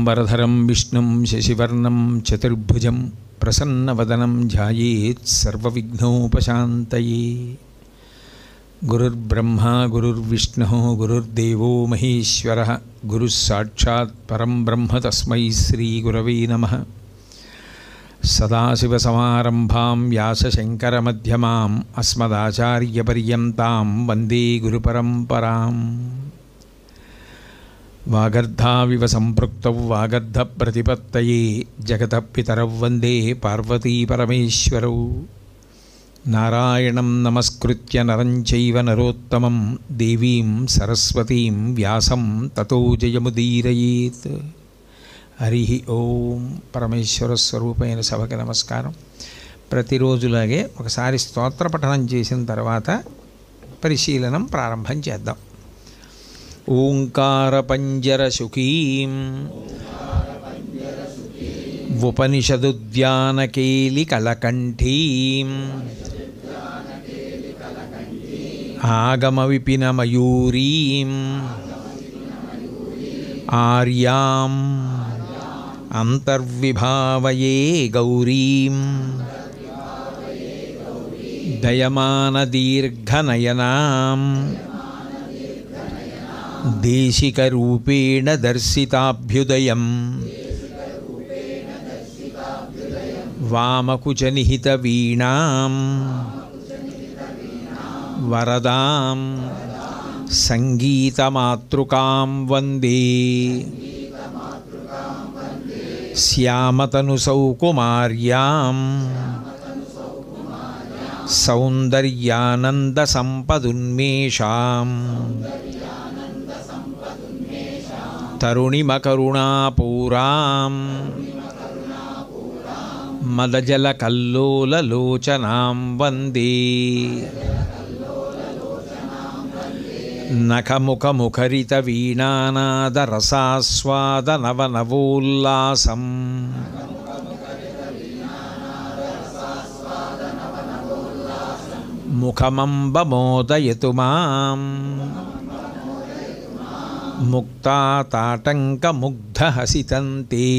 शुक्लांबरधरं विष्णुं शशिवर्णं चतुर्भुजं प्रसन्नवदनं ध्यायेत् सर्वविघ्नोपशान्तये। गुरुर्ब्रह्मा गुरुर्विष्णुः गुरुर्देवो महेश्वरः गुरुः साक्षात् परं ब्रह्म तस्मै श्रीगुरवे नमः। सदाशिवसमारम्भां व्यासशङ्करमध्यमाम् अस्मदाचार्यपर्यन्तां वन्दे गुरुपरम्पराम्। वागर्धाविव सम्पृक्तौ वागर्धप्रतिपत्तये जगतः पितरौ वन्दे पार्वतीपरमेश्वरौ। नारायणं नमस्कृत्य नरं चैव नरोत्तमं देवीं सरस्वतीं व्यासं ततो जयमुदीरयेत्। हरि ओम। परमेश्वर स्वरूपैన సభకి నమస్కారం। ప్రతిరోజులాగే ఒకసారి స్తోత్ర పఠనం చేసిన తర్వాత పరిశీలనం ప్రారంభం చేద్దాం। ఓంకార పంజర శుకీం ఉపనిషదుద్యానకేలి కళకంఠీం ఆగమ విపిన మయూరీం ఆర్యాం అంతర్విభావయే గౌరీం దయమాన దీర్ఘనయనాం దేశికరూపేణ దర్శితాభ్యుదయం వామకుచనిహిత వీణాం వరదాం సంగీతమాతృకాం వందే శ్యామతను సౌకుమార్యాం సౌందర్యానంద సంపదున్మేషాం తరుణిమకరుణాపూరాం మదజలకల్లోలలోచనాం వందే నఖముఖముఖరిత వీణానాదరసాస్వాదనవనవోల్లాసం ముఖమంబమోదయతు మాం ముక్తాతాటంకముగ్ధహసితంతే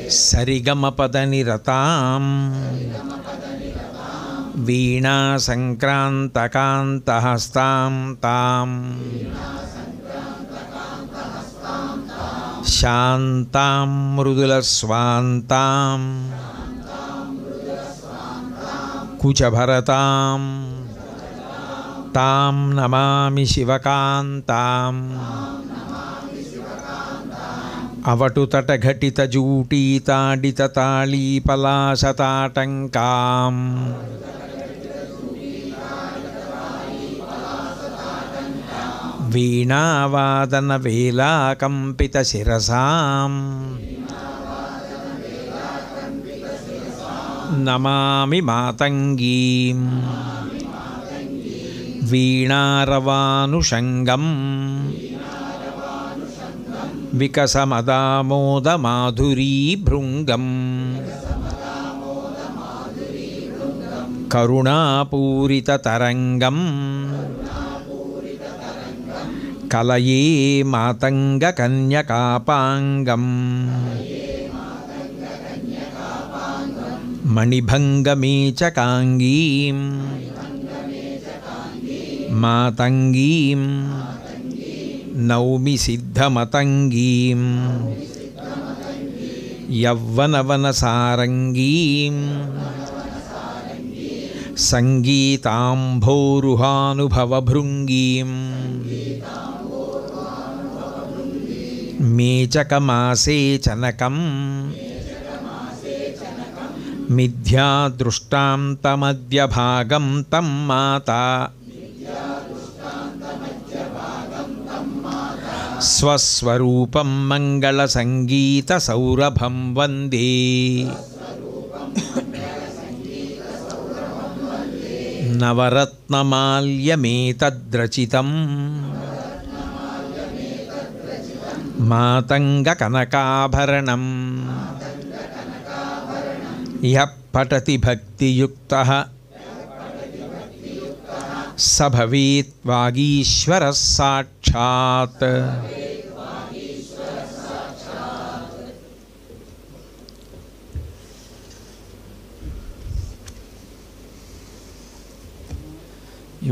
సరిగమపదనిరతాం వీణాసంక్రాంతకాంతహస్తాం తాం శాంతాం మృదులస్వాంతాం కుచభరతాం తాం నమామి శివకాంతాం అవటుతటఘటితజూటీతాడితతాళీపలాశతాటంకాం వీణావాదనవేలాకంపితశిరసాం నమామి మాతంగీం వీణారవానుషంగం వికసమదామోదమాధురీభృంగం కరుణాపూరితతరంగం కలయే మాతంగకన్యకాపాంగం మణిభంగమేచకాంగీం మాతంగీం నౌమి సిద్ధమతంగీం యవ్వనవనసారంగీం సంగీతాంభోరుహానుభవభృంగీం మేచకమాసేచనకం మిథ్యాదృష్టాంతమద్యభాగం తం మాతా స్వస్వరూపం మంగళసంగీతసౌరభం వందే నవరత్నమాల్యమేతద్రచితం మాతంగకనకాభరణం యః పఠతి భక్తియుక్తః स भवेत् वागीश्वरः साक्षात्।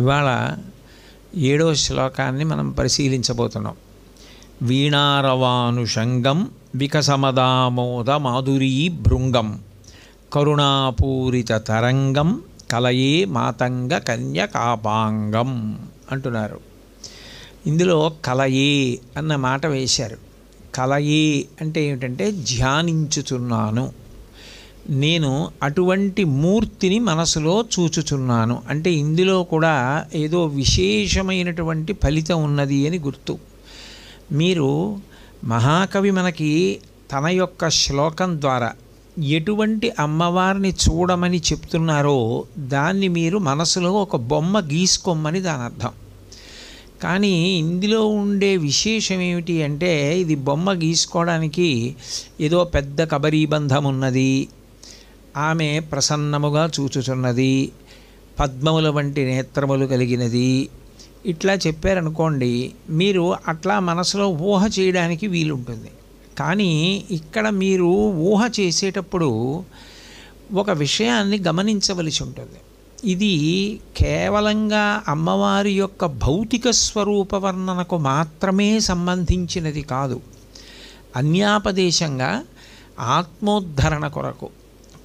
ఇవాళ 7వ శ్లోకాన్ని మనం పరిశీలించబోతున్నాం. వీణారవానుషంగం వికసమదామోద మాధురీ భృంగం కరుణాపూరిత తరంగం కలయే మాతంగ కన్యకాపాంగం అంటున్నారు. ఇందులో కలయే అన్న మాట వేశారు. కలయే అంటే ఏమిటంటే ధ్యానించుచున్నాను, నేను అటువంటి మూర్తిని మనసులో చూచుచున్నాను అంటే ఇందులో కూడా ఏదో విశేషమైనటువంటి ఫలితం ఉన్నది అని గుర్తు. మీరు మహాకవి మనకి తన యొక్క శ్లోకం ద్వారా ఎటువంటి అమ్మవారిని చూడమని చెప్తున్నారో దాన్ని మీరు మనసులో ఒక బొమ్మ గీసుకోమని దాని అర్థం. కానీ ఇందులో ఉండే విశేషం ఏమిటి అంటే ఇది బొమ్మ గీసుకోవడానికి ఏదో పెద్ద కబరీబంధం ఉన్నది, ఆమె ప్రసన్నముగా చూచుచున్నది, పద్మముల వంటి నేత్రములు కలిగినది, ఇట్లా చెప్పారనుకోండి, మీరు అట్లా మనసులో ఊహ చేయడానికి వీలుంటుంది. కానీ ఇక్కడ మీరు ఊహ చేసేటప్పుడు ఒక విషయాన్ని గమనించవలసి ఉంటుంది. ఇది కేవలంగా అమ్మవారి యొక్క భౌతిక స్వరూప వర్ణనకు మాత్రమే సంబంధించినది కాదు. అన్యాపదేశంగా ఆత్మోద్ధరణ కొరకు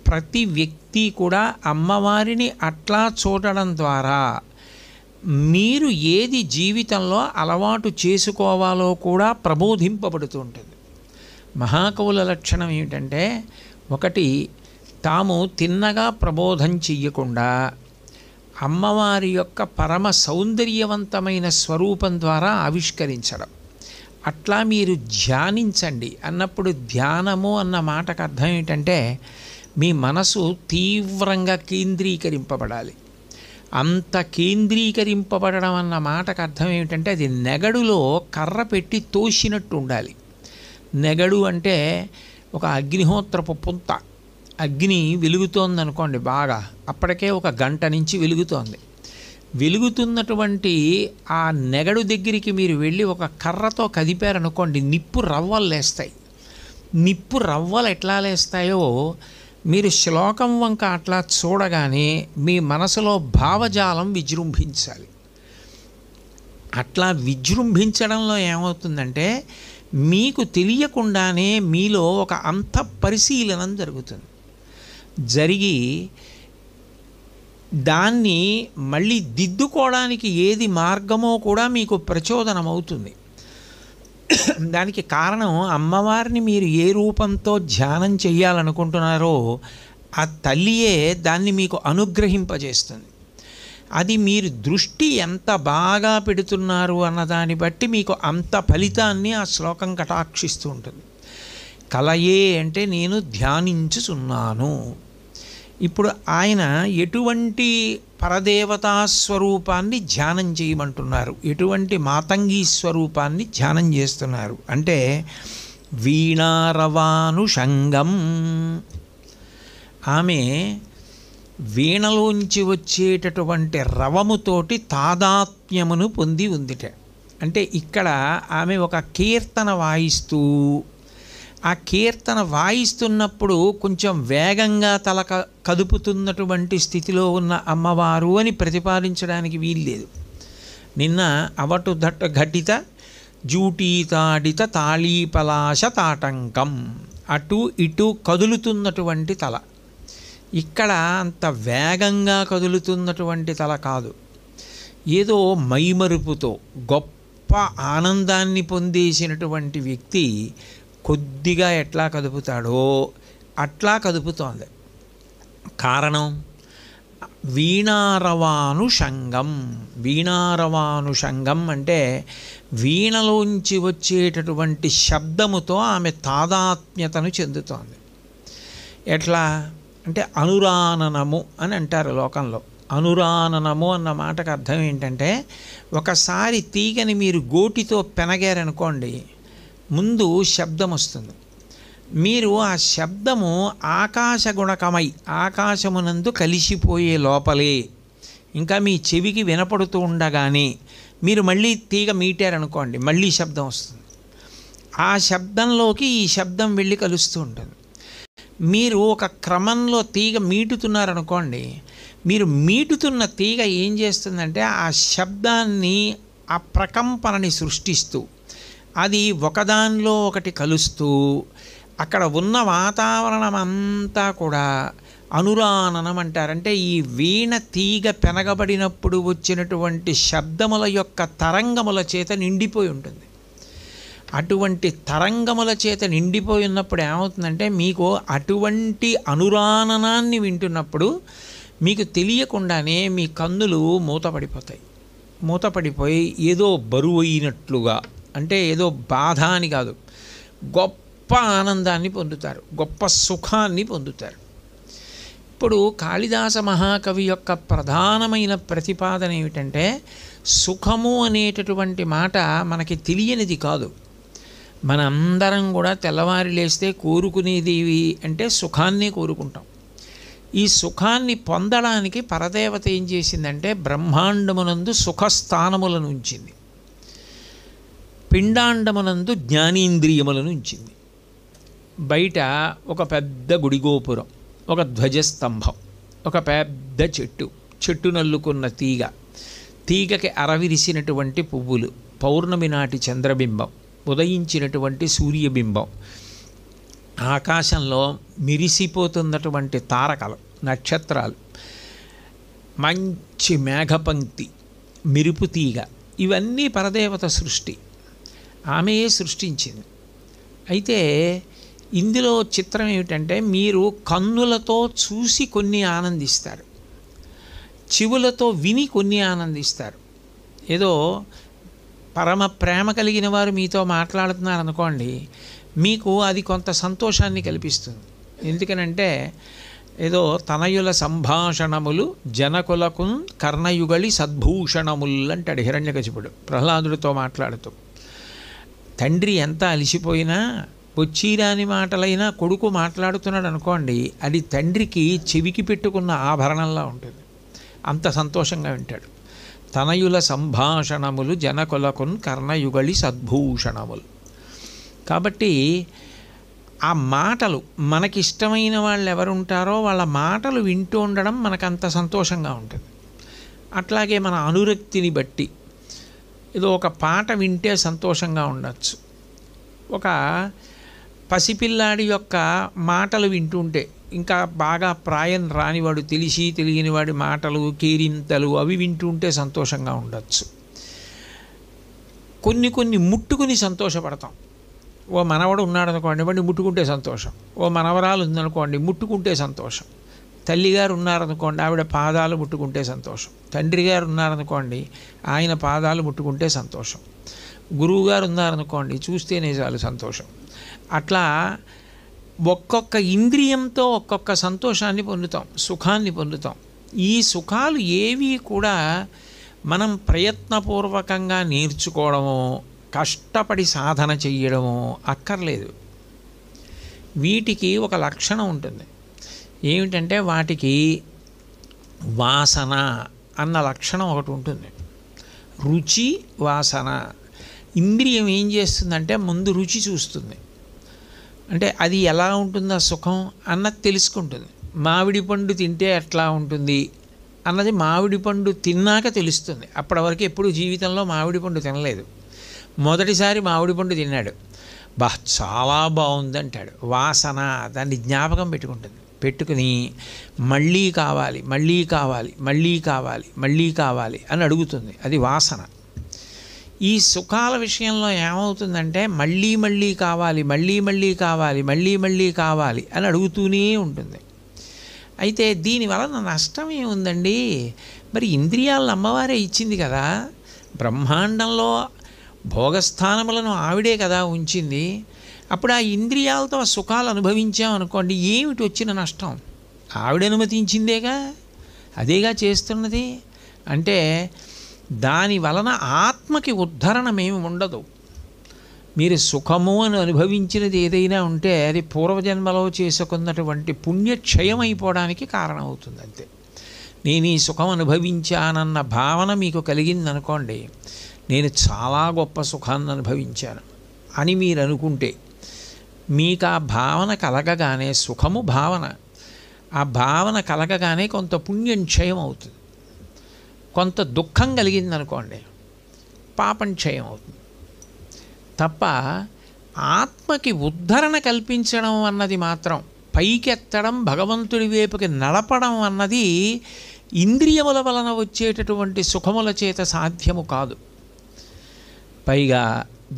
ప్రతి వ్యక్తి కూడా అమ్మవారిని అట్లా చూడడం ద్వారా మీరు ఏది జీవితంలో అలవాటు చేసుకోవాలో కూడా ప్రబోధింపబడుతూ ఉంటుంది. మహాకవుల లక్షణం ఏమిటంటే, ఒకటి తాము తిన్నగా ప్రబోధం చెయ్యకుండా అమ్మవారి యొక్క పరమ సౌందర్యవంతమైన స్వరూపం ద్వారా ఆవిష్కరించడం. అట్లా మీరు ధ్యానించండి అన్నప్పుడు ధ్యానము అన్న మాటకు అర్థం ఏంటంటే మీ మనసు తీవ్రంగా కేంద్రీకరింపబడాలి. అంత కేంద్రీకరింపబడడం అన్న మాటకు అర్థం ఏమిటంటే అది నెగడులో కర్ర పెట్టి తోసినట్టు ఉండాలి. నెగడు అంటే ఒక అగ్నిహోత్రపు పుంత, అగ్ని వెలుగుతోంది అనుకోండి బాగా, అప్పటికే 1 గంట నుంచి వెలుగుతోంది. వెలుగుతున్నటువంటి ఆ నెగడు దగ్గరికి మీరు వెళ్ళి ఒక కర్రతో కదిపారనుకోండి, నిప్పు రవ్వలు లేస్తాయి. నిప్పు రవ్వలు ఎట్లా లేస్తాయో మీరు శ్లోకం వంక అట్లా చూడగానే మీ మనసులో భావజాలం విజృంభించాలి. అట్లా విజృంభించడంలో ఏమవుతుందంటే మీకు తెలియకుండానే మీలో ఒక అంతఃపరిశీలనం జరుగుతుంది. జరిగి దాన్ని మళ్ళీ దిద్దుకోవడానికి ఏది మార్గమో కూడా మీకు ప్రచోదనమవుతుంది. దానికి కారణం అమ్మవారిని మీరు ఏ రూపంతో ధ్యానం చెయ్యాలనుకుంటున్నారో ఆ తల్లియే దాన్ని మీకు అనుగ్రహింపజేస్తుంది. అది మీరు దృష్టి ఎంత బాగా పెడుతున్నారు అన్నదాన్ని బట్టి మీకు అంత ఫలితాన్ని ఆ శ్లోకం కటాక్షిస్తూ ఉంటుంది. కలయే అంటే నేను ధ్యానించుచున్నాను. ఇప్పుడు ఆయన ఎటువంటి పరదేవతా స్వరూపాన్ని ధ్యానం చేయమంటున్నారు, ఎటువంటి మాతంగీ స్వరూపాన్ని ధ్యానం చేస్తున్నారు అంటే వీణారవానుషంగం. ఆమె వీణలోంచి వచ్చేటటువంటి రవముతోటి తాదాత్మ్యమును పొంది ఉందిట. అంటే ఇక్కడ ఆమె ఒక కీర్తన వాయిస్తూ, ఆ కీర్తన వాయిస్తున్నప్పుడు కొంచెం వేగంగా తల కదుపుతున్నటువంటి స్థితిలో ఉన్న అమ్మవారు అని ప్రతిపాదించడానికి వీల్లేదు. నిన్న అవటు దట్ట ఘటిత జూటీతాడిత తాళీపలాశ తాటంకం, అటు ఇటు కదులుతున్నటువంటి తల. ఇక్కడ అంత వేగంగా కదులుతున్నటువంటి తల కాదు, ఏదో మైమరుపుతో గొప్ప ఆనందాన్ని పొందేసినటువంటి వ్యక్తి కొద్దిగా ఎట్లా కదుపుతాడో అట్లా కదుపుతోంది. కారణం వీణారవానుషంగం. వీణారవానుషంగం అంటే వీణలోంచి వచ్చేటటువంటి శబ్దముతో ఆమె తాదాత్మ్యతను చెందుతోంది. ఎట్లా అంటే అనురాననము అని అంటారు లోకంలో. అనురాననము అన్న మాటకు అర్థం ఏంటంటే, ఒకసారి తీగని మీరు గోటితో పెనగారనుకోండి, ముందు శబ్దం వస్తుంది. మీరు ఆ శబ్దము ఆకాశగుణకమై ఆకాశమునందు కలిసిపోయే లోపలే ఇంకా మీ చెవికి వినపడుతూ ఉండగానే మీరు మళ్ళీ తీగ మీటారనుకోండి, మళ్ళీ శబ్దం వస్తుంది. ఆ శబ్దంలోకి ఈ శబ్దం వెళ్ళి కలుస్తూ ఉంటుంది. మీరు ఒక క్రమంలో తీగ మీటుతున్నారనుకోండి, మీరు మీటుతున్న తీగ ఏం చేస్తుందంటే ఆ శబ్దాన్ని, ఆ ప్రకంపనని సృష్టిస్తూ, అది ఒకదానిలో ఒకటి కలుస్తూ అక్కడ ఉన్న వాతావరణం అంతా కూడా అనురాననం అంటారు. అంటే ఈ వీణ తీగ పెనగబడినప్పుడు వచ్చినటువంటి శబ్దముల యొక్క తరంగముల చేత నిండిపోయి ఉంటుంది. అటువంటి తరంగముల చేత నిండిపోయి ఉన్నప్పుడు ఏమవుతుందంటే మీకు అటువంటి అనురాననాన్ని వింటున్నప్పుడు మీకు తెలియకుండానే మీ కన్నులు మూతపడిపోతాయి. మూతపడిపోయి ఏదో బరువు అయినట్లుగా, అంటే ఏదో బాధ అని కాదు, గొప్ప ఆనందాన్ని పొందుతారు, గొప్ప సుఖాన్ని పొందుతారు. ఇప్పుడు కాళిదాస మహాకవి యొక్క ప్రధానమైన ప్రతిపాదన ఏమిటంటే సుఖము అనేటటువంటి మాట మనకి తెలియనిది కాదు. మనందరం కూడా తెల్లవారి లేస్తే కోరుకునేది అంటే సుఖాన్నే కోరుకుంటాం. ఈ సుఖాన్ని పొందడానికి పరదేవత ఏం చేసిందంటే బ్రహ్మాండమునందు సుఖస్థానములను ఉంచింది, పిండాండమునందు జ్ఞానేంద్రియములను ఉంచింది. బయట ఒక పెద్ద గుడిగోపురం, ఒక ధ్వజస్తంభం, ఒక పెద్ద చెట్టు నల్లుకున్న తీగ, తీగకి అరవిరిసినటువంటి పువ్వులు, పౌర్ణమి నాటి చంద్రబింబం, ఉదయించినటువంటి సూర్యబింబం, ఆకాశంలో మిరిసిపోతున్నటువంటి తారకలు, నక్షత్రాలు, మంచి మేఘపంక్తి, మిరుపు తీగ, ఇవన్నీ పరదేవత సృష్టి, ఆమెయే సృష్టించింది. అయితే ఇందులో చిత్రం ఏమిటంటే మీరు కన్నులతో చూసి కొన్ని ఆనందిస్తారు, చెవులతో విని కొన్ని ఆనందిస్తారు. ఏదో పరమ ప్రేమ కలిగిన వారు మీతో మాట్లాడుతున్నారు అనుకోండి, మీకు అది కొంత సంతోషాన్ని కల్పిస్తుంది. ఎందుకనంటే ఏదో తనయుల సంభాషణములు జనకులకు కర్ణయుగళి సద్భూషణములు అంటాడు హిరణ్యకశిపుడు ప్రహ్లాదుడితో మాట్లాడుతూ. తండ్రి ఎంత అలిసిపోయినా, వచ్చిరాని మాటలైనా కొడుకు మాట్లాడుతున్నాడు అనుకోండి, అది తండ్రికి చెవికి పెట్టుకున్న ఆభరణంలా ఉంటుంది, అంత సంతోషంగా వింటాడు. తనయుల సంభాషణములు జనకులకున్ కర్ణయుగళి సద్భూషణములు. కాబట్టి ఆ మాటలు, మనకిష్టమైన వాళ్ళు ఎవరుంటారో వాళ్ళ మాటలు వింటూ ఉండడం మనకంత సంతోషంగా ఉంటుంది. అట్లాగే మన అనురక్తిని బట్టి ఏదో ఒక పాట వింటే సంతోషంగా ఉండొచ్చు. ఒక పసిపిల్లాడి యొక్క మాటలు వింటుంటే, ఇంకా బాగా ప్రాయం రానివాడు, తెలిసి తెలియనివాడి మాటలు, కేరింతలు అవి వింటుంటే సంతోషంగా ఉండొచ్చు. కొన్ని ముట్టుకుని సంతోషపడతాం. ఓ మనవడు ఉన్నాడు అనుకోండి, వాడిని ముట్టుకుంటే సంతోషం. ఓ మనవరాలు ఉందనుకోండి, ముట్టుకుంటే సంతోషం. తల్లిగారు ఉన్నారనుకోండి, ఆవిడ పాదాలు ముట్టుకుంటే సంతోషం. తండ్రి గారు ఉన్నారనుకోండి, ఆయన పాదాలు ముట్టుకుంటే సంతోషం. గురువుగారు ఉన్నారనుకోండి, చూస్తేనే చాలు సంతోషం. అట్లా ఒక్కొక్క ఇంద్రియంతో ఒక్కొక్క సంతోషాన్ని పొందుతాం, సుఖాన్ని పొందుతాం. ఈ సుఖాలు ఏవి కూడా మనం ప్రయత్నపూర్వకంగా నేర్చుకోవడమో, కష్టపడి సాధన చెయ్యడమో అక్కర్లేదు. వీటికి ఒక లక్షణం ఉంటుంది. ఏమిటంటే వాటికి వాసన అన్న లక్షణం ఒకటి ఉంటుంది. రుచి, వాసన. ఇంద్రియం ఏం చేస్తుందంటే ముందు రుచి చూస్తుంది, అంటే అది ఎలా ఉంటుందో సుఖం అన్నది తెలుసుకుంటుంది. మామిడి పండు తింటే ఎట్లా ఉంటుంది అన్నది మామిడి పండు తిన్నాక తెలుస్తుంది. అప్పటి వరకు ఎప్పుడు జీవితంలో మామిడి పండు తినలేదు. మొదటిసారి మామిడి పండు తిన్నాడు, చాలా బాగుంది అంటాడు. వాసన దాన్ని జ్ఞాపకం పెట్టుకుని మళ్ళీ కావాలి, మళ్ళీ కావాలి, మళ్ళీ కావాలి, మళ్ళీ కావాలి అని అడుగుతుంది. అది వాసన. ఈ సుఖాల విషయంలో ఏమవుతుందంటే మళ్ళీ మళ్ళీ కావాలి, మళ్ళీ మళ్ళీ కావాలి, మళ్ళీ మళ్ళీ కావాలి అని అడుగుతూనే ఉంటుంది. అయితే దీనివలన నష్టం ఏముందండి? మరి ఇంద్రియాలను అమ్మవారే ఇచ్చింది కదా, బ్రహ్మాండంలో భోగస్థానములను ఆవిడే కదా ఉంచింది. అప్పుడు ఆ ఇంద్రియాలతో ఆ సుఖాలు అనుభవించామనుకోండి, ఏమిటి వచ్చిన నష్టం? ఆవిడ అనుమతించిందేగా, అదేగా చేస్తున్నది. అంటే దాని వలన ఆత్మకి ఉద్ధరణమేమి ఉండదు. మీరు సుఖము అని అనుభవించినది ఏదైనా ఉంటే అది పూర్వజన్మలో చేసుకున్నటువంటి పుణ్యక్షయం అయిపోవడానికి కారణమవుతుంది అంతే. నేను ఈ సుఖం అనుభవించానన్న భావన మీకు కలిగిందనుకోండి, నేను చాలా గొప్ప సుఖాన్ని అనుభవించాను అని మీరు అనుకుంటే, మీకు ఆ భావన కలగగానే, సుఖము భావన, ఆ భావన కలగగానే కొంత పుణ్యం క్షయం అవుతుంది, కొంత దుఃఖం కలిగిందనుకోండి పాపం క్షయం అవుతుంది. తప్ప ఆత్మకి ఉద్ధరణ కల్పించడం అన్నది మాత్రం, పైకెత్తడం, భగవంతుడి వైపుకి నడపడం అన్నది ఇంద్రియముల వలన వచ్చేటటువంటి సుఖముల చేత సాధ్యము కాదు. పైగా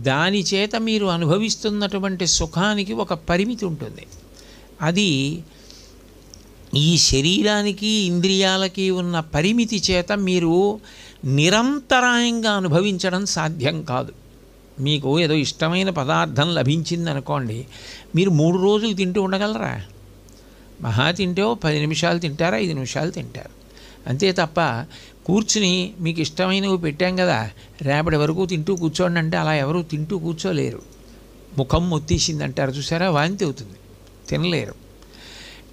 దాని చేత మీరు అనుభవిస్తున్నటువంటి సుఖానికి ఒక పరిమితి ఉంటుంది. అది ఈ శరీరానికి ఇంద్రియాలకి ఉన్న పరిమితి చేత మీరు నిరంతరాయంగా అనుభవించడం సాధ్యం కాదు. మీకు ఏదో ఇష్టమైన పదార్థం లభించిందనుకోండి, మీరు 3 రోజులు తింటూ ఉండగలరా? మహా తింటే 10 నిమిషాలు తింటారా, 5 నిమిషాలు తింటారు అంతే. తప్ప కూర్చుని మీకు ఇష్టమైనవి పెట్టాం కదా రేపటి వరకు తింటూ కూర్చోండి అంటే అలా ఎవరు తింటూ కూర్చోలేరు. ముఖం మొత్తేసింది అంటారు చూసారా, వాంతి అవుతుంది, తినలేరు.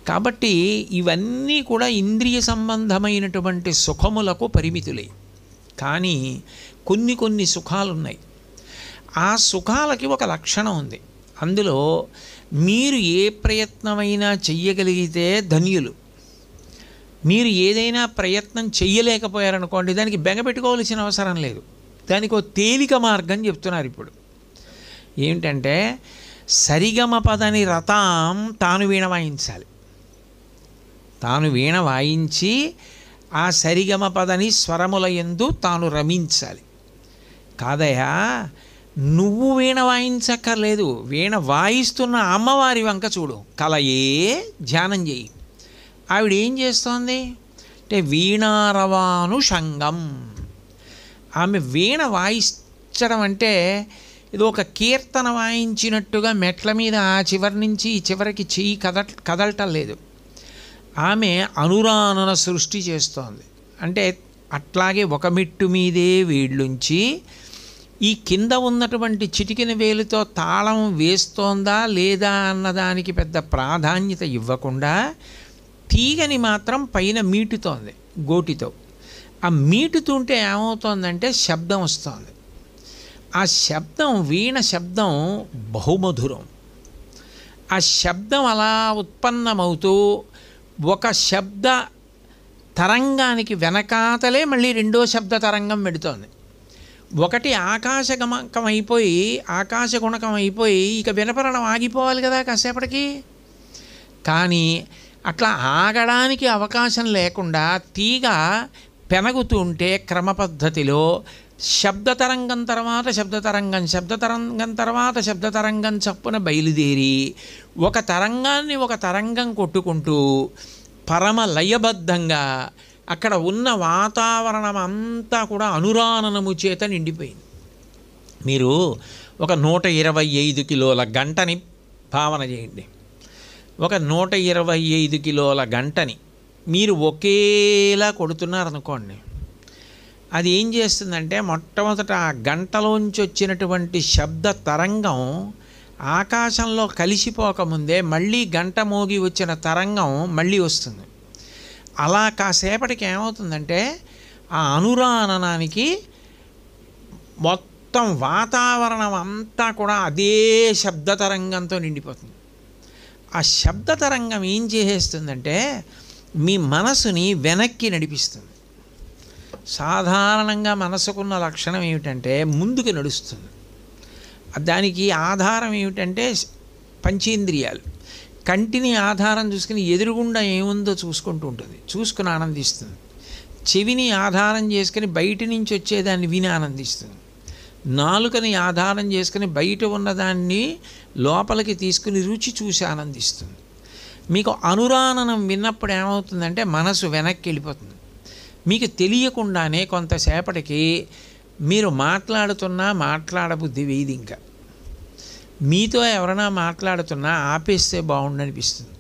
కాబట్టి ఇవన్నీ కూడా ఇంద్రియ సంబంధమైనటువంటి సుఖములకు పరిమితులే. కానీ కొన్ని సుఖాలు ఉన్నాయి. ఆ సుఖాలకి ఒక లక్షణం ఉంది. అందులో మీరు ఏ ప్రయత్నమైనా చెయ్యగలిగితే ధన్యులు. మీరు ఏదైనా ప్రయత్నం చెయ్యలేకపోయారనుకోండి, దానికి బెంగపెట్టుకోవాల్సిన అవసరం లేదు. దానికి ఒక తేలిక మార్గం చెప్తున్నారు ఇప్పుడు. ఏమిటంటే సరిగమ పదని రతాం తాను వీణ వాయించాలి. తాను వీణ వాయించి ఆ సరిగమ పదని స్వరముల యందు తాను రమించాలి. కాదయా, నువ్వు వీణ వాయించక్కర్లేదు, వీణ వాయిస్తున్న అమ్మవారి వంక చూడు, కలయే ధ్యానం చేయి. ఆవిడ ఏం చేస్తోంది అంటే వీణారవానుషంగం. ఆమె వీణ వాయించడం అంటే ఏదో ఒక కీర్తన వాయించినట్టుగా మెట్ల మీద ఆ చివరి నుంచి ఈ చివరికి చెయ్యి కదలటం లేదు. ఆమె అనురానన సృష్టి చేస్తోంది. అంటే అట్లాగే ఒక మెట్టు మీదే వీళ్ళుంచి ఈ కింద ఉన్నటువంటి చిటికిన వేలుతో తాళం వేస్తోందా లేదా అన్నదానికి పెద్ద ప్రాధాన్యత ఇవ్వకుండా తీగని మాత్రం పైన మీటుతోంది గోటితో. ఆ మీటుతుంటే ఏమవుతోందంటే శబ్దం వస్తోంది. ఆ శబ్దం, వీణ శబ్దం బహుమధురం. ఆ శబ్దం అలా ఉత్పన్నమవుతూ ఒక శబ్ద తరంగానికి వెనకాతలే మళ్ళీ రెండో శబ్ద తరంగం పెడుతోంది. ఒకటి ఆకాశగమకం అయిపోయి ఆకాశగుణకం అయిపోయి ఇక వినపడడం ఆగిపోవాలి కదా కాసేపటికి. కానీ అట్లా ఆగడానికి అవకాశం లేకుండా తీగ పెనగుతుంటే క్రమపద్ధతిలో శబ్దతరంగం తర్వాత శబ్దతరంగం, శబ్దతరంగం తర్వాత శబ్దతరంగం చప్పున బయలుదేరి ఒక తరంగాన్ని ఒక తరంగం కొట్టుకుంటూ పరమ లయబద్ధంగా అక్కడ ఉన్న వాతావరణం అంతా కూడా అనురాననము చేత నిండిపోయింది. మీరు ఒక 125 కిలోల గంటని భావన చేయండి. ఒక 125 కిలోల గంటని మీరు ఒకేలా కొడుతున్నారనుకోండి, అది ఏం చేస్తుందంటే మొట్టమొదట ఆ గంటలోంచి వచ్చినటువంటి శబ్ద తరంగం ఆకాశంలో కలిసిపోకముందే మళ్ళీ గంట మోగి వచ్చిన తరంగం మళ్ళీ వస్తుంది. అలా కాసేపటికి ఏమవుతుందంటే ఆ అనురాననానికి మొత్తం వాతావరణం అంతా కూడా అదే శబ్ద తరంగంతో నిండిపోతుంది. ఆ శబ్ద తరంగం ఏం చేసేస్తుందంటే మీ మనసుని వెనక్కి నడిపిస్తుంది. సాధారణంగా మనసుకున్న లక్షణం ఏమిటంటే ముందుకు నడుస్తుంది. దానికి ఆధారం ఏమిటంటే పంచేంద్రియాలు. కంటిని ఆధారం చూసుకుని ఎదురుగుండా ఏముందో చూసుకుంటూ ఉంటుంది, చూసుకుని ఆనందిస్తుంది. చెవిని ఆధారం చేసుకుని బయట నుంచి వచ్చేదాన్ని విని ఆనందిస్తుంది. నాలుకని ఆధారం చేసుకుని బయట ఉన్నదాన్ని లోపలికి తీసుకుని రుచి చూసి ఆనందిస్తుంది. మీకు అనురాననం విన్నప్పుడు ఏమవుతుందంటే మనసు వెనక్కి వెళ్ళిపోతుంది. మీకు తెలియకుండానే కొంతసేపటికి మీరు మాట్లాడుతున్నా మాట్లాడబుద్ధి వేయదు. ఇంకా మీతో ఎవరైనా మాట్లాడుతున్నా ఆపేస్తే బాగుండనిపిస్తుంది.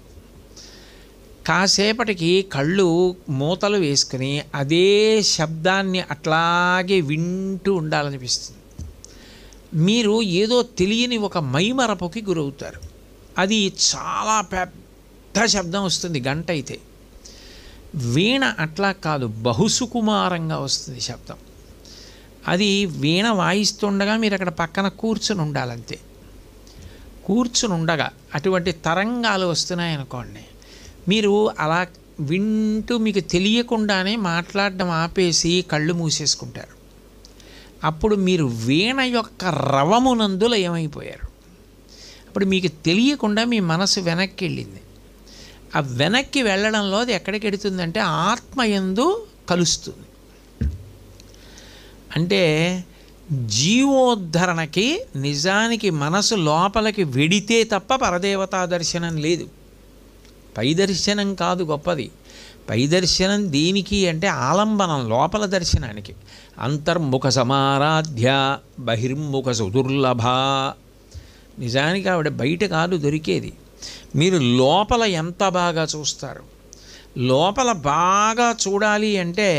కాసేపటికి కళ్ళు మూతలు వేసుకుని అదే శబ్దాన్ని అట్లాగే వింటూ ఉండాలనిపిస్తుంది. మీరు ఏదో తెలియని ఒక మైమరపుకి గురవుతారు. అది చాలా పెద్ద శబ్దం వస్తుంది గంట అయితే. వీణ అట్లా కాదు, బహుసుకుమారంగా వస్తుంది శబ్దం. అది వీణ వాయిస్తుండగా మీరు అక్కడ పక్కన కూర్చుని ఉండాలంతే. కూర్చుని ఉండగా అటువంటి తరంగాలు వస్తున్నాయనుకోండి, మీరు అలా వింటూ మీకు తెలియకుండానే మాట్లాడడం ఆపేసి కళ్ళు మూసేసుకుంటారు. అప్పుడు మీరు వీణ యొక్క రవమునందు లయమైపోయారు. అప్పుడు మీకు తెలియకుండా మీ మనసు వెనక్కి వెళ్ళింది. ఆ వెనక్కి వెళ్ళడంలో అది ఎక్కడికి వెడుతుందంటే ఆత్మయందు కలుస్తుంది. అంటే జీవోద్ధరణకి నిజానికి మనసు లోపలికి వెడితే తప్ప పరదేవతా దర్శనం లేదు. పై దర్శనం కాదు గొప్పది. పై దర్శనం దేనికి అంటే ఆలంబనం, లోపల దర్శనానికి. అంతర్ముఖ సమారాధ్య బహిర్ముఖ సుదుర్లభ. నిజానికి ఆవిడ బయట కాదు దొరికేది. మీరు లోపల ఎంత బాగా చూస్తారు. లోపల బాగా చూడాలి అంటే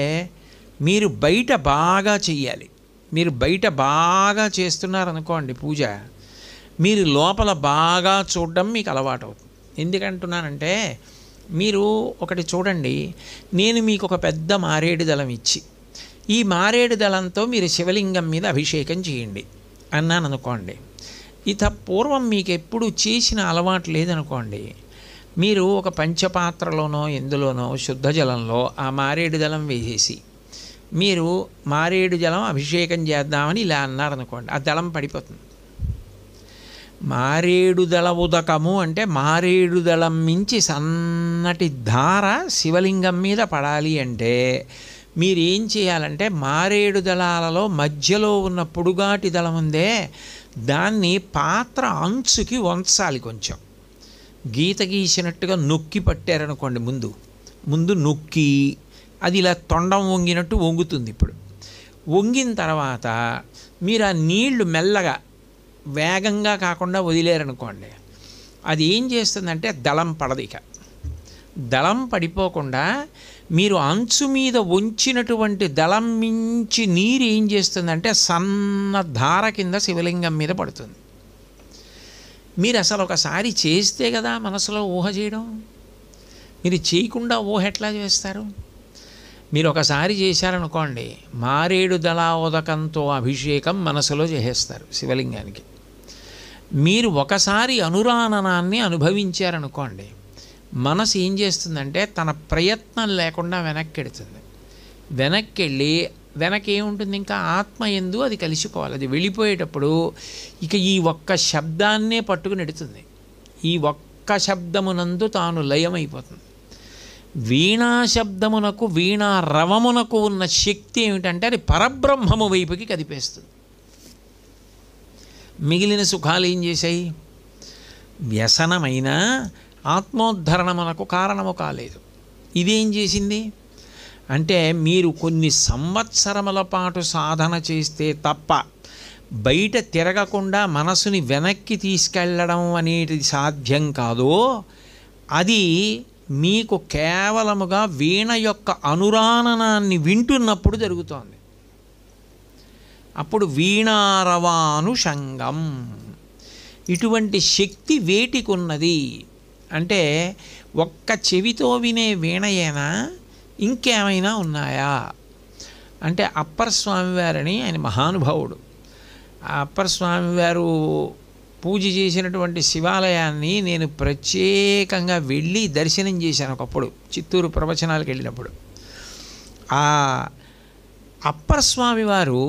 మీరు బయట బాగా చెయ్యాలి. మీరు బయట బాగా చేస్తున్నారనుకోండి పూజ, మీరు లోపల బాగా చూడడం మీకు అలవాటు అవుతుంది. ఎందుకంటున్నానంటే మీరు ఒకటి చూడండి, నేను మీకు ఒక పెద్ద మారేడు దళం ఇచ్చి ఈ మారేడు దళంతో మీరు శివలింగం మీద అభిషేకం చేయండి అన్నాను అనుకోండి. ఇత పూర్వం మీకు ఎప్పుడు చేసిన అలవాటు లేదనుకోండి, మీరు ఒక పంచపాత్రలోనో ఎందులోనో శుద్ధ జలంలో ఆ మారేడు దళం వేసేసి మీరు మారేడు జలం అభిషేకం చేద్దామని ఇలా అన్నారనుకోండి, ఆ దళం పడిపోతుంది. మారేడు దళ ఉదకము అంటే మారేడు దళం మించి సన్నటి ధార శివలింగం మీద పడాలి అంటే మీరేం చేయాలంటే మారేడు దళాలలో మధ్యలో ఉన్న పొడుగాటి దళం ఉందే దాన్ని పాత్ర అంచుకి వంచాలి. కొంచెం గీత గీసినట్టుగా నొక్కి పట్టారనుకోండి, ముందు నొక్కి అది ఇలా తొండం వంగినట్టు వంగుతుంది. ఇప్పుడు వంగిన తర్వాత మీరు ఆ నీళ్లు మెల్లగా వేగంగా కాకుండా వదిలేరనుకోండి, అది ఏం చేస్తుందంటే దళం పడదు. ఇక దళం పడిపోకుండా మీరు అంచు మీద వంచినటువంటి దళం మించి నీరు ఏం చేస్తుందంటే సన్న ధార కింద శివలింగం మీద పడుతుంది. మీరు అసలు ఒకసారి చేస్తే కదా మనసులో ఊహ చేయడం. మీరు చేయకుండా ఊహ ఎట్లా చేస్తారు? మీరు ఒకసారి చేశారనుకోండి, మారేడు దళావదకంతో అభిషేకం మనసులో చేసేస్తారు శివలింగానికి. మీరు ఒకసారి అనురాణనాన్ని అనుభవించారనుకోండి, మనసు ఏం చేస్తుందంటే తన ప్రయత్నం లేకుండా వెనక్కెడుతుంది. వెనక్కెళ్ళి వెనకేముంటుంది, ఇంకా ఆత్మ ఎందు అది కలిసిపోవాలి. అది వెళ్ళిపోయేటప్పుడు ఇక ఈ ఒక్క శబ్దాన్నే పట్టుకుని ఎడుతుంది. ఈ ఒక్క శబ్దమునందు తాను లయమైపోతుంది. వీణా శబ్దమునకు వీణా రవమునకు ఉన్న శక్తి ఏమిటంటే అది పరబ్రహ్మము వైపుకి కదిపేస్తుంది. మిగిలిన సుఖాలు ఏం చేశాయి? వ్యసనమైన ఆత్మోద్ధరణమునకు కారణము కాలేదు. ఇదేం చేసింది అంటే మీరు కొన్ని సంవత్సరముల పాటు సాధన చేస్తే తప్ప బయట తిరగకుండా మనసుని వెనక్కి తీసుకెళ్ళడం అనేది సాధ్యం కాదో అది మీకు కేవలముగా వీణ యొక్క అనురాణనాన్ని వింటున్నప్పుడు జరుగుతోంది. అప్పుడు వీణారవానుషంగం. ఇటువంటి శక్తి వేటికున్నది అంటే ఒక్క చెవితో వినే వీణయేనా, ఇంకేమైనా ఉన్నాయా అంటే అప్పర్ స్వామివారిని, ఆయన మహానుభావుడు. ఆ అప్పర్ స్వామివారు పూజ చేసినటువంటి శివాలయాన్ని నేను ప్రత్యేకంగా వెళ్ళి దర్శనం చేశాను ఒకప్పుడు, చిత్తూరు ప్రవచనాలకు వెళ్ళినప్పుడు. ఆ అప్పర్ స్వామివారు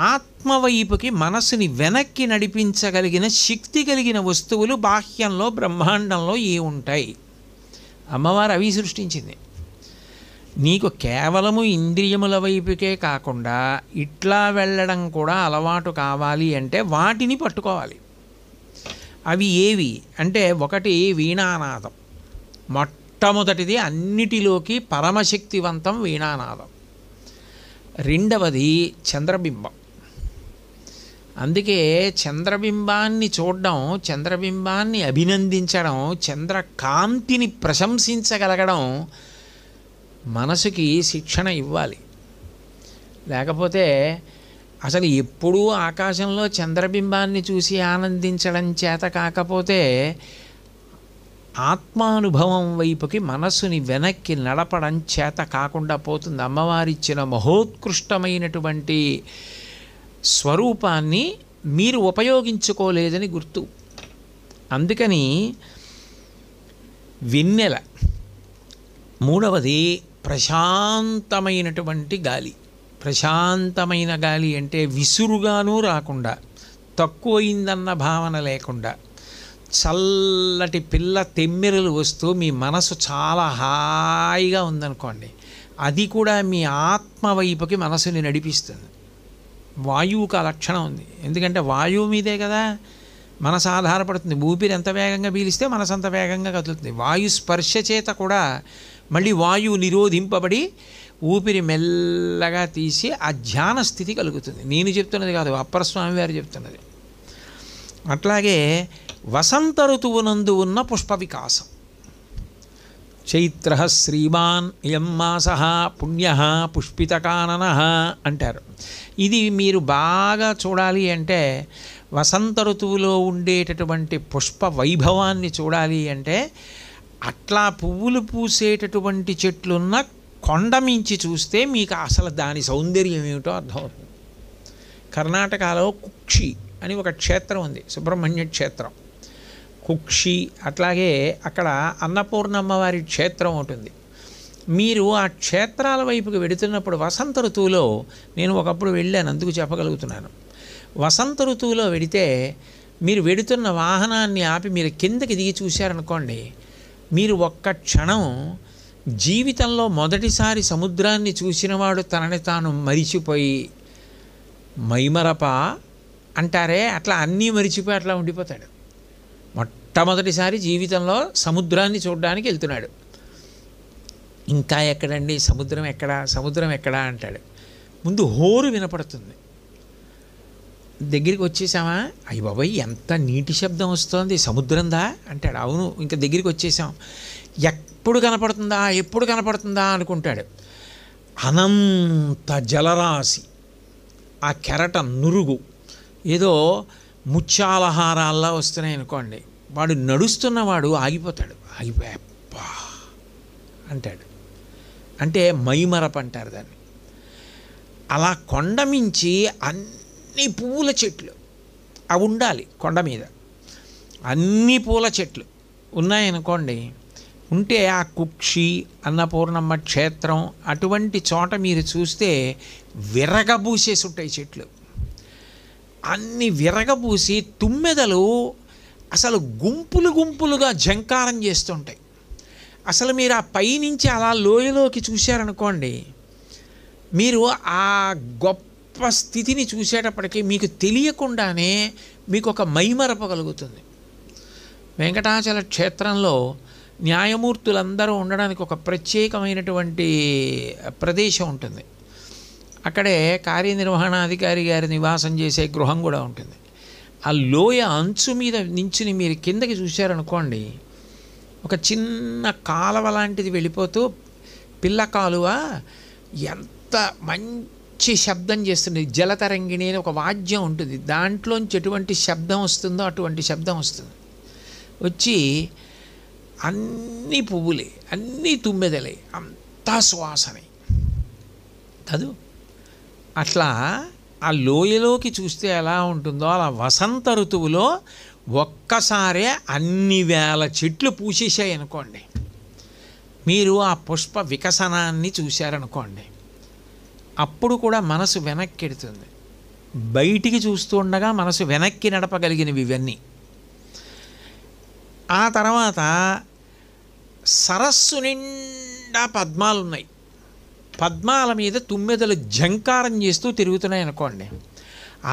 ఆత్మవైపుకి మనసుని వెనక్కి నడిపించగలిగిన శక్తి కలిగిన వస్తువులు బాహ్యంలో బ్రహ్మాండంలో ఉంటాయి. అమ్మవారు అవి సృష్టించింది. నీకు కేవలము ఇంద్రియముల వైపుకే కాకుండా ఇట్లా వెళ్ళడం కూడా అలవాటు కావాలి అంటే వాటిని పట్టుకోవాలి. అవి ఏవి అంటే ఒకటి వీణానాదం. మొట్టమొదటిది అన్నిటిలోకి పరమశక్తివంతం వీణానాదం. రెండవది చంద్రబింబం. అందుకే చంద్రబింబాన్ని చూడడం, చంద్రబింబాన్ని అభినందించడం, చంద్రకాంతిని ప్రశంసించగలగడం మనసుకి శిక్షణ ఇవ్వాలి. లేకపోతే అసలు ఎప్పుడూ ఆకాశంలో చంద్రబింబాన్ని చూసి ఆనందించడం చేత కాకపోతే ఆత్మానుభవం వైపుకి మనస్సుని వెనక్కి నడపడం చేత కాకుండా పోతుంది. అమ్మవారిచ్చిన మహోత్కృష్టమైనటువంటి స్వరూపాన్ని మీరు ఉపయోగించుకోలేదని గుర్తు. అందుకని వెన్నెల మూడవది ప్రశాంతమైనటువంటి గాలి. ప్రశాంతమైన గాలి అంటే విసురుగానూ రాకుండా, తక్కువయిందన్న భావన లేకుండా, చల్లటి పిల్ల తెమ్మెరలు వస్తూ మీ మనసు చాలా హాయిగా ఉందనుకోండి, అది కూడా మీ ఆత్మ వైపుకి మనసుని నడిపిస్తుంది. వాయువుకి ఆ లక్షణం ఉంది. ఎందుకంటే వాయువు మీదే కదా మనసు ఆధారపడుతుంది. ఊపిరి ఎంత వేగంగా పీలిస్తే మనసు అంత వేగంగా కదులుతుంది. వాయు స్పర్శ చేత కూడా మళ్ళీ వాయువు నిరోధింపబడి ఊపిరి మెల్లగా తీసి ఆ ధ్యాన స్థితి కలుగుతుంది. నేను చెప్తున్నది కాదు, అప్పర స్వామి వారు చెప్తున్నది. అట్లాగే వసంత ఋతువునందు ఉన్న పుష్ప వికాసం. చైత్ర శ్రీమాన్ ఇయం మాస పుణ్య పుష్పితకానన అంటారు. ఇది మీరు బాగా చూడాలి అంటే, వసంత ఋతువులో ఉండేటటువంటి పుష్ప వైభవాన్ని చూడాలి అంటే, అట్లా పువ్వులు పూసేటటువంటి చెట్లున్న కొండ మించి చూస్తే మీకు అసలు దాని సౌందర్యం ఏమిటో అర్థమవుతుంది. కర్ణాటకలో కుక్షి అని ఒక క్షేత్రం ఉంది, సుబ్రహ్మణ్య క్షేత్రం, కుక్షి. అట్లాగే అక్కడ అన్నపూర్ణమ్మ వారి క్షేత్రం ఉంటుంది. మీరు ఆ క్షేత్రాల వైపుకి వెడుతున్నప్పుడు వసంత ఋతువులో, నేను ఒకప్పుడు వెళ్ళాను అందుకు చెప్పగలుగుతున్నాను, వసంత ఋతువులో వెడితే మీరు వెడుతున్న వాహనాన్ని ఆపి మీరు కిందకి దిగి చూశారనుకోండి, మీరు ఒక్క క్షణం జీవితంలో మొదటిసారి సముద్రాన్ని చూసినవాడు తనని తాను మరిచిపోయి, మైమరప అంటారే అట్లా అన్నీ మరిచిపోయి అట్లా ఉండిపోతాడు. మొట్టమొదటిసారి జీవితంలో సముద్రాన్ని చూడడానికి వెళ్తున్నాడు. ఇంకా ఎక్కడండి సముద్రం, ఎక్కడా సముద్రం ఎక్కడా అంటాడు. ముందు హోరు వినపడుతుంది, దగ్గరికి వచ్చేసామా, అయ్య బాబాయ్ ఎంత నీటి శబ్దం వస్తోంది, సముద్రందా అంటాడు. అవును, ఇంకా దగ్గరికి వచ్చేసాం. ఎప్పుడు కనపడుతుందా ఎప్పుడు కనపడుతుందా అనుకుంటాడు. అనంత జలరాశి, ఆ కెరట నురుగు ఏదో ముత్యాలహారాల్లా వస్తున్నాయి అనుకోండి, వాడు నడుస్తున్నవాడు ఆగిపోతాడు. ఆగిపోయా అబ్బా అంటాడు. అంటే మైమరపు అంటారు దాన్ని. అలా కొండ మించి అన్ని పువ్వుల చెట్లు అవి ఉండాలి. కొండ మీద అన్ని పూల చెట్లు ఉన్నాయనుకోండి, ఉంటే ఆ కుక్షి అన్నపూర్ణమ్మ క్షేత్రం అటువంటి చోట మీరు చూస్తే విరగబూసేసి ఉంటాయి చెట్లు. అన్ని విరగబూసి తుమ్మెదలు అసలు గుంపులు గుంపులుగా జంకారం చేస్తుంటాయి. అసలు మీరు ఆ పైనుంచి అలా లోయలోకి చూశారనుకోండి, మీరు ఆ గొప్ప స్థితిని చూసేటప్పటికీ మీకు తెలియకుండానే మీకు ఒక మైమరప కలుగుతుంది. వెంకటాచల క్షేత్రంలో న్యాయమూర్తులందరూ ఉండడానికి ఒక ప్రత్యేకమైనటువంటి ప్రదేశం ఉంటుంది. అక్కడే కార్యనిర్వహణాధికారి గారి నివాసం చేసే గృహం కూడా ఉంటుంది. ఆ లోయ అంచు మీద నించుని మీరు కిందకి చూశారనుకోండి, ఒక చిన్న కాలువ లాంటిది వెళ్ళిపోతూ, పిల్ల కాలువ ఎంత మంచి శబ్దం చేస్తుంది. జలతరంగిణి అని ఒక వాద్యం ఉంటుంది, దాంట్లోంచి ఎటువంటి శబ్దం వస్తుందో అటువంటి శబ్దం వస్తుంది. వచ్చి అన్ని పువ్వులే, అన్నీ తుమ్మెదలే, అంతా సువాసనే కాదు. అట్లా ఆ లోయలోకి చూస్తే ఎలా ఉంటుందో అలా వసంత ఋతువులో ఒక్కసారే అన్ని వేల చెట్లు పూసేసాయి అనుకోండి, మీరు ఆ పుష్ప వికసనాన్ని చూశారనుకోండి, అప్పుడు కూడా మనసు వెనక్కి ఎడుతుంది. బయటికి చూస్తూ ఉండగా మనసు వెనక్కి నడపగలిగినవి ఇవన్నీ. ఆ తర్వాత సరస్సు నిండా పద్మాలు ఉన్నాయి. పద్మాల మీద తుమ్మెదలు జంకారం చేస్తూ తిరుగుతున్నాయి అనుకోండి,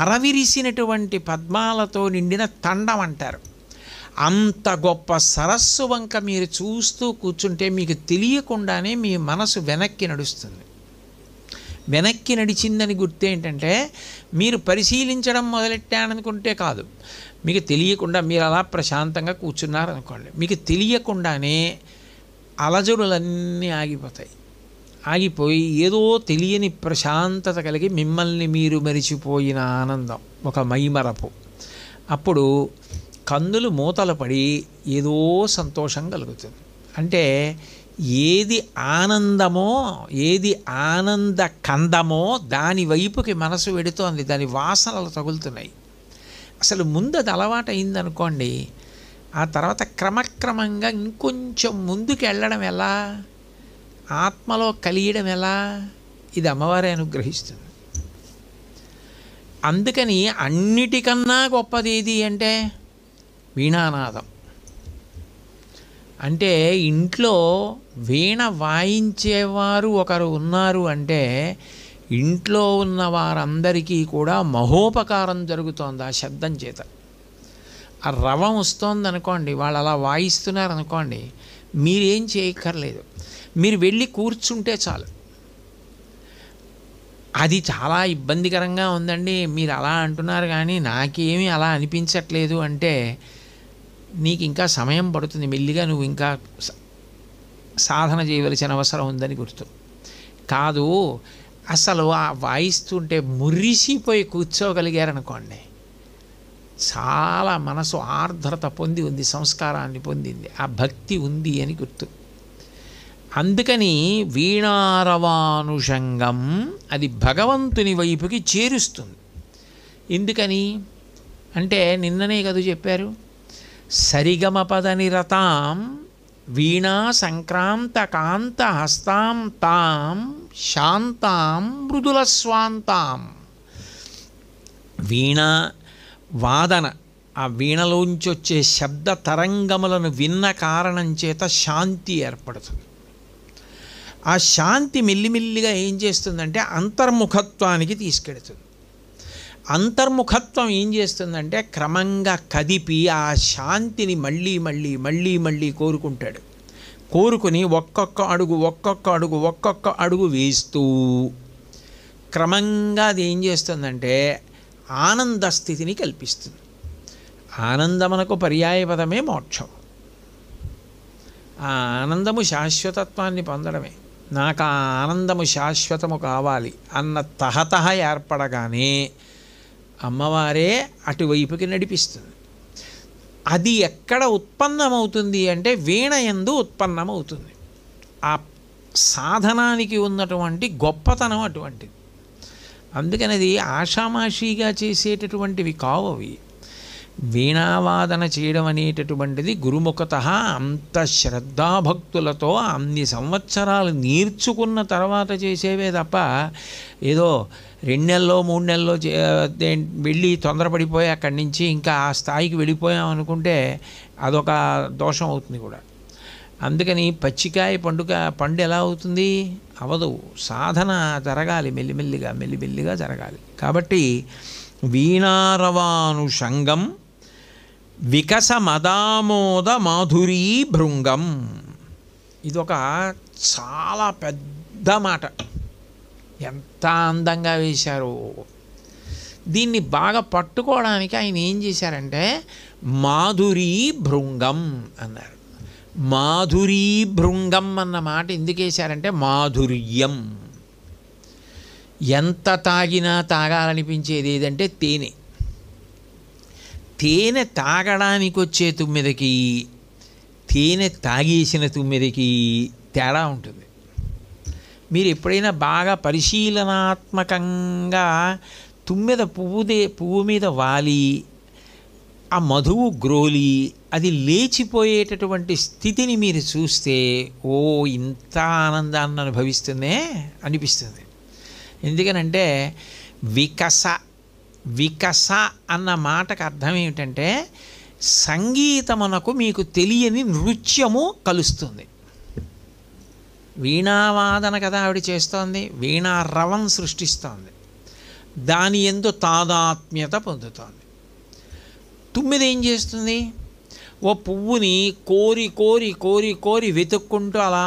అరవిరిసినటువంటి పద్మాలతో నిండిన తండం అంటారు. అంత గొప్ప సరస్సు వంక మీరు చూస్తూ కూర్చుంటే మీకు తెలియకుండానే మీ మనసు వెనక్కి నడుస్తుంది. వెనక్కి నడిచిందని గుర్తు ఏంటంటే, మీరు పరిశీలించడం మొదలెట్టాననుకుంటే కాదు, మీకు తెలియకుండా మీరు అలా ప్రశాంతంగా కూర్చున్నారనుకోండి, మీకు తెలియకుండానే అలజడులన్నీ ఆగిపోతాయి. ఆగిపోయి ఏదో తెలియని ప్రశాంతత కలిగి మిమ్మల్ని మీరు మరిచిపోయిన ఆనందం, ఒక మైమరపు. అప్పుడు కన్నులు మూతలు పడి ఏదో సంతోషం కలుగుతుంది. అంటే ఏది ఆనందమో, ఏది ఆనంద కందమో దాని వైపుకి మనసు వెడుతోంది, దాని వాసనలు తగులుతున్నాయి. అసలు ముందు అది అలవాటు అయిందనుకోండి, ఆ తర్వాత క్రమక్రమంగా ఇంకొంచెం ముందుకు వెళ్ళడం ఎలా, ఆత్మలో కలియడం ఎలా? ఇది అమ్మవారే అనుగ్రహిస్తుంది. అందుకని అన్నిటికన్నా గొప్పది ఏది అంటే వీణానాదం. అంటే ఇంట్లో వీణ వాయించేవారు ఒకరు ఉన్నారు అంటే ఇంట్లో ఉన్న వారందరికీ కూడా మహోపకారం జరుగుతోంది ఆ శబ్దం చేత. ఆ రవం వస్తోందనుకోండి, వాళ్ళు అలా వాయిస్తున్నారనుకోండి, మీరేం చేయక్కర్లేదు, మీరు వెళ్ళి కూర్చుంటే చాలు. అది చాలా ఇబ్బందికరంగా ఉందండి, మీరు అలా అంటున్నారు కానీ నాకేమీ అలా అనిపించట్లేదు అంటే నీకు ఇంకా సమయం పడుతుంది, మెల్లిగా నువ్వు ఇంకా సాధన చేయవలసిన అవసరం ఉందని గుర్తు. కాదు, అసలు ఆ వాయిస్తుంటే మురిసిపోయి కూర్చోగలిగారనుకోండి, చాలా మనసు ఆర్ద్రత పొంది ఉంది, సంస్కారాన్ని పొందింది, ఆ భక్తి ఉంది అని గుర్తు. అందుకని వీణారవానుషంగం అది భగవంతుని వైపుకి చేరుస్తుంది. ఎందుకని అంటే నిన్ననే కదా చెప్పారు, సరిగమపద నిరతాం వీణా సంక్రాంత కాంత హస్తాం తాం శాంతాం మృదుల స్వాంతాం. వీణ వాదన, ఆ వీణలోంచి వచ్చే శబ్ద తరంగములను విన్న కారణం చేత శాంతి ఏర్పడుతుంది. ఆ శాంతి మెల్లిమెల్లిగా ఏం చేస్తుందంటే అంతర్ముఖత్వానికి తీసుకెడుతుంది. అంతర్ముఖత్వం ఏం చేస్తుందంటే క్రమంగా కదిపి ఆ శాంతిని మళ్ళీ మళ్ళీ మళ్ళీ మళ్ళీ కోరుకుంటాడు. కోరుకుని ఒక్కొక్క అడుగు వేస్తూ క్రమంగా అది ఏం చేస్తుందంటే ఆనంద స్థితిని కల్పిస్తుంది. ఆనందమునకు పర్యాయపదమే మోక్షం. ఆ ఆనందము శాశ్వతత్వాన్ని పొందడమే. నాకు ఆ ఆనందము శాశ్వతము కావాలి అన్న తహతహ ఏర్పడగానే అమ్మవారే అటువైపుకి నడిపిస్తుంది. అది ఎక్కడ ఉత్పన్నమవుతుంది అంటే వీణ యందు ఉత్పన్నమవుతుంది. ఆ సాధనానికి ఉన్నటువంటి గొప్పతనం అటువంటిది. అందుకని అది ఆషామాషీగా చేసేటటువంటివి కావు అవి. వీణావాదన చేయడం అనేటటువంటిది గురుముఖత అంత శ్రద్ధాభక్తులతో అన్ని సంవత్సరాలు నేర్చుకున్న తర్వాత చేసేవే తప్ప ఏదో 2 నెలల్లో 3 నెలల్లో వెళ్ళి తొందరపడిపోయి అక్కడి నుంచి ఇంకా ఆ స్థాయికి వెళ్ళిపోయాం అనుకుంటే అదొక దోషం అవుతుంది కూడా. అందుకని పచ్చికాయ పండు ఎలా అవుతుంది? అవదు. సాధన జరగాలి, మెల్లిమెల్లిగా జరగాలి. కాబట్టి వీణారవానుషంగం వికస మదామోద మాధురీ భృంగం. ఇదొక చాలా పెద్ద మాట. ఎంత అందంగా వేశారు. దీన్ని బాగా పట్టుకోవడానికి ఆయన ఏం చేశారంటే మాధురీ భృంగం అన్నారు. మాధురీ భృంగం అన్న మాట ఎందుకు వేశారంటే మాధుర్యం. ఎంత తాగినా తాగాలనిపించేది ఏదంటే తేనె. తేనె తాగడానికి వచ్చే తుమ్మెదకి తేనె తాగేసిన తుమ్మెదకి తేడా ఉంటుంది. మీరు ఎప్పుడైనా బాగా పరిశీలనాత్మకంగా తుమ్మెద పువ్వు మీద వాలి ఆ మధువు గ్రోలి అది లేచిపోయేటటువంటి స్థితిని మీరు చూస్తే ఓ ఇంత ఆనందాన్ని అనుభవిస్తుందే అనిపిస్తుంది. ఎందుకనంటే వికస అన్న మాటకు అర్థం ఏమిటంటే సంగీతమునకు మీకు తెలియని నృత్యము కలుస్తుంది. వీణావాదన కదా ఆవిడ చేస్తోంది, వీణా రవం సృష్టిస్తోంది, దాని యందు తాదాత్మ్యత పొందుతోంది. తుమ్మెద ఏం చేస్తుంది? ఓ పువ్వుని కోరి వెతుక్కుంటూ అలా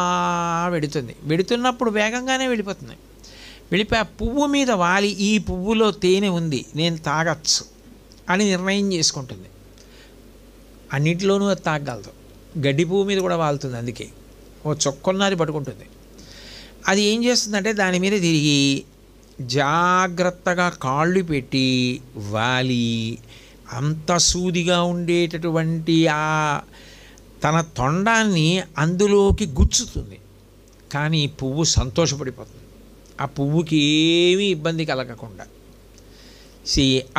వెడుతున్నప్పుడు వేగంగానే వెళ్ళిపోతుంది. వెళ్ళిపోయి ఆ పువ్వు మీద వాలి ఈ పువ్వులో తేనె ఉంది, నేను తాగచ్చు అని నిర్ణయం చేసుకుంటుంది. అన్నింటిలోనూ అది తాగలదు. గడ్డి పువ్వు మీద కూడా వాలుతుంది. అందుకే ఓ చొక్కున్నది పట్టుకుంటుంది. అది ఏం చేస్తుందంటే దాని మీద తిరిగి జాగ్రత్తగా కాళ్ళు పెట్టి వాలి అంత సూదిగా ఉండేటటువంటి ఆ తన తొండాన్ని అందులోకి గుచ్చుతుంది. కానీ పువ్వు సంతోషపడిపోతుంది. ఆ పువ్వుకి ఏమీ ఇబ్బంది కలగకుండా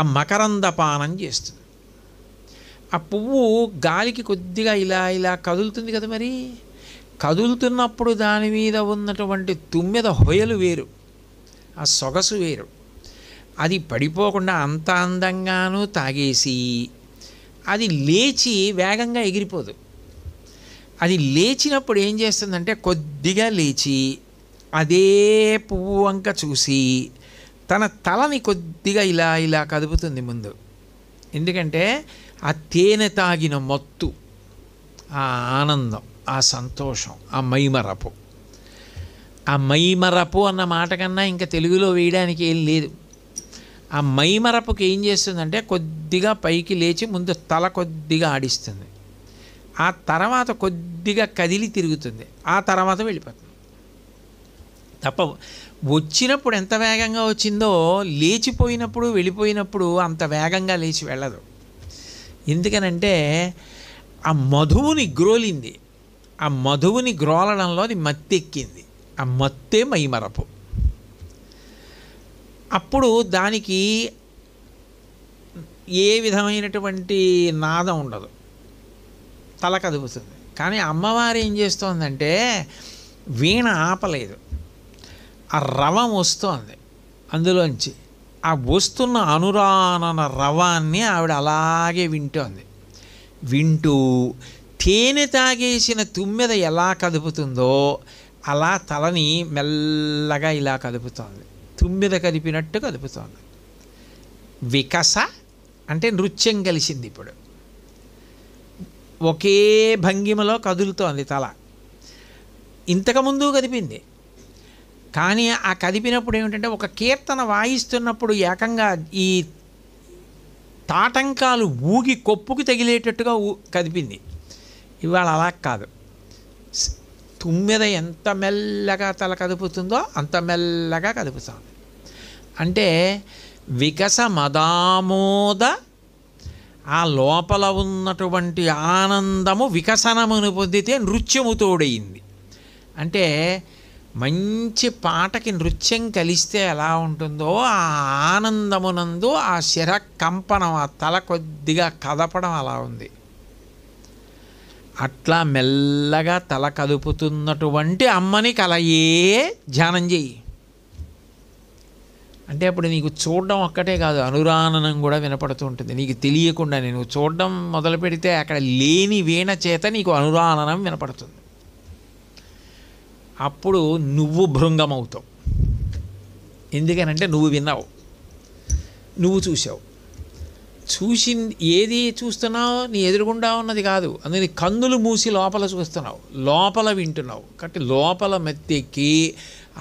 ఆ మకరంద పానం చేస్తుంది. ఆ పువ్వు గాలికి కొద్దిగా ఇలా కదులుతుంది కదా, మరి కదులుతున్నప్పుడు దాని మీద ఉన్నటువంటి తుమ్మెద హొయలు వేరు, ఆ సొగసు వేరు. అది పడిపోకుండా అంత అందంగానూ తాగేసి అది లేచి వేగంగా ఎగిరిపోదు. అది లేచినప్పుడు ఏం చేస్తుందంటే కొద్దిగా లేచి అదే పువ్వు వంక చూసి తన తలని కొద్దిగా ఇలా ఇలా కదుపుతుంది ముందు. ఎందుకంటే ఆ తేనె తాగిన మత్తు, ఆ ఆనందం, ఆ సంతోషం, ఆ మైమరపు. ఆ మైమరపు అన్న మాట కన్నా ఇంకా తెలుగులో వేయడానికి ఏం లేదు. ఆ మైమరపుకి ఏం చేస్తుందంటే కొద్దిగా పైకి లేచి ముందు తల కొద్దిగా ఆడిస్తుంది, ఆ తర్వాత కొద్దిగా కదిలి తిరుగుతుంది, ఆ తర్వాత వెళ్ళిపోతుంది. తప్ప వచ్చినప్పుడు ఎంత వేగంగా వచ్చిందో లేచిపోయినప్పుడు వెళ్ళిపోయినప్పుడు అంత వేగంగా లేచి వెళ్ళదు. ఎందుకనంటే ఆ మధువుని గ్రోలింది. ఆ మధువుని గ్రోలడంలో అది మత్తెక్కింది. ఆ మత్తే మైమరపు. అప్పుడు దానికి ఏ విధమైనటువంటి నాదం ఉండదు, తల కదుపుతుంది. కానీ అమ్మవారు ఏం చేస్తోందంటే వీణ ఆపలేదు, ఆ రవం వస్తోంది అందులోంచి. ఆ వస్తున్న అనురానన రవాన్ని ఆవిడ అలాగే వింటోంది. వింటూ తేనె తాగేసిన తుమ్మెద ఎలా కదుపుతుందో అలా తలని మెల్లగా ఇలా కదుపుతోంది, తుమ్మెద కదిపినట్టు కదుపుతోంది. వికస అంటే నృత్యం కలిసింది. ఇప్పుడు ఒకే భంగిమలో కదులుతోంది తల. ఇంతకుముందు కదిపింది, కానీ ఆ కదిపినప్పుడు ఏమిటంటే ఒక కీర్తన వాయిస్తున్నప్పుడు ఏకంగా ఈ తాటంకాలు ఊగి కొప్పుకు తగిలేటట్టుగా కదిపింది. ఇవాళ అలా కాదు. తుమ్మెద ఎంత మెల్లగా తల కదుపుతుందో అంత మెల్లగా కదుపుతుంది. అంటే వికస మదామోద, ఆ లోపల ఉన్నటువంటి ఆనందము వికసనమును పొందితే నృత్యము తోడయింది. అంటే మంచి పాటకి నృత్యం కలిస్తే ఎలా ఉంటుందో ఆ ఆనందమునందు ఆ శిర కంపనం, ఆ తల కొద్దిగా కదపడం అలా ఉంది. అట్లా మెల్లగా తల కదుపుతున్నటువంటి అమ్మని కలయే ధ్యానం చెయ్యి. అంటే అప్పుడు నీకు చూడడం ఒక్కటే కాదు, అనురాననం కూడా వినపడుతూ ఉంటుంది. నీకు తెలియకుండా నేను చూడడం మొదలు పెడితే అక్కడ లేని వీణ చేత నీకు అనురాననం వినపడుతుంది. అప్పుడు నువ్వు భృంగమవుతావు. ఎందుకనంటే నువ్వు విన్నావు, నువ్వు చూసావు. చూసింది ఏది చూస్తున్నావు, నీ ఎదురుగుండా ఉన్నది కాదు. అందుకని కన్నులు మూసి లోపల చూస్తున్నావు, లోపల వింటున్నావు. కాబట్టి లోపల మెత్తెక్కి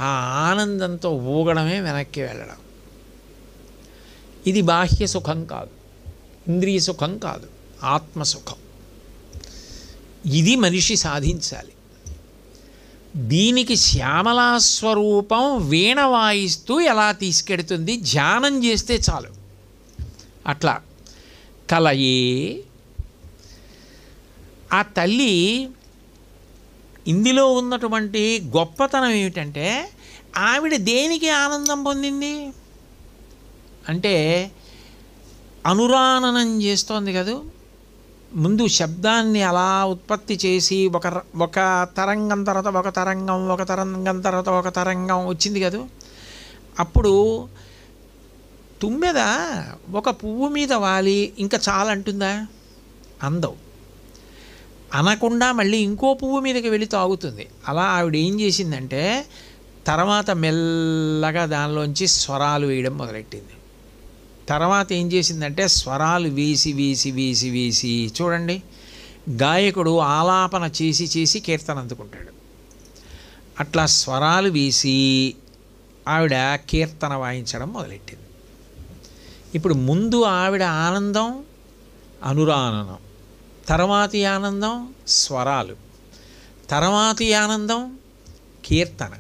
ఆ ఆనందంతో ఊగడమే వెనక్కి వెళ్ళడం. ఇది బాహ్య సుఖం కాదు, ఇంద్రియ సుఖం కాదు, ఆత్మసుఖం. ఇది మనిషి సాధించాలి. దీనికి శ్యామలాస్వరూపం వీణ వాయిస్తూ ఎలా తీసుకెడుతుంది, ధ్యానం చేస్తే చాలు. అట్లా కలయే ఆ తల్లి. ఇందులో ఉన్నటువంటి గొప్పతనం ఏమిటంటే ఆవిడ దేనికి ఆనందం పొందింది అంటే అనురాననం చేస్తోంది కదూ. ముందు శబ్దాన్ని అలా ఉత్పత్తి చేసి ఒక తరంగం తర్వాత ఒక తరంగం, ఒక తరంగం తర్వాత ఒక తరంగం వచ్చింది కదూ. అప్పుడు తుమ్మెద ఒక పువ్వు మీద వాలి ఇంకా చాలంటుందా? అందవు. అనకుండా మళ్ళీ ఇంకో పువ్వు మీదకి వెళ్ళి తాగుతుంది. అలా ఆవిడ ఏం చేసిందంటే తర్వాత మెల్లగా దానిలోంచి స్వరాలు వేయడం మొదలెట్టింది. తర్వాత ఏం చేసిందంటే స్వరాలు వేసి వేసి వేసి వేసి చూడండి, గాయకుడు ఆలాపన చేసి చేసి కీర్తన అందుకుంటాడు. అట్లా స్వరాలు వేసి ఆవిడ కీర్తన వాయించడం మొదలెట్టింది. ఇప్పుడు ముందు ఆవిడ ఆనందం అనురాననం, తర్వాతి ఆనందం స్వరాలు, తర్వాతి ఆనందం కీర్తన.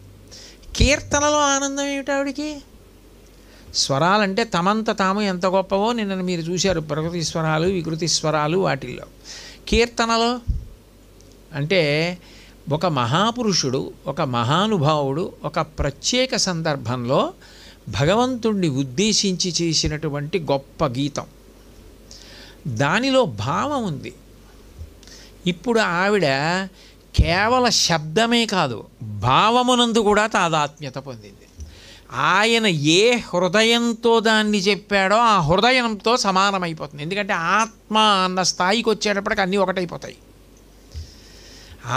కీర్తనలో ఆనందం ఏమిటి ఆవిడికి? స్వరాలంటే తమంత తాము ఎంత గొప్పవో నిన్న మీరు చూశారు, ప్రకృతి స్వరాలు, వికృతి స్వరాలు. వాటిల్లో కీర్తనలో అంటే ఒక మహాపురుషుడు, ఒక మహానుభావుడు ఒక ప్రత్యేక సందర్భంలో భగవంతుణ్ణి ఉద్దేశించి చేసినటువంటి గొప్ప గీతం, దానిలో భావం ఉంది. ఇప్పుడు ఆవిడ కేవల శబ్దమే కాదు, భావమునందు కూడా తాదాత్మ్యత పొందింది. ఆయన ఏ హృదయంతో దాన్ని చెప్పాడో ఆ హృదయంతో సమానమైపోతుంది. ఎందుకంటే ఆత్మ అన్న స్థాయికి వచ్చేటప్పటికి అన్నీ ఒకటైపోతాయి.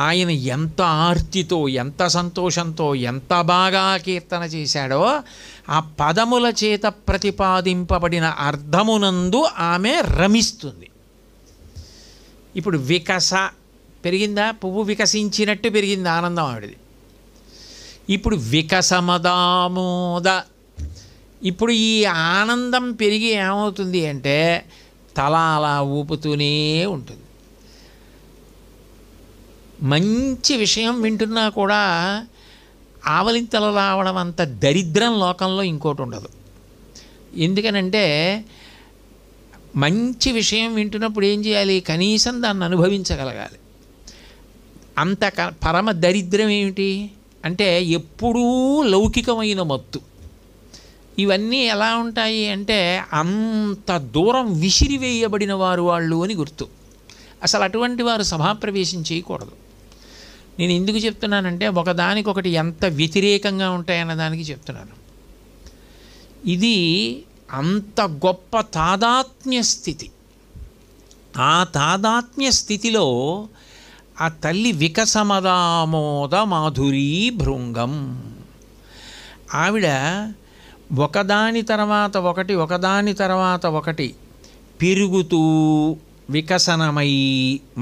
ఆయన ఎంత ఆర్తితో, ఎంత సంతోషంతో, ఎంత బాగా కీర్తన చేశాడో ఆ పదముల చేత ప్రతిపాదింపబడిన అర్థమునందు ఆమె రమిస్తుంది. ఇప్పుడు వికస పెరిగిందా? పువ్వు వికసించినట్టు పెరిగింది ఆనందం ఆవిడది. ఇప్పుడు వికసమదామోద, ఇప్పుడు ఈ ఆనందం పెరిగి ఏమవుతుంది అంటే తల అలా ఊపుతూనే ఉంటుంది. మంచి విషయం వింటున్నా కూడా ఆవలింతలు రావడం అంత దరిద్రం లోకంలో ఇంకోటి ఉండదు. ఎందుకనంటే మంచి విషయం వింటున్నప్పుడు ఏం చేయాలి? కనీసం దాన్ని అనుభవించగలగాలి. అంత పరమ దరిద్రం ఏమిటి అంటే ఎప్పుడూ లౌకికమైన మత్తు. ఇవన్నీ ఎలా ఉంటాయి అంటే అంత దూరం విసిరివేయబడిన వారు వాళ్ళు అని గుర్తు. అసలు అటువంటి వారు సభాప్రవేశం చేయకూడదు. నేను ఎందుకు చెప్తున్నానంటే ఒకదానికొకటి ఎంత వ్యతిరేకంగా ఉంటాయన్న దానికి చెప్తున్నాను. ఇది అంత గొప్ప తాదాత్మ్య స్థితి. ఆ తాదాత్మ్య స్థితిలో ఆ తల్లి వికసమదామోద మాధురీ భృంగం, ఆవిడ ఒకదాని తర్వాత ఒకటి, ఒకదాని తర్వాత ఒకటి పెరుగుతూ వికసనమై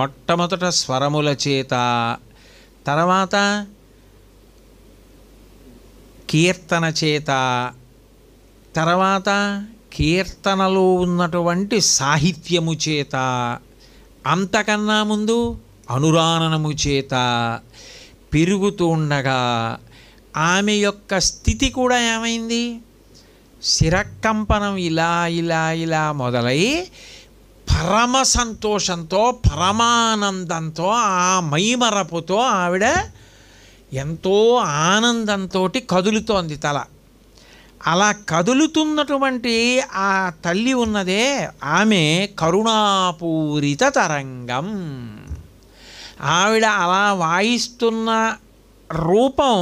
మొట్టమొదట స్వరముల చేత, తర్వాత కీర్తన చేత, తర్వాత కీర్తనలో ఉన్నటువంటి సాహిత్యము చేత, అంతకన్నా ముందు అనురాణనము చేత పెరుగుతూ ఉండగా ఆమె యొక్క స్థితి కూడా ఏమైంది? శిరకంపనం ఇలా ఇలా ఇలా మొదలై పరమ సంతోషంతో, పరమానందంతో, ఆ మైమరపుతో ఆవిడ ఎంతో ఆనందంతో కదులుతోంది తల. అలా కదులుతున్నటువంటి ఆ తల్లి ఉన్నదే ఆమె కరుణాపూరిత తరంగం. ఆవిడ అలా వాయిస్తున్న రూపం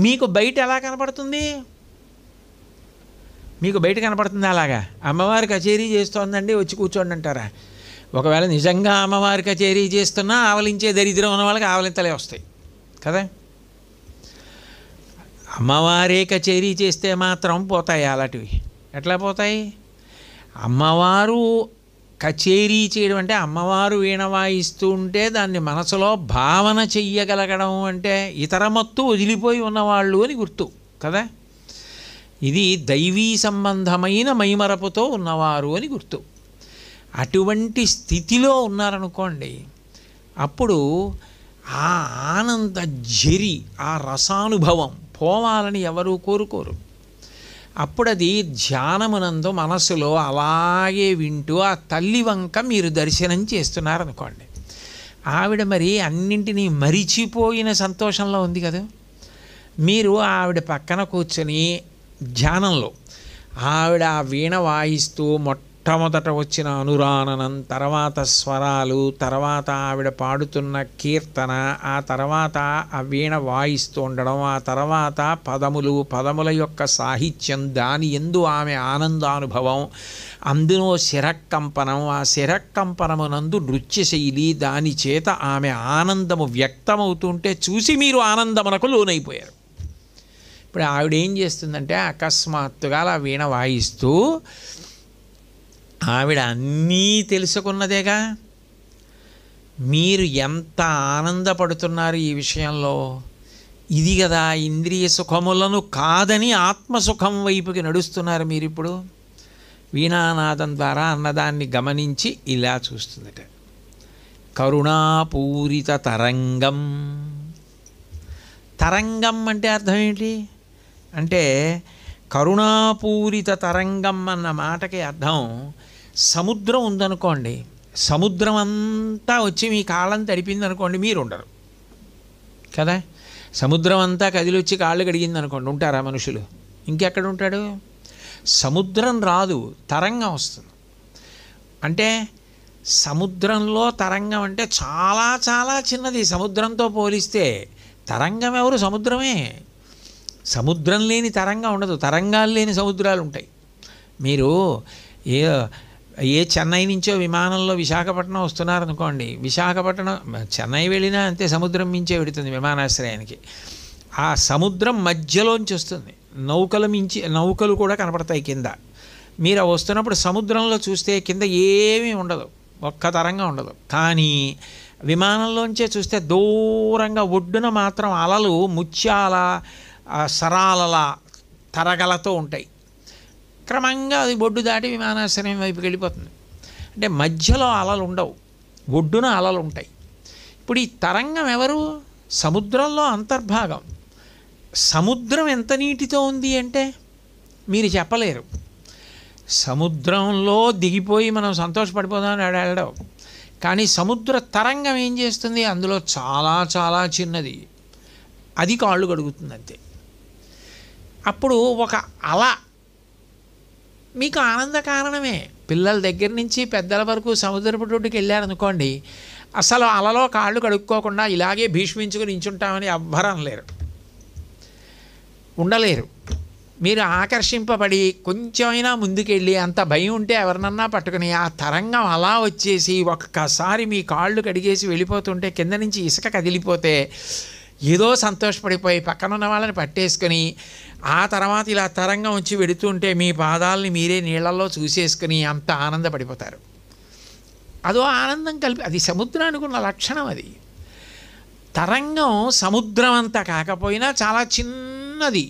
మీకు బయట ఎలా కనపడుతుంది? మీకు బయట కనపడుతుంది అలాగా? అమ్మవారి కచేరీ చేస్తోందండి వచ్చి కూర్చోండి అంటారా? ఒకవేళ నిజంగా అమ్మవారి కచేరీ చేస్తున్నా ఆవలించే దరిద్రం ఉన్న వాళ్ళకి ఆవలింతలే వస్తాయి కదా. అమ్మవారే కచేరీ చేస్తే మాత్రం పోతాయి అలాంటివి. ఎట్లా పోతాయి? అమ్మవారు కచేరీ చేయడం అంటే అమ్మవారు వీణ వాయిస్తూ ఉంటే దాన్ని మనసులో భావన చెయ్యగలగడం అంటే ఇతర మత్తు వదిలిపోయి ఉన్నవాళ్ళు అని గుర్తు కదా. ఇది దైవీ సంబంధమైన మైమరపుతో ఉన్నవారు అని గుర్తు. అటువంటి స్థితిలో ఉన్నారనుకోండి, అప్పుడు ఆ ఆనంద జరి, ఆ రసానుభవం పోవాలని ఎవరూ కోరుకోరు. అప్పుడు అది ధ్యానమునందు మనసులో అలాగే వింటూ ఆ తల్లి వంక మీరు దర్శనం చేస్తున్నారనుకోండి, ఆవిడ మరి అన్నింటినీ మరిచిపోయిన సంతోషంలో ఉంది కదా. మీరు ఆవిడ పక్కన కూర్చొని ధ్యానంలో ఆవిడ ఆ వీణ వాయిస్తూ మొట్టమొదట వచ్చిన అనురాణనం, తర్వాత స్వరాలు, తర్వాత ఆవిడ పాడుతున్న కీర్తన, ఆ తర్వాత ఆ వీణ వాయిస్తూ ఉండడం, ఆ తర్వాత పదములు, పదముల యొక్క సాహిత్యం, దాని యందు ఆమె ఆనందానుభవం, అందులో శిరకంపనం, ఆ శిరకంపనమునందు నృత్యశైలి, దాని చేత ఆమె ఆనందము వ్యక్తమవుతుంటే చూసి మీరు ఆనందమునకు లోనైపోయారు. ఇప్పుడు ఆవిడ ఏం చేస్తుందంటే అకస్మాత్తుగా అలా వీణ వాయిస్తూ, ఆవిడ అన్నీ తెలుసుకున్నదేగా, మీరు ఎంత ఆనందపడుతున్నారు ఈ విషయంలో. ఇది కదా ఇంద్రియ సుఖములను కాదని ఆత్మసుఖం వైపుకి నడుస్తున్నారు మీరు. ఇప్పుడు వీణానాదం ద్వారా అన్నదాన్ని గమనించి ఇలా చూస్తుందట. కరుణాపూరిత తరంగం. తరంగం అంటే అర్థం ఏంటి అంటే, కరుణాపూరిత తరంగం అన్న మాటకి అర్థం, సముద్రం ఉందనుకోండి, సముద్రం అంతా వచ్చి మీ కాళ్ళని తడిపింది అనుకోండి, మీరు ఉండరు కదా. సముద్రం అంతా కదిలొచ్చి కాళ్ళు కడిగింది అనుకోండి, ఉంటారా మనుషులు? ఇంకెక్కడ ఉంటాడు? సముద్రం రాదు, తరంగం వస్తుంది. అంటే సముద్రంలో తరంగం అంటే చాలా చాలా చిన్నది. సముద్రంతో పోలిస్తే తరంగం ఎవరు? సముద్రమే. సముద్రం లేని తరంగం ఉండదు, తరంగాలు లేని సముద్రాలు ఉంటాయి. మీరు ఏ ఏ చెన్నై నుంచో విమానంలో విశాఖపట్నం వస్తున్నారనుకోండి, విశాఖపట్నం చెన్నై వెళ్ళినా అంతే, సముద్రం మించే వెడుతుంది విమానాశ్రయానికి. ఆ సముద్రం మధ్యలోంచి వస్తుంది, నౌకలు కూడా కనపడతాయి కింద. మీరు వస్తున్నప్పుడు సముద్రంలో చూస్తే కింద ఏమీ ఉండదు, ఒక్క తరంగా ఉండదు. కానీ విమానంలోంచే చూస్తే దూరంగా ఒడ్డున మాత్రం అలలు ముత్యాల సరాలల తరగలతో ఉంటాయి. క్రమంగా అది ఒడ్డు దాటి విమానాశ్రయం వైపుకి వెళ్ళిపోతుంది. అంటే మధ్యలో అలలు ఉండవు, ఒడ్డున అలలు ఉంటాయి. ఇప్పుడు ఈ తరంగం ఎవరు? సముద్రంలో అంతర్భాగం. సముద్రం ఎంత నీటితో ఉంది అంటే మీరు చెప్పలేరు. సముద్రంలో దిగిపోయి మనం సంతోషపడిపోదామని వెళ్ళడం. కానీ సముద్ర తరంగం ఏం చేస్తుంది? అందులో చాలా చాలా చిన్నది, అది కాళ్ళు కడుగుతుంది అంతే. అప్పుడు ఒక అల మీకు ఆనంద కారణమే. పిల్లల దగ్గర నుంచి పెద్దల వరకు సముద్రపు రోడ్డుకి వెళ్ళారనుకోండి, అసలు అలలో కాళ్ళు కడుక్కోకుండా ఇలాగే భీష్మించుకుని నించుంటామని ఎవ్వరం లేరు, ఉండలేరు. మీరు ఆకర్షింపబడి కొంచెమైనా ముందుకెళ్ళి అంత భయం ఉంటే ఎవరినన్నా పట్టుకుని ఆ తరంగం అలా వచ్చేసి ఒక్కసారి మీ కాళ్ళు కడిగేసి వెళ్ళిపోతుంటే, కింద నుంచి ఇసుక కదిలిపోతే ఏదో సంతోషపడిపోయి పక్కనున్న వాళ్ళని పట్టేసుకొని ఆ తర్వాత ఇలా తరంగం వచ్చి వెడుతుంటే మీ పాదాలని మీరే నీళ్ళల్లో చూసేసుకుని అంత ఆనందపడిపోతారు. అదో ఆనందం కలిపి, అది సముద్రానికి ఉన్న లక్షణం. అది తరంగం సముద్రం అంతా కాకపోయినా చాలా చిన్నది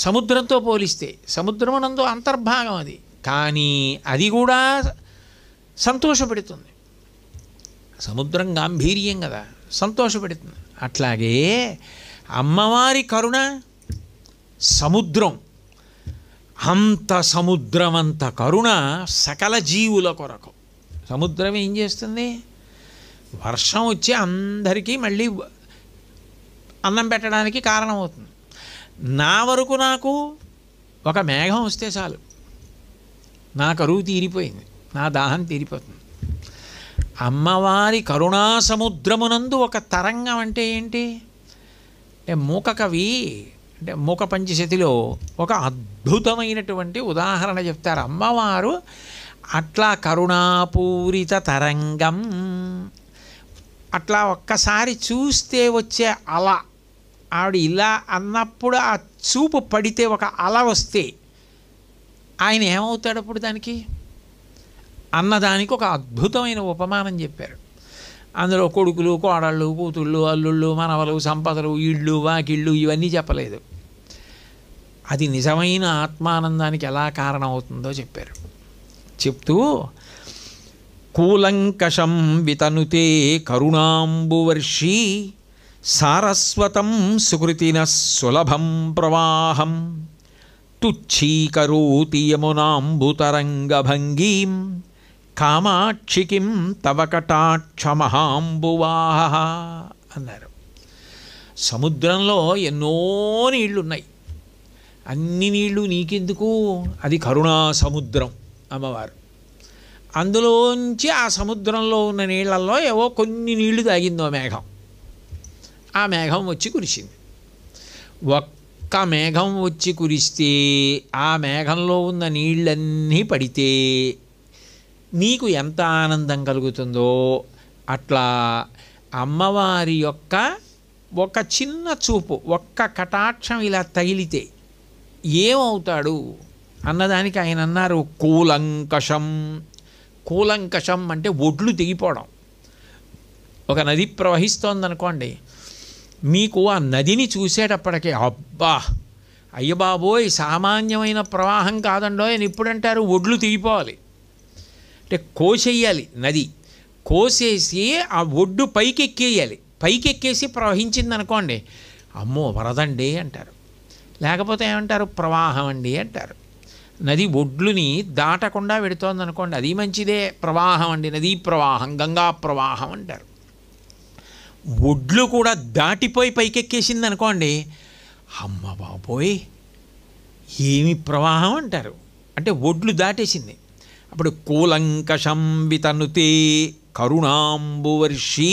సముద్రంతో పోలిస్తే. సముద్రమునందు అంతర్భాగం అది, కానీ అది కూడా సంతోషపెడుతుంది. సముద్రం గాంభీర్యం కదా, సంతోషపెడుతుంది. అట్లాగే అమ్మవారి కరుణ సముద్రం, అంత సముద్రం అంత కరుణ సకల జీవుల కొరకు. సముద్రం ఏం చేస్తుంది? వర్షం వచ్చి అందరికీ మళ్ళీ అన్నం పెట్టడానికి కారణమవుతుంది. నా వరకు నాకు ఒక మేఘం వస్తే చాలు, నా కరువు తీరిపోయింది, నా దాహం తీరిపోతుంది. అమ్మవారి కరుణా సముద్రమునందు ఒక తరంగం అంటే ఏంటి అంటే, మూక కవి అంటే మూక పంచశతిలో ఒక అద్భుతమైనటువంటి ఉదాహరణ చెప్తారు. అమ్మవారు అట్లా కరుణాపూరిత తరంగం, అట్లా ఒక్కసారి చూస్తే వచ్చే అల, ఆవిడ ఇలా అన్నప్పుడు ఆ చూపు పడితే ఒక అల వస్తే ఆయన ఏమవుతాడు అప్పుడు దానికి అన్నదానికి ఒక అద్భుతమైన ఉపమానం చెప్పారు. అందులో కొడుకులు, కోడళ్ళు, కూతుళ్ళు, అల్లుళ్ళు, మనవలు, సంపదలు, ఇళ్ళు, వాకిళ్ళు ఇవన్నీ చెప్పలేదు. అది నిజమైన ఆత్మానందానికి ఎలా కారణమవుతుందో చెప్పారు. చెప్తూ కూలంకషం వితనుతే కరుణాంబువర్షి సారస్వతం సుకృతిన సులభం ప్రవాహం తుచ్చీకరోతి యమునాంబుతరంగభంగీం కామాక్షికిం తవ కటాక్షమహాంబువాహ అన్నారు. సముద్రంలో ఎన్నో నీళ్లున్నాయి, అన్ని నీళ్లు నీకెందుకు? అది కరుణా సముద్రం అమ్మవారు. అందులోంచి ఆ సముద్రంలో ఉన్న నీళ్లలో ఏవో కొన్ని నీళ్లు తాగిందో మేఘం. ఆ మేఘం వచ్చి కురిసింది. ఒక్క మేఘం వచ్చి కురిస్తే ఆ మేఘంలో ఉన్న నీళ్ళన్నీ పడితే నీకు ఎంత ఆనందం కలుగుతుందో, అట్లా అమ్మవారి యొక్క ఒక చిన్న చూపు, ఒక్క కటాక్షం ఇలా తగిలితే ఏమవుతాడు అన్నదానికి ఆయన అన్నారు కూలంకషం. కూలంకషం అంటే ఒడ్లు తెగిపోవడం. ఒక నది ప్రవహిస్తోందనుకోండి, మీకు ఆ నదిని చూసేటప్పటికే అబ్బా అయ్యబాబోయ్ సామాన్యమైన ప్రవాహం కాదండో అని ఇప్పుడంటారు. ఒడ్లు తెగిపోవాలి అంటే కోసేయాలి, నది కోసేసి ఆ ఒడ్డు పైకెక్కేయాలి. పైకెక్కేసి ప్రవహించింది అనుకోండి, అమ్మో వరదండి అంటారు. లేకపోతే ఏమంటారు? ప్రవాహం అండి అంటారు. నది ఒడ్లుని దాటకుండా వెడుతోంది అనుకోండి, అది మంచిదే, ప్రవాహం అండి, నదీ ప్రవాహం, గంగా ప్రవాహం అంటారు. ఒడ్లు కూడా దాటిపోయి పైకెక్కేసింది అనుకోండి, అమ్మ బాబోయ్ ఏమి ప్రవాహం అంటారు. అంటే ఒడ్లు దాటేసింది. అప్పుడు కూలంకషం వితనుతే కరుణాంబువర్షి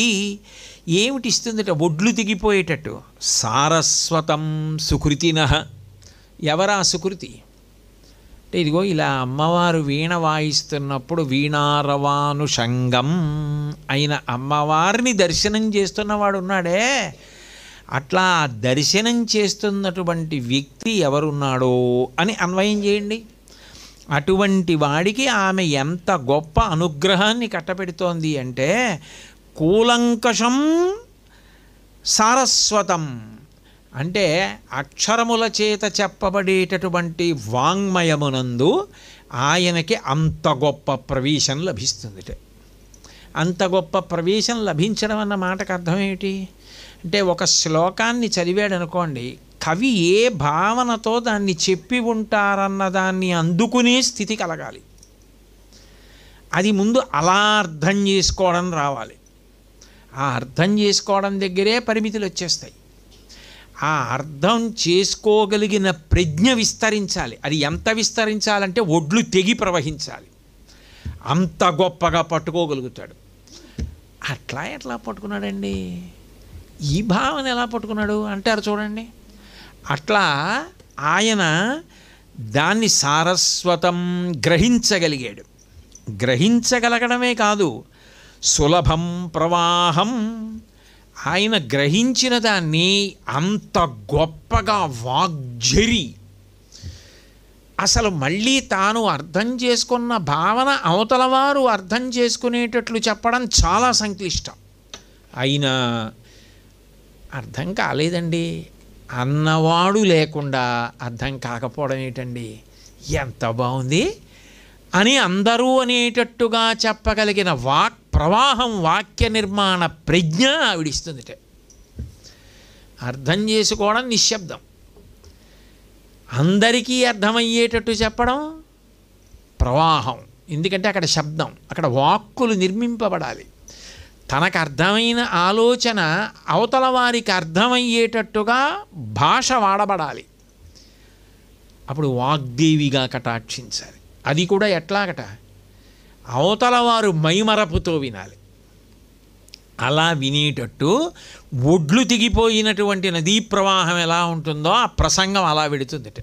ఏమిటి ఇస్తుందట? ఒడ్లు తెగిపోయేటట్టు. సారస్వతం సుకృతినః. ఎవరా సుకృతి అంటే ఇదిగో ఇలా అమ్మవారు వీణ వాయిస్తున్నప్పుడు వీణారవానుషంగం అయిన అమ్మవారిని దర్శనం చేస్తున్నవాడు ఉన్నాడే, అట్లా దర్శనం చేస్తున్నటువంటి వ్యక్తి ఎవరున్నాడో అని అన్వయం చేయండి. అటువంటి వాడికి ఆమె ఎంత గొప్ప అనుగ్రహాన్ని కట్టపెడుతోంది అంటే కూలంకషం సారస్వతం అంటే అక్షరముల చేత చెప్పబడేటటువంటి వాంగ్మయమునందు ఆయనకి అంత గొప్ప ప్రవేశం లభిస్తుంది. అంత గొప్ప ప్రవేశం లభించడం అన్న మాటకు అర్థం ఏమిటి అంటే, ఒక శ్లోకాన్ని చదివాడు అనుకోండి, కవి ఏ భావనతో దాన్ని చెప్పి ఉంటారన్న దాన్ని అందుకునే స్థితి కలగాలి. అది ముందు అలా అర్థం చేసుకోవడం రావాలి. ఆ అర్థం చేసుకోవడం దగ్గరే పరిమితులు వచ్చేస్తాయి. ఆ అర్థం చేసుకోగలిగిన ప్రజ్ఞ విస్తరించాలి. అది ఎంత విస్తరించాలంటే ఒడ్లు తెగి ప్రవహించాలి. అంత గొప్పగా పట్టుకోగలుగుతాడు. అట్లా ఎట్లా పట్టుకున్నాడండి? ఈ భావన ఎలా పట్టుకున్నాడు అంటారు చూడండి. అట్లా ఆయన దాన్ని సారస్వతం గ్రహించగలిగాడు. గ్రహించగలగడమే కాదు, సులభం ప్రవాహం, ఆయన గ్రహించిన దాన్ని అంత గొప్పగా వాగ్జరి, అసలు మళ్ళీ తాను అర్థం చేసుకున్న భావన అవతల వారు అర్థం చేసుకునేటట్లు చెప్పడం చాలా సంక్లిష్టం. అయినా అర్థం కాలేదండి అన్నవాడు లేకుండా అర్థం కాకపోవడం ఏంటండి, ఎంత బాగుంది అని అందరూ అనేటట్టుగా చెప్పగలిగిన వాక్ ప్రవాహం, వాక్య నిర్మాణ ప్రజ్ఞ ఆవిడిస్తుంది. అర్థం చేసుకోవడం నిశ్శబ్దం, అందరికీ అర్థమయ్యేటట్టు చెప్పడం ప్రవాహం. ఎందుకంటే అక్కడ శబ్దం, అక్కడ వాక్కులు నిర్మింపబడాలి. తనకు అర్థమైన ఆలోచన అవతల వారికి అర్థమయ్యేటట్టుగా భాష వాడబడాలి. అప్పుడు వాగ్దేవిగా కటాక్షించాలి. అది కూడా ఎట్లాగట, అవతల వారు మైమరపుతో వినాలి. అలా వినేటట్టు ఒడ్లు తెగిపోయినటువంటి నదీ ప్రవాహం ఎలా ఉంటుందో ఆ ప్రసంగం అలా వెడుతుందట.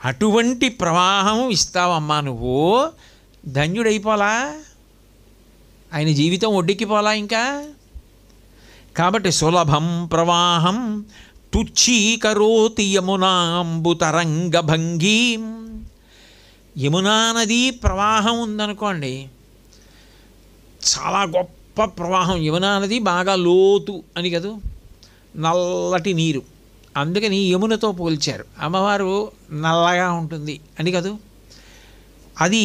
అటువంటి ప్రవాహం ఇస్తావమ్మా నువ్వు, ధన్యుడైపోలా, ఆయన జీవితం ఒడ్డెక్కిపోలా ఇంకా. కాబట్టి సులభం ప్రవాహం తుచ్చీకరోతి యమునాంబుతరంగభంగీం. యమునా నది ప్రవాహం ఉందనుకోండి, చాలా గొప్ప ప్రవాహం. యమునా నది బాగా లోతు అని కదూ, నల్లటి నీరు, అందుకని యమునతో పోల్చారు. అమ్మవారు నల్లగా ఉంటుంది అని కదూ. అది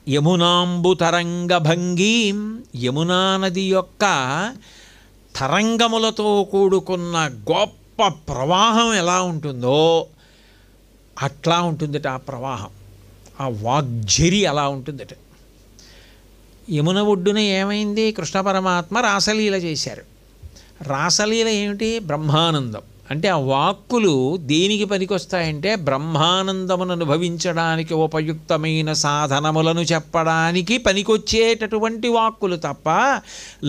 యమునాంబు తరంగభంగీం, యమునా నది యొక్క తరంగములతో కూడుకున్న గొప్ప ప్రవాహం ఎలా ఉంటుందో అట్లా ఉంటుందట ఆ ప్రవాహం. ఆ వాగ్జరి అలా ఉంటుందట. యమున ఒడ్డున ఏమైంది? కృష్ణ పరమాత్మ రాసలీల చేశారు. రాసలీల ఏమిటి? బ్రహ్మానందం. అంటే ఆ వాక్కులు దేనికి పనికొస్తాయంటే బ్రహ్మానందమును అనుభవించడానికి ఉపయుక్తమైన సాధనములను చెప్పడానికి పనికొచ్చేటటువంటి వాక్కులు తప్ప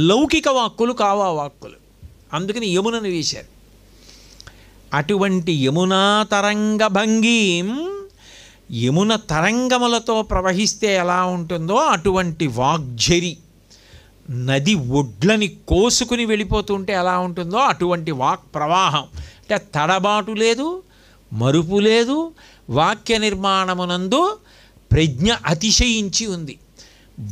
లౌకిక వాక్కులు కావు ఆ వాక్కులు. అందుకని యమునను వేశారు. అటువంటి యమునా తరంగభంగీం, యమున తరంగములతో ప్రవహిస్తే ఎలా ఉంటుందో అటువంటి వాగ్జరి, నది ఒడ్లని కోసుకుని వెళ్ళిపోతుంటే ఎలా ఉంటుందో అటువంటి వాక్ ప్రవాహం. అంటే తడబాటు లేదు, మరుపు లేదు, వాక్య నిర్మాణమునందు ప్రజ్ఞ అతిశయించి ఉంది.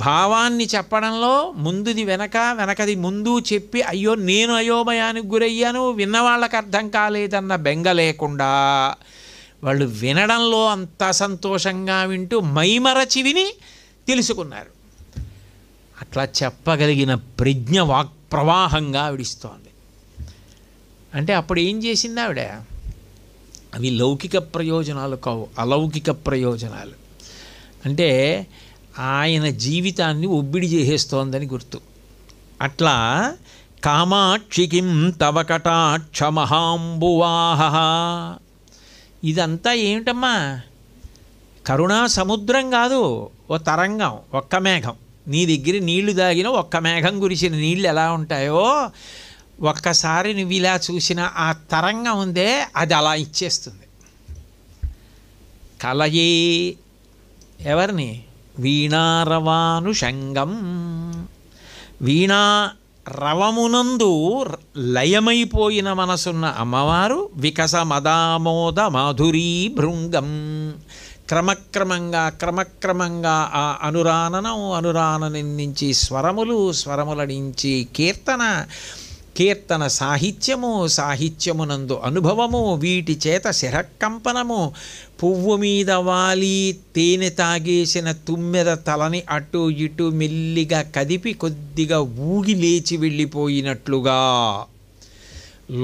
భావాన్ని చెప్పడంలో ముందుది వెనక, వెనకది ముందు చెప్పి అయ్యో నేను అయోమయానికి గురయ్యాను, విన్నవాళ్ళకి అర్థం కాలేదన్న బెంగ లేకుండా వాళ్ళు వినడంలో అంత సంతోషంగా వింటూ మైమరచి విని తెలుసుకున్నారు. అట్లా చెప్పగలిగిన ప్రజ్ఞ వాక్ ప్రవాహంగా ఆవిడిస్తోంది. అంటే అప్పుడు ఏం చేసింది ఆవిడ? అవి లౌకిక ప్రయోజనాలు కావు, అలౌకిక ప్రయోజనాలు. అంటే ఆయన జీవితాన్ని ఒబ్బిడి చేసేస్తోందని గుర్తు. అట్లా కామాక్షికిం తవ కటాక్ష మహాంబువాహ. ఇదంతా ఏమిటమ్మా? కరుణా సముద్రం కాదు, ఓ తరంగం, ఒక్క మేఘం. నీ దగ్గర నీళ్లు దాగిన ఒక్క మేఘం కురిసిన నీళ్ళు ఎలా ఉంటాయో ఒక్కసారి నువ్వు ఇలా చూసిన ఆ తరంగం ఉందే, అది అలా ఇచ్చేస్తుంది. కలయే ఎవరిని? వీణారవానుషంగం. వీణా రవమునందు లయమైపోయిన మనసున్న అమ్మవారు వికస మదామోద మాధురీ భృంగం. క్రమక్రమంగా ఆ అనురాణనం నుంచి స్వరముల నుంచి కీర్తన సాహిత్యమునందు అనుభవము, వీటి చేత శిరకంపనము, పువ్వు మీద వాలి తేనె తాగేసిన తుమ్మెద తలని అటు ఇటు మెల్లిగా కదిపి కొద్దిగా ఊగి లేచి వెళ్ళిపోయినట్లుగా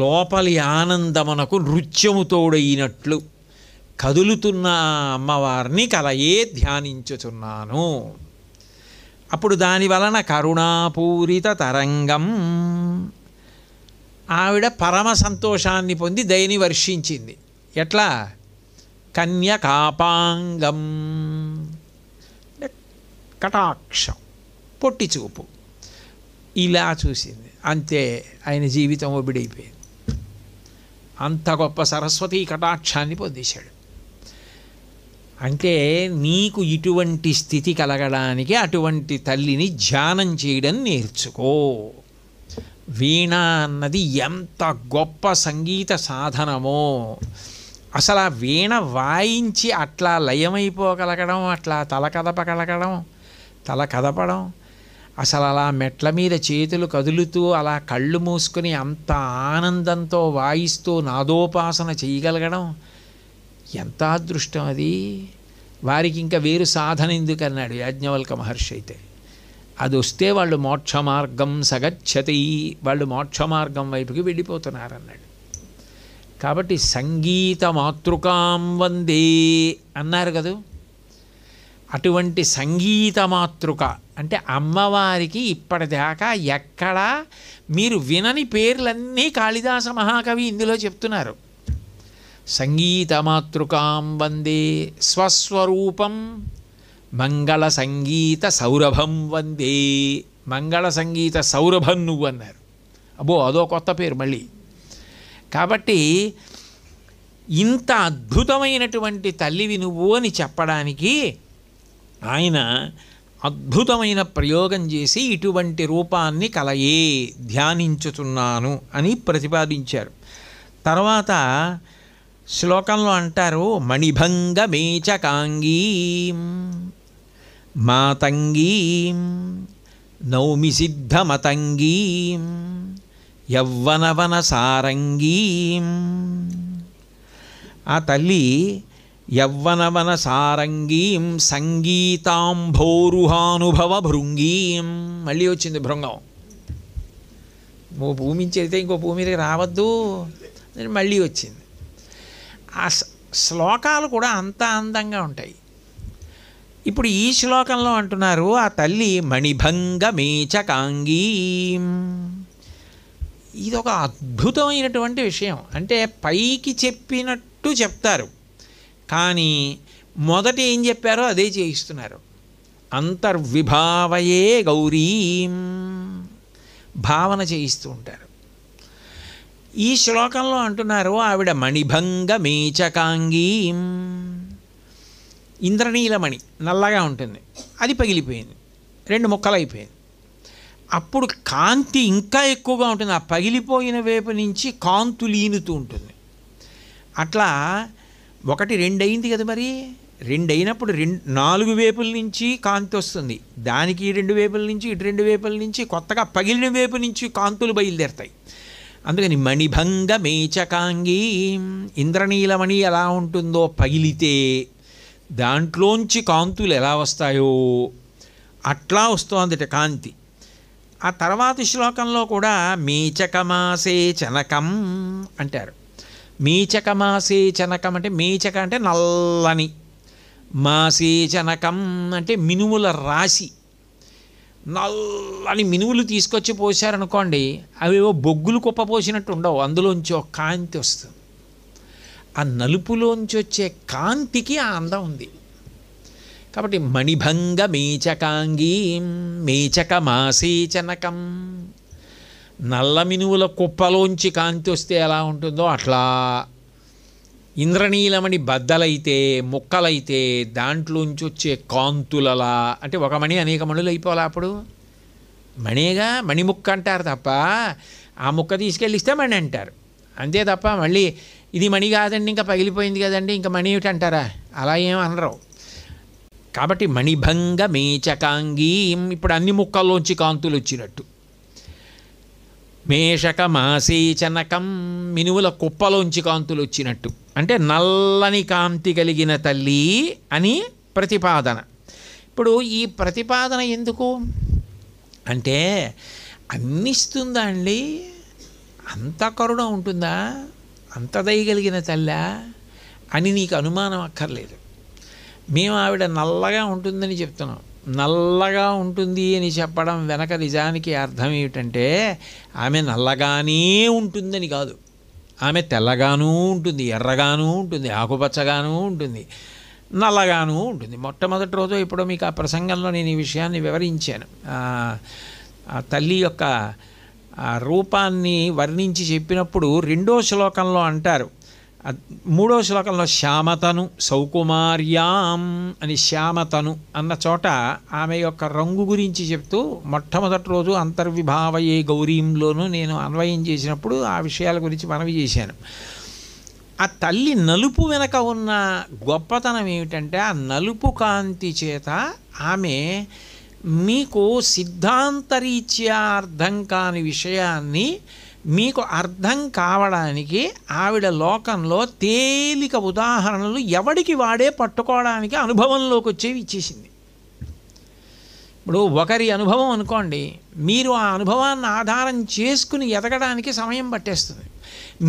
లోపలి ఆనందమునకు నృత్యము తోడైనట్లు కదులుతున్న అమ్మవారిని కలయే ధ్యానించుచున్నాను. అప్పుడు దాని వలన కరుణాపూరిత తరంగం, ఆవిడ పరమ సంతోషాన్ని పొంది దయని వర్షించింది. ఎట్లా? కన్యకాపాంగం, కటాక్షం, పొట్టి చూపు, ఇలా చూసింది. అంతే, ఆయన జీవితం ఒబిడైపోయింది. అంత గొప్ప సరస్వతీ కటాక్షాన్ని పొందేశాడు. అంటే నీకు ఇటువంటి స్థితి కలగడానికి అటువంటి తల్లిని ధ్యానం చేయడం నేర్చుకో. వీణ అన్నది ఎంత గొప్ప సంగీత సాధనమో, అసలు ఆ వీణ వాయించి అట్లా లయమైపోగలగడం, అట్లా తల కదపడం, అసలు అలా మెట్ల మీద చేతులు కదులుతూ అలా కళ్ళు మూసుకొని అంత ఆనందంతో వాయిస్తూ నాదోపాసన చేయగలగడం ఎంత అదృష్టం అది. వారికి ఇంకా వేరు సాధన ఎందుకన్నాడు యాజ్ఞవల్క మహర్షి అయితే. అది వస్తే వాళ్ళు మోక్ష మార్గం సగచ్చతి, వాళ్ళు మోక్ష మార్గం వైపుకి వెళ్ళిపోతున్నారన్నాడు. కాబట్టి సంగీత మాతృకాం వందే అన్నారు కదా. అటువంటి సంగీత మాతృక అంటే అమ్మవారికి ఇప్పటిదాకా ఎక్కడా మీరు వినని పేర్లన్నీ కాళిదాస మహాకవి ఇందులో చెప్తున్నారు. సంగీతమాతృకాం వందే స్వస్వరూపం మంగళ సంగీత సౌరభం వందే. మంగళ సంగీత సౌరభం నువ్వు అన్నారు. అబ్బో, అదో కొత్త పేరు మళ్ళీ. కాబట్టి ఇంత అద్భుతమైనటువంటి తల్లివి నువ్వు అని చెప్పడానికి ఆయన అద్భుతమైన ప్రయోగం చేసి ఇటువంటి రూపాన్ని కలయే ధ్యానించుతున్నాను అని ప్రతిపాదించారు. తర్వాత శ్లోకంలో అంటారు, మణిభంగ మేచకాంగీం మాతంగీం నౌమి సిద్ధమతంగీం యవ్వనవన సారంగీం. ఆ తల్లి యవ్వనవన సారంగీం సంగీతాంభోరుహానుభవ భృంగీం. మళ్ళీ వచ్చింది భృంగం. ఓ భూమి నుంచి వెళ్తే ఇంకో భూమి మీదకి రావద్దు, మళ్ళీ వచ్చింది. ఆ శ్లోకాలు కూడా అంత అందంగా ఉంటాయి. ఇప్పుడు ఈ శ్లోకంలో అంటున్నారు, ఆ తల్లి మణిభంగ మేచకాంగీం. ఇది ఒక అద్భుతమైనటువంటి విషయం. అంటే పైకి చెప్పినట్టు చెప్తారు, కానీ మొదట ఏం చెప్పారో అదే చేయిస్తున్నారు. అంతర్విభావయే గౌరీం, భావన చేయిస్తూ ఉంటారు. ఈ శ్లోకంలో అంటున్నారు, ఆవిడ మణిభంగ మేచకాంగీం. ఇంద్రనీలమణి నల్లగా ఉంటుంది, అది పగిలిపోయింది, 2 ముక్కలు అయిపోయింది. అప్పుడు కాంతి ఇంకా ఎక్కువగా ఉంటుంది. ఆ పగిలిపోయిన వైపు నుంచి కాంతు లీనుతూ ఉంటుంది. అట్లా 1, 2 అయింది కదా. మరి 2 అయినప్పుడు 4 వైపుల నుంచి కాంతి వస్తుంది. దానికి 2 వైపుల నుంచి, ఇటు 2 వైపుల నుంచి, కొత్తగా పగిలిన వైపు నుంచి కాంతులు బయలుదేరుతాయి. అందుకని మణిభంగ మేచకాంగీ. ఇంద్రనీలమణి ఎలా ఉంటుందో పగిలితే దాంట్లోంచి కాంతులు ఎలా వస్తాయో అట్లా వస్తోందిట కాంతి. ఆ తర్వాతి శ్లోకంలో కూడా మేచకమాసే చనకం అంటారు. మేచకమాసే చనకం అంటే మేచక అంటే నల్లని, మాసే చనకం అంటే మినుముల రాశి. నల్లని మినుములు తీసుకొచ్చి పోసారనుకోండి, అవేవో బొగ్గులు కుప్పపోసినట్టు ఉండవు, అందులోంచి ఒక కాంతి వస్తుంది. ఆ నలుపులోంచి వచ్చే కాంతికి ఆ అందం ఉంది. కాబట్టి మణిభంగ మేచకాంగీం మేచకమాసేచనకం, నల్ల మినువుల కుప్పలోంచి కాంతి వస్తే ఎలా ఉంటుందో అట్లా ఇంద్రనీలమణి బద్దలైతే ముక్కలైతే దాంట్లోంచి వచ్చే కాంతులలా, అంటే ఒక మణి అనేక మణులు అయిపోలే, అప్పుడు మణిగా మణిముక్క అంటారు తప్ప ఆ ముక్క తీసుకెళ్ళిస్తే మణి అంటారు అంతే తప్ప మళ్ళీ ఇది మణి కాదండి ఇంకా పగిలిపోయింది కదండి ఇంకా మణి ఏమిటి అంటారా, అలా ఏం అనరు. కాబట్టి మణిభంగ మేచకాంగీం, ఇప్పుడు అన్ని ముక్కల్లోంచి కాంతులు వచ్చినట్టు. మేషక మాసేచనకం, మినువుల కుప్పలోంచి కాంతులు వచ్చినట్టు, అంటే నల్లని కాంతి కలిగిన తల్లి అని ప్రతిపాదన. ఇప్పుడు ఈ ప్రతిపాదన ఎందుకు అంటే, అన్నిస్తుందా అండి, అంత కరుణ ఉంటుందా, అంత దయగలిగిన తల్లా అని నీకు అనుమానం అక్కర్లేదు. మేము ఆవిడ నల్లగా ఉంటుందని చెప్తున్నాం. నల్లగా ఉంటుంది అని చెప్పడం వెనక నిజానికి అర్థం ఏమిటంటే, ఆమె నల్లగానే ఉంటుందని కాదు, ఆమె తెల్లగానూ ఉంటుంది, ఎర్రగానూ ఉంటుంది, ఆకుపచ్చగానూ ఉంటుంది, నల్లగానూ ఉంటుంది. మొట్టమొదటి రోజు ఇప్పుడు మీకు ఆ ప్రసంగంలో నేను ఈ విషయాన్ని వివరించాను. ఆ తల్లి యొక్క ఆ రూపాన్ని వర్ణించి చెప్పినప్పుడు 2వ శ్లోకంలో అంటారు, 3వ శ్లోకంలో శ్యామతను సౌకుమార్యాం అని, శ్యామతను అన్న చోట ఆమె యొక్క రంగు గురించి చెప్తూ మొట్టమొదటి రోజు అంతర్విభావయే గౌరీంలోనూ నేను అన్వయం చేసినప్పుడు ఆ విషయాల గురించి మనవి చేశాను. ఆ తల్లి నలుపు వెనక ఉన్న గొప్పతనం ఏమిటంటే, ఆ నలుపు కాంతి చేత ఆమె మీకు సిద్ధాంతరీత్యా అర్థం కాని విషయాన్ని మీకు అర్థం కావడానికి ఆవిడ లోకంలో తేలిక ఉదాహరణలు ఎవడికి వాడే పట్టుకోవడానికి అనుభవంలోకి వచ్చేవి ఇచ్చేసింది. ఇప్పుడు ఒకరి అనుభవం అనుకోండి, మీరు ఆ అనుభవాన్ని ఆధారం చేసుకుని ఎదగడానికి సమయం పట్టేస్తుంది.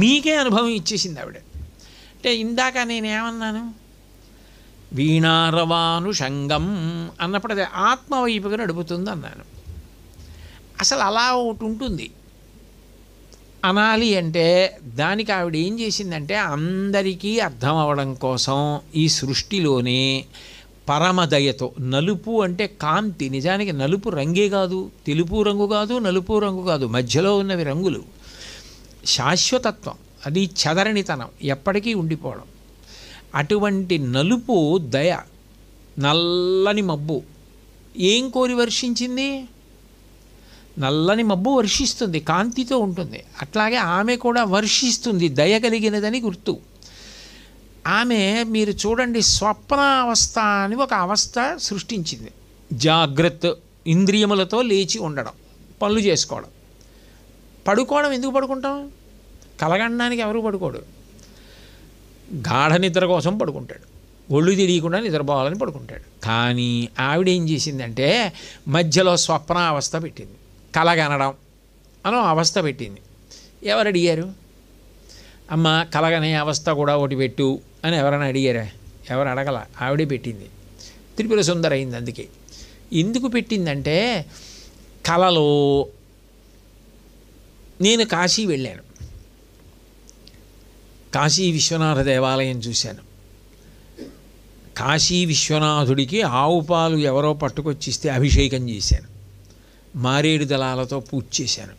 మీకే అనుభవం ఇచ్చేసింది ఆవిడ. అంటే ఇందాక నేనేమన్నాను, వీణారవానుషంగం అన్నప్పుడు అది ఆత్మవైపుగా నడుపుతుంది అన్నాను. అసలు అలా ఒకటి ఉంటుంది అనాలి అంటే, దానికి ఆవిడ ఏం చేసిందంటే అందరికీ అర్థం అవ్వడం కోసం ఈ సృష్టిలోనే పరమదయతో, నలుపు అంటే కాంతి, నిజానికి నలుపు రంగే కాదు, తెలుపు రంగు కాదు, నలుపు రంగు కాదు, మధ్యలో ఉన్నవి రంగులు, శాశ్వతత్వం, అది చదరణితనం, ఎప్పటికీ ఉండిపోవడం. అటువంటి నలుపు దయ, నల్లని మబ్బు ఏం కోరి వర్షించింది, నల్లని మబ్బు వర్షిస్తుంది, కాంతితో ఉంటుంది. అట్లాగే ఆమె కూడా వర్షిస్తుంది, దయ కలిగినదని గుర్తు. ఆమె మీరు చూడండి, స్వప్నావస్థ అని ఒక అవస్థ సృష్టించింది. జాగ్రత్త ఇంద్రియములతో లేచి ఉండడం, పనులు చేసుకోవడం. పడుకోవడం ఎందుకు పడుకుంటాం, కలగడానికి ఎవరు పడుకోడు, గాఢ నిద్ర కోసం పడుకుంటాడు, ఒళ్ళు తెలియకుండా నిద్రపోవాలని పడుకుంటాడు. కానీ ఆవిడ ఏం చేసిందంటే మధ్యలో స్వప్నావస్థ పెట్టింది, కలగనడం అనో అవస్థ పెట్టింది. ఎవరు అడిగారు, అమ్మ కలగనే అవస్థ కూడా ఒకటి పెట్టు అని ఎవరైనా అడిగారా, ఎవరు అడగల, ఆవిడే పెట్టింది. త్రిపుర సుందరి అయింది. అందుకే ఎందుకు పెట్టిందంటే, కలలో నేను కాశీ వెళ్ళాను, కాశీ విశ్వనాథ దేవాలయం చూశాను. కాశీ విశ్వనాథుడికి ఆవు పాలు ఎవరో పట్టుకొచ్చిస్తే అభిషేకం చేశాను, మారేడు దళాలతో పూజ చేశాను.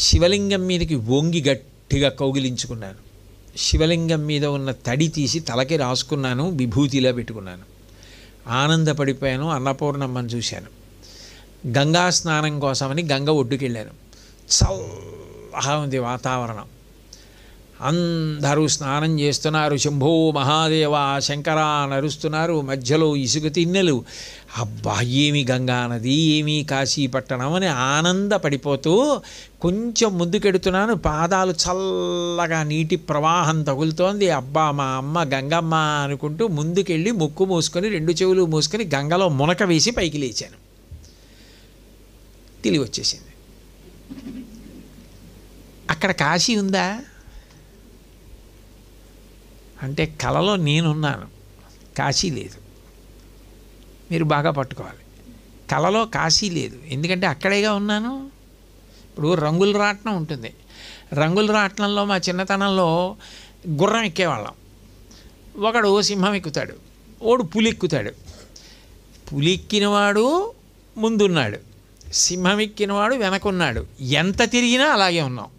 శివలింగం మీదకి వంగి గట్టిగా కౌగిలించుకున్నాను, శివలింగం మీద ఉన్న తడి తీసి తలకి రాసుకున్నాను, విభూతిలా పెట్టుకున్నాను, ఆనందపడిపోయాను. అన్నపూర్ణమ్మని చూశాను. గంగా స్నానం కోసమని గంగ ఒడ్డుకెళ్ళాను. చల్లగా ఉంది వాతావరణం, అందరూ స్నానం చేస్తున్నారు, శంభో మహాదేవ శంకర నరుస్తున్నారు, మధ్యలో ఇసుక తిన్నెలు. అబ్బా ఏమి గంగా నది, ఏమీ కాశీ పట్టణం అని ఆనందపడిపోతూ కొంచెం ముందుకెడుతున్నాను. పాదాలు చల్లగా నీటి ప్రవాహం తగులుతోంది. అబ్బా మా అమ్మ గంగమ్మ అనుకుంటూ ముందుకెళ్ళి ముక్కు మూసుకొని 2 చెవులు మూసుకొని గంగలో మునక వేసి పైకి లేచాను. తిరిగి వచ్చేసింది. అక్కడ కాశీ ఉందా అంటే, కలలో నేనున్నాను, కాశీ లేదు. మీరు బాగా పట్టుకోవాలి, కలలో కాశీ లేదు, ఎందుకంటే అక్కడేగా ఉన్నాను. ఇప్పుడు రంగుల రాట్నం ఉంటుంది, రంగుల రాట్నంలో మా చిన్నతనంలో గుర్రం ఎక్కేవాళ్ళం. ఒకడు సింహం ఎక్కుతాడు, ఓడు పులి ఎక్కుతాడు. పులి ఎక్కినవాడు ముందున్నాడు, సింహం ఎక్కినవాడు వెనకున్నాడు. ఎంత తిరిగినా అలాగే ఉన్నాం.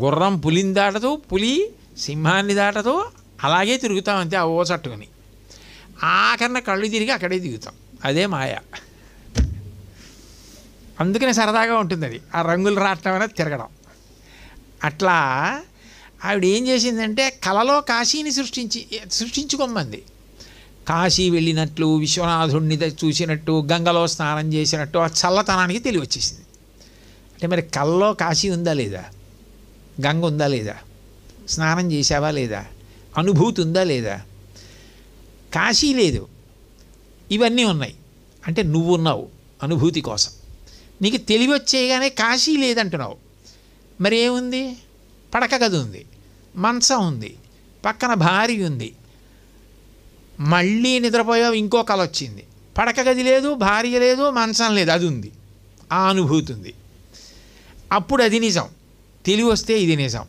గుర్రం పులిని దాటదు, పులి సింహాన్ని దాటదు, అలాగే తిరుగుతాం అంతే ఆ ఓచట్టుకుని. ఆఖరణ కళ్ళు తిరిగి అక్కడే దిగుతాం. అదే మాయ. అందుకనే సరదాగా ఉంటుంది అది, ఆ రంగులు రావటం అనేది తిరగడం. అట్లా ఆవిడ ఏం చేసిందంటే కలలో కాశీని సృష్టించుకోమంది. కాశీ వెళ్ళినట్లు, విశ్వనాథుడిని చూసినట్టు, గంగలో స్నానం చేసినట్టు ఆ చల్లతనానికి తెలివి వచ్చేసింది. అంటే మరి కల్లో కాశీ ఉందా లేదా, గంగ ఉందా లేదా, స్నానం చేసావా లేదా, అనుభూతి ఉందా లేదా? కాశీ లేదు, ఇవన్నీ ఉన్నాయి. అంటే నువ్వు ఉన్నావు అనుభూతి కోసం. నీకు తెలివి వచ్చేయగానే కాశీ లేదంటున్నావు. మరి ఏముంది? పడక గది ఉంది, మంచం ఉంది, పక్కన భార్య ఉంది. మళ్ళీ నిద్రపోయావు, ఇంకో కల వచ్చింది. పడక గది లేదు, భార్య లేదు, మంచం లేదు, అది ఉంది. ఆ అనుభూతి ఉంది. అప్పుడు అది నిజం. తెలివి వస్తే ఇది నిజం.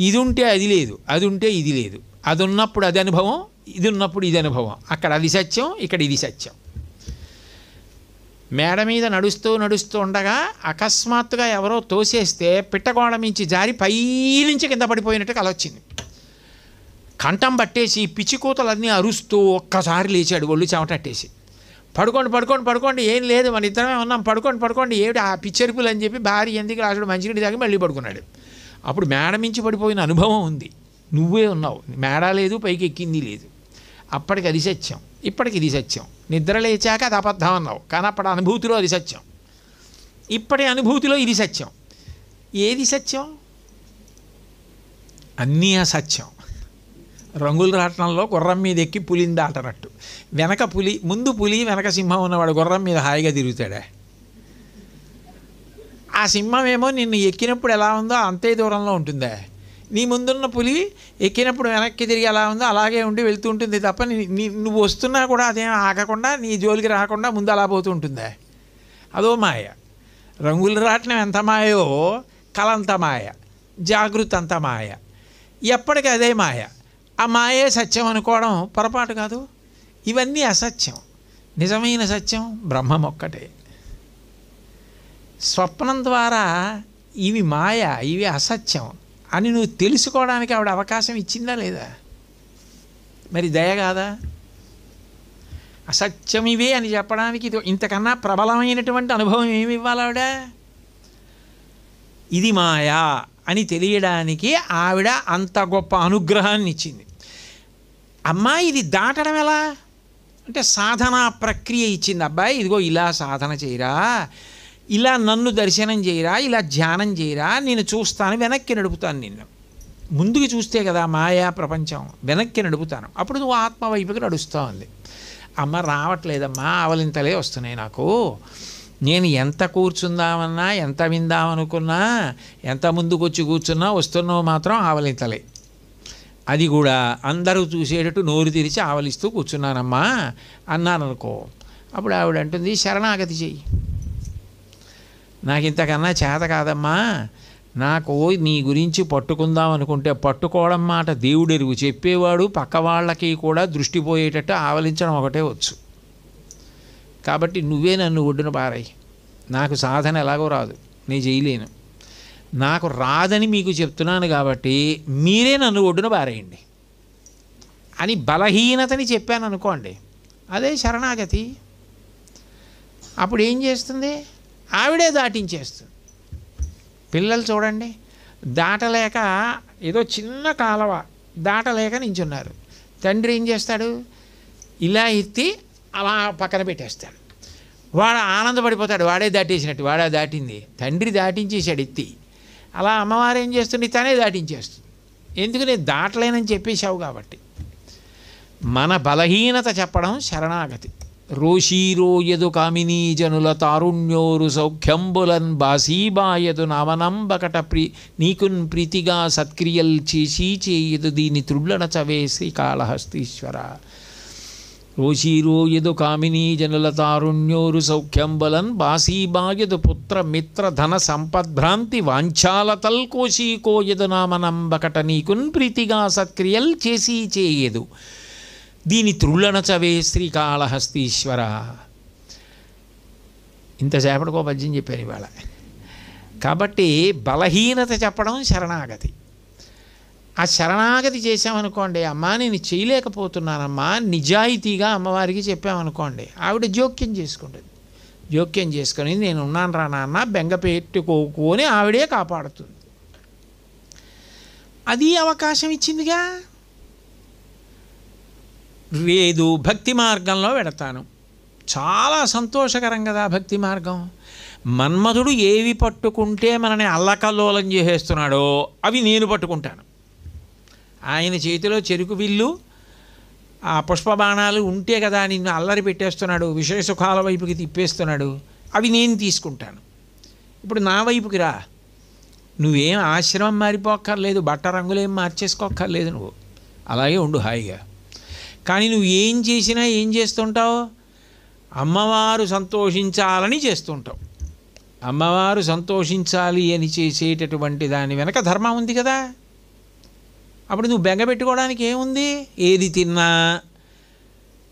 ఇది ఉంటే అది లేదు, అది ఉంటే ఇది లేదు. అది ఉన్నప్పుడు అది అనుభవం, ఇది ఉన్నప్పుడు ఇది అనుభవం. అక్కడ అది సత్యం, ఇక్కడ ఇది సత్యం. మేడ మీద నడుస్తూ ఉండగా అకస్మాత్తుగా ఎవరో తోసేస్తే పిట్టగోడ మించి జారి పైనుంచి కింద పడిపోయినట్టు కల వచ్చింది. కంఠం పట్టేసి పిచ్చికూతలన్నీ అరుస్తూ ఒక్కసారి లేచాడు, ఒళ్ళు చెమటట్టేసి. పడుకోండి, ఏం లేదు, మన ఇద్దరమే ఉన్నాం, పడుకోండి ఏమిటి ఆ పిచ్చెరుపులు అని చెప్పి భార్య ఎందుకు రాసుడు మంచినీటి తాగి మళ్ళీ పడుకున్నాడు. అప్పుడు మేడ మించి పడిపోయిన అనుభవం ఉంది, నువ్వే ఉన్నావు. మేడ లేదు, పైకి ఎక్కింది లేదు. అప్పటికి అది సత్యం, ఇప్పటికి ఇది సత్యం. నిద్ర లేచాక అది అబద్ధం అన్నావు, కానీ అప్పటి అనుభూతిలో అది సత్యం. ఇప్పటి అనుభూతిలో ఇది సత్యం. ఏది సత్యం? అన్నీ అసత్యం. రంగుల రాట్నంలో గుర్రం మీద ఎక్కి పులిని దాటనట్టు, వెనక పులి, ముందు పులి, వెనక సింహం ఉన్నవాడు గుర్రం మీద హాయిగా తిరుగుతాడా? ఆ సింహం ఏమో నిన్ను ఎక్కినప్పుడు ఎలా ఉందో అంతే దూరంలో ఉంటుందా? నీ ముందున్న పులి ఎక్కినప్పుడు వెనక్కి తిరిగి ఎలా ఉందో అలాగే ఉండి వెళ్తూ ఉంటుంది తప్ప నువ్వు వస్తున్నా కూడా అదేం ఆగకుండా నీ జోలికి రాకుండా ముందు అలా పోతూ ఉంటుందా? అదో మాయ. రంగులు రాట్నం ఎంత మాయో కలంత మాయ, జాగృతి అంత మాయ. ఎప్పటికీ అదే మాయ. ఆ మాయే సత్యం అనుకోవడం పొరపాటు కాదు. ఇవన్నీ అసత్యం. నిజమైన సత్యం బ్రహ్మం ఒక్కటే. స్వప్నం ద్వారా ఇవి మాయ, ఇవి అసత్యం అని నువ్వు తెలుసుకోవడానికి ఆవిడ అవకాశం ఇచ్చిందా లేదా? మరి దయ కాదా? అసత్యం ఇవే అని చెప్పడానికి ఇది ఇంతకన్నా ప్రబలమైనటువంటి అనుభవం ఏమి ఇవ్వాలి ఆవిడ? ఇది మాయా అని తెలియడానికి ఆవిడ అంత గొప్ప అనుగ్రహాన్ని ఇచ్చింది. అమ్మాయి ఇది దాటడం ఎలా అంటే సాధనా ప్రక్రియ ఇచ్చింది. అబ్బాయి ఇదిగో ఇలా సాధన చేయరా, ఇలా నన్ను దర్శనం చేయరా, ఇలా ధ్యానం చేయరా, నేను చూస్తాను, వెనక్కి నడుపుతాను. నిన్ను ముందుకు చూస్తే కదా మాయా ప్రపంచం, వెనక్కి నడుపుతాను, అప్పుడు నువ్వు ఆత్మ వైపుకి నడుస్తూ ఉంది. అమ్మ రావట్లేదమ్మా, ఆవలింతలే వస్తున్నాయి నాకు. నేను ఎంత కూర్చుందామన్నా, ఎంత విందామనుకున్నా, ఎంత ముందుకు వచ్చి కూర్చున్నా వస్తున్నావు మాత్రం ఆవలింతలే. అది కూడా అందరూ చూసేటట్టు నోరు తెరిచి ఆవలిస్తూ కూర్చున్నానమ్మా అన్నాననుకో. అప్పుడు ఆవిడ అంటుంది శరణాగతి చెయ్యి, నాకు ఇంతకన్నా చేత కాదమ్మా, నాకు నీ గురించి పట్టుకుందాం అనుకుంటే పట్టుకోవడం మాట దేవుడెరుగు, చెప్పేవాడు పక్క వాళ్ళకి కూడా దృష్టి పోయేటట్టు ఆవలించడం ఒకటే వచ్చు. కాబట్టి నువ్వే నన్ను ఒడ్డున పారాయి, నాకు సాధన ఎలాగో రాదు, నేను చేయలేను, నాకు రాదని మీకు చెప్తున్నాను కాబట్టి మీరే నన్ను ఒడ్డున పారేయండి అని బలహీనతని చెప్పాను అనుకోండి, అదే శరణాగతి. అప్పుడు ఏం చేస్తుంది? ఆవిడే దాటించేస్తుంది. పిల్లలు చూడండి, దాటలేక ఏదో చిన్న కాలవ దాటలేక నించున్నారు. తండ్రి ఏం చేస్తాడు? ఇలా ఎత్తి అలా పక్కన పెట్టేస్తాడు. వాడు ఆనందపడిపోతాడు, వాడే దాటేసినట్టు, వాడే దాటింది, తండ్రి దాటించేసాడు ఎత్తి. అలా అమ్మవారు ఏం చేస్తుంది? తనే దాటించేస్తుంది. ఎందుకు? నేను దాటలేనని చెప్పేశావు కాబట్టి. మన బలహీనత చెప్పడం శరణాగతి. రోషీరోయదు కామినీ జనుల తారుణ్యోరు సౌఖ్యంబులన్ బాసీబాయదు నామనంబకట నీకున్ ప్రీతిగా సత్క్రియల్ చేసి చేయదు దీని త్రుళ్ళన చవే శ్రీకాళహస్తీశ్వర. రోషీరోయదు కామినీ జనుల తారుణ్యోరు సౌఖ్యంబలన్ బాసీబాయదు పుత్ర మిత్ర ధన సంపద్భ్రాంతి వాంఛాలతల్ కోశీకోయదు నామనంబకట నీకున్ ప్రీతిగా సత్క్రియల్ చేసి చేయదు దీని త్రుళ్ళనచవే శ్రీకాళహస్తీశ్వర. ఇంతసేపటికో పద్యం చెప్పాను ఇవాళ. కాబట్టి బలహీనత చెప్పడం శరణాగతి. ఆ శరణాగతి చేసామనుకోండి, అమ్మా నేను చేయలేకపోతున్నానమ్మా నిజాయితీగా అమ్మవారికి చెప్పామనుకోండి, ఆవిడ జోక్యం చేసుకుంటుంది. జోక్యం చేసుకొని నేను ఉన్నాను రా నాన్న బెంగ పెట్టుకోని ఆవిడే కాపాడుతుంది. అది అవకాశం ఇచ్చిందిగా. లేదు భక్తి మార్గంలో వెడతాను, చాలా సంతోషకరం కదా భక్తి మార్గం. మన్మధుడు ఏవి పట్టుకుంటే మనని అల్లకల్లోలం చేసేస్తున్నాడో అవి నేను పట్టుకుంటాను. ఆయన చేతిలో చెరుకు విల్లు ఆ పుష్పబాణాలు ఉంటే కదా నిన్ను అల్లరి పెట్టేస్తున్నాడు, విషయ సుఖాల వైపుకి తిప్పేస్తున్నాడు, అవి నేను తీసుకుంటాను. ఇప్పుడు నా వైపుకి రా, నువ్వేం ఆశ్రమం మారిపోక్కర్లేదు, బట్ట రంగులేం మార్చేసుకోక్కర్లేదు, నువ్వు అలాగే ఉండు హాయిగా. కానీ నువ్వు ఏం చేసినా ఏం చేస్తుంటావు, అమ్మవారు సంతోషించాలని చేస్తుంటావు. అమ్మవారు సంతోషించాలి అని చేసేటటువంటి దాని వెనక ధర్మం ఉంది కదా. అప్పుడు నువ్వు బెంగ పెట్టుకోవడానికి ఏముంది? ఏది తిన్నా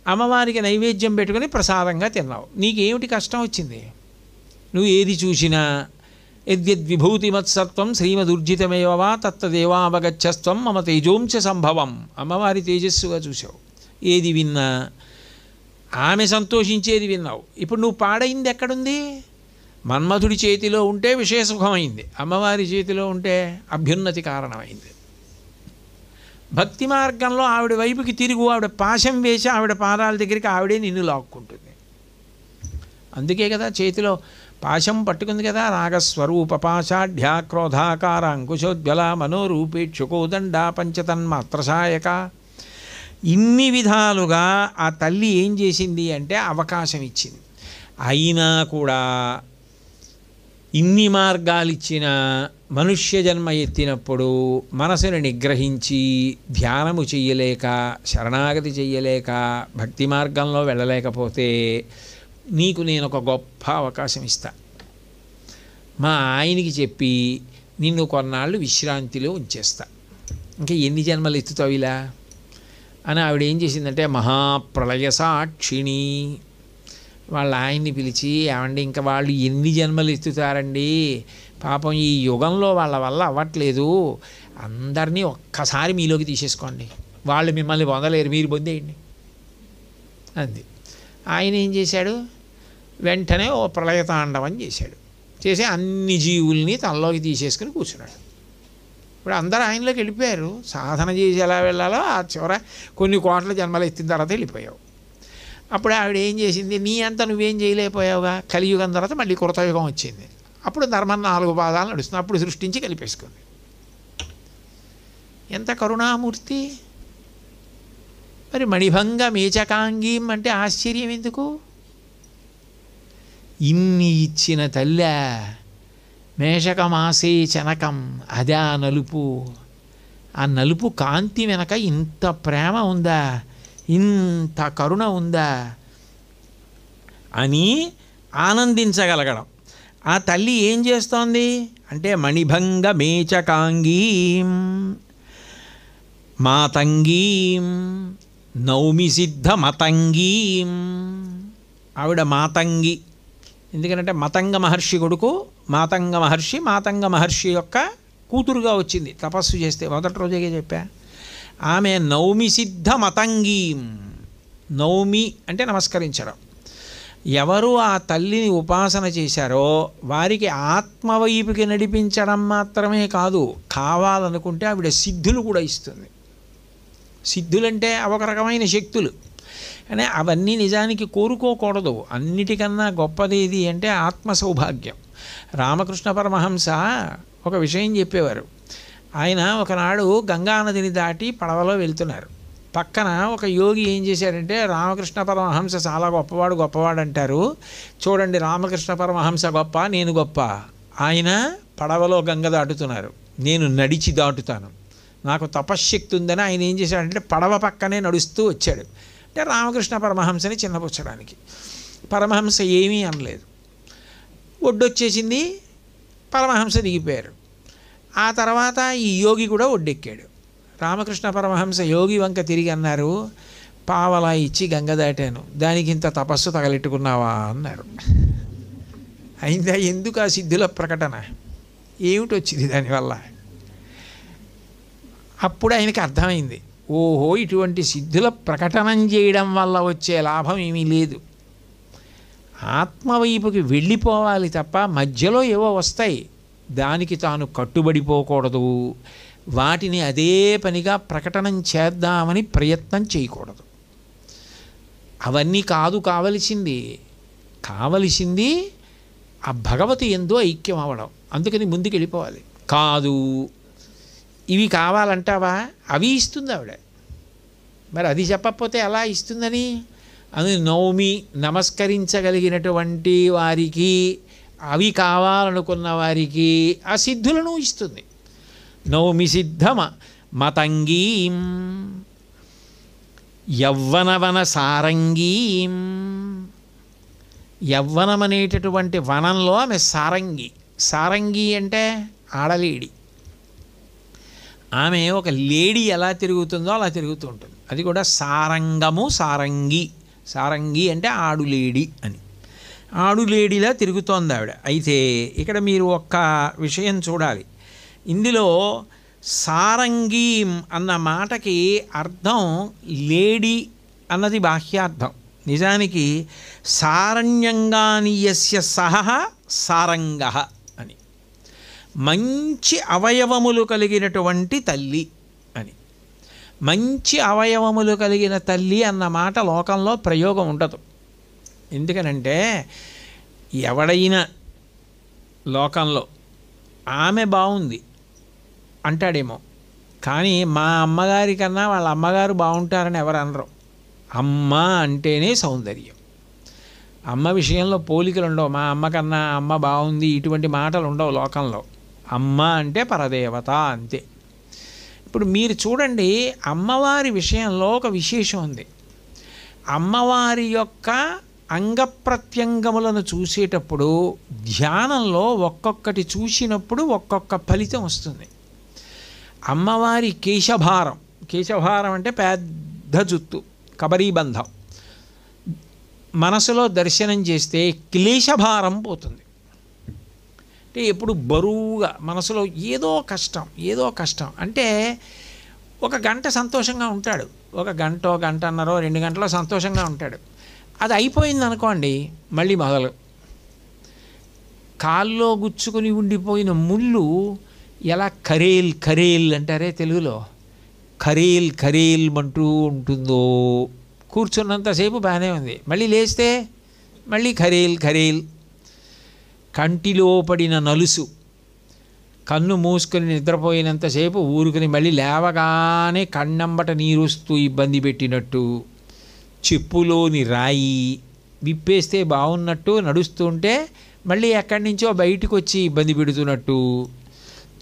అమ్మవారికి నైవేద్యం పెట్టుకొని ప్రసాదంగా తిన్నావు, నీకేమిటి కష్టం వచ్చింది? నువ్వు ఏది చూసినా యద్యద్విభూతిమత్సత్వం శ్రీమదుర్జితమేవా తత్తదేవావగచ్చస్త్వం మమ తేజోంచ సంభవం, అమ్మవారి తేజస్సుగా చూసావు. ఏది విన్నా ఆమె సంతోషించేది విన్నావు. ఇప్పుడు నువ్వు పాడైంది ఎక్కడుంది? మన్మధుడి చేతిలో ఉంటే విషయసుఖమైంది, అమ్మవారి చేతిలో ఉంటే అభ్యున్నతి కారణమైంది. భక్తి మార్గంలో ఆవిడ వైపుకి తిరుగు, ఆవిడ పాశం వేసి ఆవిడ పాదాల దగ్గరికి ఆవిడే నిన్ను లాక్కుంటుంది. అందుకే కదా చేతిలో పాశం పట్టుకుంది కదా. రాగస్వరూప పాశాఢ్యా క్రోధాకార అంకుశోజ్వల మనోరూపేక్షుకోదండ పంచతన్మాత్రసాయక. ఇన్ని విధాలుగా ఆ తల్లి ఏం చేసింది అంటే అవకాశం ఇచ్చింది. అయినా కూడా ఇన్ని మార్గాలు ఇచ్చిన మనుష్య జన్మ ఎత్తినప్పుడు మనసును నిగ్రహించి ధ్యానము చెయ్యలేక, శరణాగతి చెయ్యలేక, భక్తి మార్గంలో వెళ్ళలేకపోతే నీకు నేను ఒక గొప్ప అవకాశం ఇస్తా. మా ఆయనకి చెప్పి నిన్ను కొన్నాళ్ళు విశ్రాంతిలో ఉంచేస్తా, ఇంకా ఎన్ని జన్మలు ఎత్తుతావు ఇలా అని ఆవిడ ఏం చేసిందంటే మహాప్రళయ సాక్షిణి వాళ్ళ ఆయన్ని పిలిచి, ఏమండి ఇంకా వాళ్ళు ఎన్ని జన్మలు ఎత్తుతారండి, పాపం ఈ యుగంలో వాళ్ళ వల్ల అవ్వట్లేదు, అందరినీ ఒక్కసారి మీలోకి తీసేసుకోండి, వాళ్ళు మిమ్మల్ని పొందలేరు, మీరు పొందేయండి అంది. ఆయన ఏం చేశాడు, వెంటనే ఓ ప్రళయతాండవం చేశాడు. చేసి అన్ని జీవుల్ని తనలోకి తీసేసుకుని కూర్చున్నాడు. ఇప్పుడు అందరూ ఆయనలోకి వెళ్ళిపోయారు. సాధన చేసి ఎలా వెళ్ళాలో ఆ చివర కొన్ని కోట్ల జన్మలు ఎత్తిన తర్వాత వెళ్ళిపోయావు. అప్పుడు ఆవిడ ఏం చేసింది, నీ అంతా నువ్వేం చేయలేకపోయావుగా, కలియుగం తర్వాత మళ్ళీ కృతయుగం వచ్చింది. అప్పుడు ధర్మం 4 పాదాలు నడుస్తుంది, అప్పుడు సృష్టించి కలిపేసుకుంది. ఎంత కరుణామూర్తి. మరి మణిభంగ మేచకాంగీం అంటే ఆశ్చర్యం ఎందుకు? ఇన్ని ఇచ్చిన తల్లి మేషకమాసే చనకం, అదే ఆ నలుపు. ఆ నలుపు కాంతి వెనక ఇంత ప్రేమ ఉందా, ఇంత కరుణ ఉందా అని ఆనందించగలగడం. ఆ తల్లి ఏం చేస్తోంది అంటే మణిభంగ మేచకాంగీం మాతంగీం నౌమి సిద్ధ మతంగీం. ఆవిడ మాతంగి, ఎందుకంటే మతంగ మహర్షి కొడుకు మాతంగ మహర్షి, మాతంగ మహర్షి యొక్క కూతురుగా వచ్చింది తపస్సు చేస్తే, మొదటి రోజే చెప్పా. ఆమె నౌమి సిద్ధ మతంగీం. నౌమి అంటే నమస్కరించడం. ఎవరు ఆ తల్లిని ఉపాసన చేశారో వారికి ఆత్మవైపుకి నడిపించడం మాత్రమే కాదు, కావాలనుకుంటే ఆవిడ సిద్ధులు కూడా ఇస్తుంది. సిద్ధులంటే ఒక రకమైన శక్తులు, కానీ అవన్నీ నిజానికి కోరుకోకూడదు. అన్నిటికన్నా గొప్పది ఏది అంటే ఆత్మ సౌభాగ్యం. రామకృష్ణ పరమహంస ఒక విషయం చెప్పేవారు. ఆయన ఒకనాడు గంగానదిని దాటి పడవలో వెళ్తున్నారు. పక్కన ఒక యోగి ఏం చేశాడంటే, రామకృష్ణ పరమహంస చాలా గొప్పవాడు అంటారు, చూడండి రామకృష్ణ పరమహంస గొప్ప, నేను గొప్ప. ఆయన పడవలో గంగ దాటుతున్నారు, నేను నడిచి దాటుతాను, నాకు తపశ్శక్తి ఉందని ఆయన ఏం చేశాడంటే పడవ పక్కనే నడుస్తూ వచ్చాడు. అంటే రామకృష్ణ పరమహంసని చిన్నపుచ్చడానికి. పరమహంస ఏమీ అనలేదు. ఒడ్డొచ్చేసింది, పరమహంస దిగిపోయారు. ఆ తర్వాత ఈ యోగి కూడా ఒడ్డెక్కాడు. రామకృష్ణ పరమహంస యోగి వంక తిరిగి అన్నారు, పావలా ఇచ్చి గంగ దాటాను, దానికి ఇంత తపస్సు తగలెట్టుకున్నావా అన్నారు. అయిందా? ఎందుకు ఆ సిద్ధుల ప్రకటన? ఏమిటి వచ్చింది దానివల్ల? అప్పుడు ఆయనకి అర్థమైంది, ఓహో ఇటువంటి సిద్ధుల ప్రకటనం చేయడం వల్ల వచ్చే లాభం ఏమీ లేదు. ఆత్మవైపుకి వెళ్ళిపోవాలి తప్ప మధ్యలో ఏవో వస్తాయి, దానికి తాను కట్టుబడిపోకూడదు. వాటిని అదే పనిగా ప్రకటనం చేద్దామని ప్రయత్నం చేయకూడదు. అవన్నీ కాదు కావలసింది ఆ భగవతి ఎందో ఐక్యం అవ్వడం. అందుకని ముందుకు వెళ్ళిపోవాలి. కాదు ఇవి కావాలంటావా, అవి ఇస్తుంది ఆవిడ. మరి అది చెప్పకపోతే ఎలా ఇస్తుందని? అది నౌమి నమస్కరించగలిగినటువంటి వారికి, అవి కావాలనుకున్న వారికి ఆ సిద్ధులను ఇస్తుంది. నౌమి సిద్ధమ మతంగీం యవ్వనవన సారంగీం. యవ్వనం అనేటటువంటి వనంలో ఆమె సారంగి. సారంగి అంటే ఆడలేడి. ఆమె ఒక లేడీ ఎలా తిరుగుతుందో అలా తిరుగుతూ ఉంటుంది. అది కూడా సారంగము సారంగి. సారంగి అంటే ఆడులేడి అని. ఆడులేడిలా తిరుగుతోంది ఆవిడ. అయితే ఇక్కడ మీరు ఒక్క విషయం చూడాలి. ఇందులో సారంగీం అన్న మాటకి అర్థం లేడీ అన్నది బాహ్యార్థం. నిజానికి సారణ్యంగానీయస్య సహ సారంగ అని, మంచి అవయవములు కలిగినటువంటి తల్లి అని. మంచి అవయవములు కలిగిన తల్లి అన్న మాట లోకంలో ప్రయోగం ఉండదు. ఎందుకనంటే ఎవడైనా లోకంలో ఆమె బాగుంది అంటాడేమో, కానీ మా అమ్మగారి కన్నా వాళ్ళ అమ్మగారు బాగుంటారని ఎవరు అనరు. అమ్మ అంటేనే సౌందర్యం. అమ్మ విషయంలో పోలికలు ఉండవు. మా అమ్మ కన్నా అమ్మ బాగుంది ఇటువంటి మాటలు ఉండవు లోకంలో. అమ్మ అంటే పరదేవత అంతే. ఇప్పుడు మీరు చూడండి, అమ్మవారి విషయంలో ఒక విశేషం ఉంది. అమ్మవారి యొక్క అంగప్రత్యంగములను చూసేటప్పుడు ధ్యానంలో ఒక్కొక్కటి చూసినప్పుడు ఒక్కొక్క ఫలితం వస్తుంది. అమ్మవారి కేశభారం, కేశభారం అంటే పెద్ద జుత్తు, కబరీబంధం, మనసులో దర్శనం చేస్తే క్లేశభారం పోతుంది. అంటే ఎప్పుడు బరువుగా మనసులో ఏదో కష్టం అంటే ఒక గంట సంతోషంగా ఉంటాడు, ఒక గంటన్నరో 2 గంటలో సంతోషంగా ఉంటాడు. అది అయిపోయింది అనుకోండి, మళ్ళీ మొదలు. కాల్లో గుచ్చుకొని ఉండిపోయిన ముళ్ళు ఎలా కరేల్ అంటారే తెలుగులో, కరేల్ అంటూ ఉంటుందో. కూర్చున్నంతసేపు బాగానే ఉంది, మళ్ళీ లేస్తే మళ్ళీ కరేల్. కంటిలో పడిన నలుసు, కన్ను మూసుకొని నిద్రపోయినంతసేపు ఊరుకుని మళ్ళీ లేవగానే కన్నంబట నీరుస్తూ ఇబ్బంది పెట్టినట్టు, చెప్పులోని రాయి విప్పేస్తే బాగున్నట్టు నడుస్తుంటే మళ్ళీ ఎక్కడి నుంచో బయటకు వచ్చి ఇబ్బంది పెడుతున్నట్టు,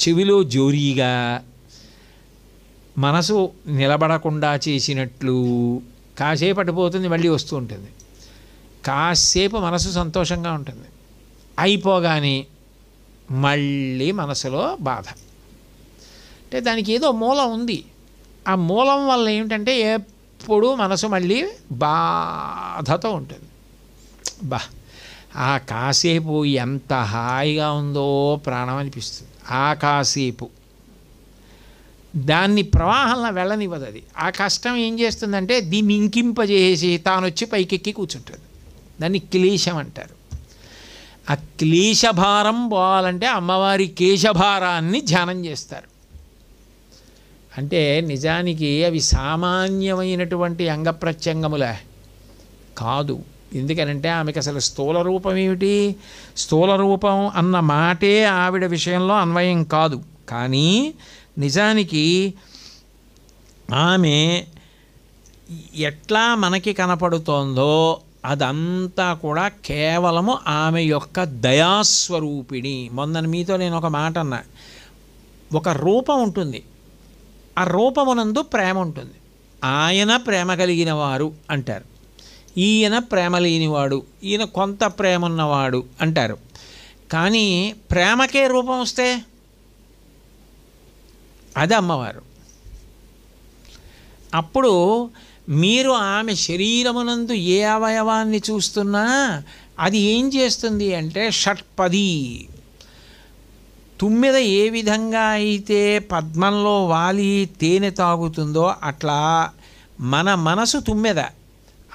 చెవిలో జోరీగా, మనసు నిలబడకుండా చేసినట్లు. కాసేపు అటుపోతుంది, మళ్ళీ వస్తూ ఉంటుంది. కాసేపు మనసు సంతోషంగా ఉంటుంది, అయిపోగానే మళ్ళీ మనసులో బాధ. అంటే దానికి ఏదో మూలం ఉంది. ఆ మూలం వల్ల ఏమిటంటే ఎప్పుడు మనసు మళ్ళీ బాధతో ఉంటుంది. ఆ కాసేపు ఎంత హాయిగా ఉందో ప్రాణం అనిపిస్తుంది. ఆ కాసేపు దాన్ని ప్రవాహంలో వెళ్ళనివ్వదు. అది ఆ కష్టం ఏం చేస్తుందంటే దీన్ని ఇంకింపజేసి తాను వచ్చి పైకెక్కి కూర్చుంటుంది. దాన్ని క్లేశం అంటారు. ఆ క్లేశభారం పోవాలంటే అమ్మవారి కేశభారాన్ని ధ్యానం చేస్తారు. అంటే నిజానికి అవి సామాన్యమైనటువంటి అంగప్రత్యంగములే కాదు. ఎందుకనంటే ఆమెకు అసలు స్థూల రూపం ఏమిటి? స్థూల రూపం అన్న మాటే ఆవిడ విషయంలో అన్వయం కాదు. కానీ నిజానికి ఆమె ఎట్లా మనకి కనపడుతోందో అదంతా కూడా కేవలము ఆమె యొక్క దయాస్వరూపిణి. మొన్న మీతో నేను ఒక మాట అన్నా, ఒక రూపం ఉంటుంది, ఆ రూపమునందు ప్రేమ ఉంటుంది. ఆయన ప్రేమ కలిగిన వారు అంటారు, ఈయన ప్రేమ లేనివాడు, ఈయన కొంత ప్రేమ ఉన్నవాడు అంటారు. కానీ ప్రేమకే రూపం వస్తే అది అమ్మవారు. అప్పుడు మీరు ఆమె శరీరమునందు ఏ అవయవాన్ని చూస్తున్నా అది ఏం చేస్తుంది అంటే షట్పది. తుమ్మెద ఏ విధంగా అయితే పద్మంలో వాలి తేనె తాగుతుందో అట్లా మన మనసు తుమ్మెద,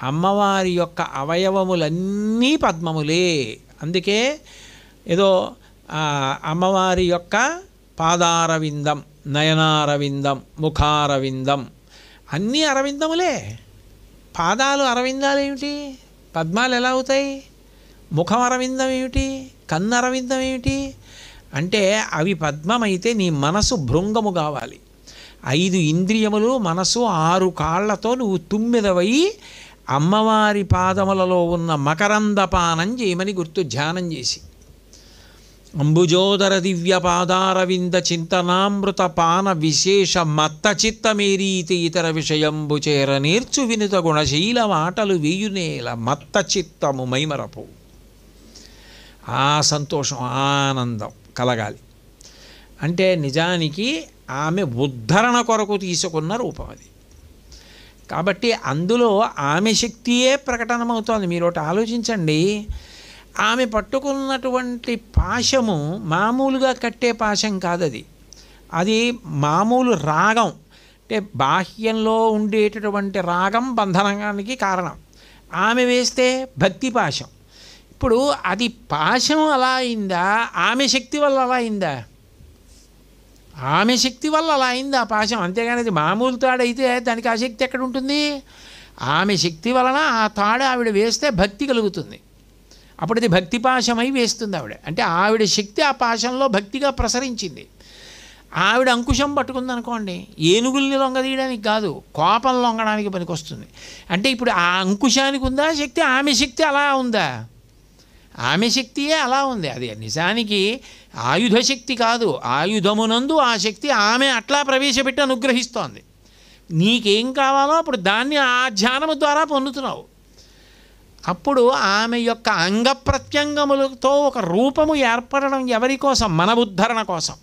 అమ్మవారి యొక్క అవయవములన్నీ పద్మములే. అందుకే ఏదో అమ్మవారి యొక్క పాదారవిందం, నయనారవిందం, ముఖారవిందం అన్నీ అరవిందములే. పాదాలు అరవిందాలు ఏమిటి? పద్మాలు ఎలా అవుతాయి? ముఖం అరవిందం ఏమిటి? కన్ను అరవిందం ఏమిటి? అంటే అవి పద్మమైతే నీ మనసు భృంగము కావాలి. 5 ఇంద్రియములు, మనసు, 6 కాళ్లతో నువ్వు తుమ్మెదవై అమ్మవారి పాదములలో ఉన్న మకరందపానం చేయమని గుర్తు ధ్యానం చేసి. అంబుజోదర దివ్య పాదారవింద చింతనామృత పాన విశేష మత్త చిత్తమేరీతి ఇతర విషయంబు చేర నేర్చు వినుత గుణశీల మాటలు వేయునేల మత్త చిత్తము మైమరపు. ఆ సంతోషం, ఆనందం కలగాలి. అంటే నిజానికి ఆమె ఉద్ధరణ కొరకు తీసుకున్న రూపం అది. కాబట్టి అందులో ఆమె శక్తియే ప్రకటనమవుతోంది. మీరు ఒకటి ఆలోచించండి, ఆమె పట్టుకున్నటువంటి పాశము మామూలుగా కట్టే పాశం కాదది. అది మామూలు రాగం. అంటే బాహ్యంలో ఉండేటటువంటి రాగం బంధనానికి కారణం. ఆమె వేస్తే భక్తి పాశం. ఇప్పుడు అది పాశం అలా అయిందా, ఆమె శక్తి వల్ల అలా అయిందా? ఆమె శక్తి వల్ల అలా అయింది ఆ పాశం. అంతేగాని అది మామూలు తాడైతే దానికి ఆ శక్తి ఎక్కడ ఉంటుంది? ఆమె శక్తి వలన ఆ తాడు ఆవిడ వేస్తే భక్తి కలుగుతుంది. అప్పుడు అది భక్తి పాశమై వేస్తుంది ఆవిడ. అంటే ఆవిడ శక్తి ఆ పాశంలో భక్తిగా ప్రసరించింది. ఆవిడ అంకుశం పట్టుకుందనుకోండి, ఏనుగుల్ని లొంగదీయడానికి కాదు, కోపం లొంగడానికి పనికొస్తుంది. అంటే ఇప్పుడు ఆ అంకుశానికి ఉందా శక్తి? ఆమె శక్తి అలా ఉందా? ఆమె శక్తియే అలా ఉంది. అది నిజానికి ఆయుధ శక్తి కాదు, ఆయుధమునందు ఆ శక్తి ఆమె అట్లా ప్రవేశపెట్టి అనుగ్రహిస్తోంది. నీకేం కావాలో అప్పుడు దాన్ని ఆ ధ్యానము ద్వారా పొందుతున్నావు. అప్పుడు ఆమె యొక్క అంగ ప్రత్యంగములతో ఒక రూపము ఏర్పడడం ఎవరి కోసం? మన ఉద్ధరణ కోసం.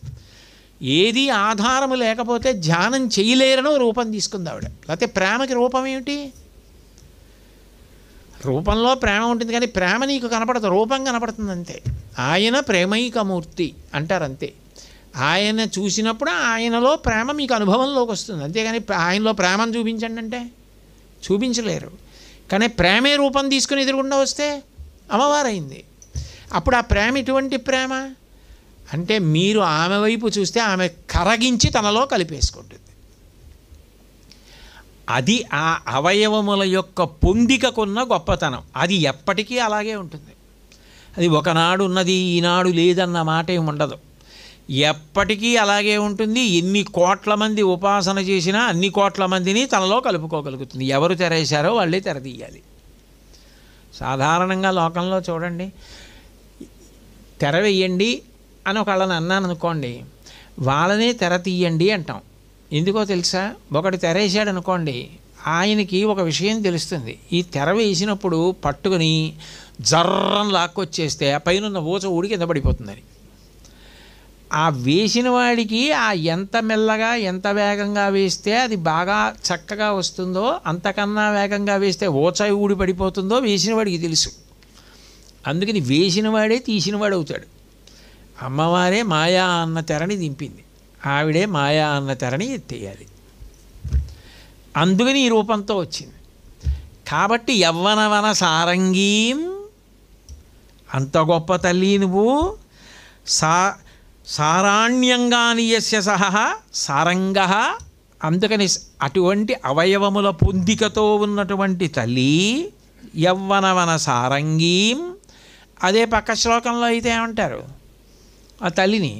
ఏది ఆధారము లేకపోతే ధ్యానం చేయలేరనో రూపం తీసుకుంది ఆవిడ. లేకపోతే ప్రేమకి రూపం ఏమిటి? రూపంలో ప్రేమ ఉంటుంది కానీ ప్రేమ నీకు కనపడదు, రూపం కనపడుతుంది అంతే. ఆయన ప్రేమైకమూర్తి అంటారు అంతే. ఆయన చూసినప్పుడు ఆయనలో ప్రేమ మీకు అనుభవంలోకి వస్తుంది. అంతేగాని ఆయనలో ప్రేమను చూపించండి అంటే చూపించలేరు. కానీ ప్రేమే రూపం తీసుకుని ఎదురుగుండా వస్తే అమ్మవారైంది. అప్పుడు ఆ ప్రేమ ఎటువంటి ప్రేమ అంటే మీరు ఆమె వైపు చూస్తే ఆమె కరగించి తనలో కలిపేసుకుంటుంది. అది ఆ అవయవముల యొక్క పొందికకున్న గొప్పతనం. అది ఎప్పటికీ అలాగే ఉంటుంది. అది ఒకనాడు ఉన్నది ఈనాడు లేదన్న మాట ఏమి ఉండదు. ఎప్పటికీ అలాగే ఉంటుంది. ఎన్ని కోట్ల మంది ఉపాసన చేసినా అన్ని కోట్ల మందిని తనలో కలుపుకోగలుగుతుంది. ఎవరు తెరేశారో వాళ్ళే తెరదీయాలి. సాధారణంగా లోకంలో చూడండి, తెర వెయ్యండి అని ఒకళ్ళని అన్నాను అనుకోండి, వాళ్ళనే తెర తీయండి అంటాం. ఎందుకో తెలుసా? ఒకటి తెరేసాడు అనుకోండి, ఆయనకి ఒక విషయం తెలుస్తుంది. ఈ తెర వేసినప్పుడు పట్టుకుని జర్రం లాక్కొచ్చేస్తే ఆ పైన ఊచ ఊడి కింద పడిపోతుందని. ఆ వేసిన వాడికి ఆ ఎంత మెల్లగా ఎంత వేగంగా వేస్తే అది బాగా చక్కగా వస్తుందో, అంతకన్నా వేగంగా వేస్తే ఊచ ఊడి పడిపోతుందో వేసిన వాడికి తెలుసు. అందుకని వేసిన వాడే తీసినవాడు అవుతాడు. అమ్మవారే మాయా అన్న తెరని దింపింది, ఆవిడే మాయా అన్న తెరని ఎత్తేయాలి. అందుకని ఈ రూపంతో వచ్చింది. కాబట్టి యవ్వనవన సారంగీం, అంత గొప్ప తల్లి నువ్వు. సారాణ్యంగానియస్య సహ సారంగ, అందుకని అటువంటి అవయవముల పొందికతో ఉన్నటువంటి తల్లి యవ్వనవన సారంగీం. అదే పక్క శ్లోకంలో అయితే ఏమంటారు ఆ తల్లిని?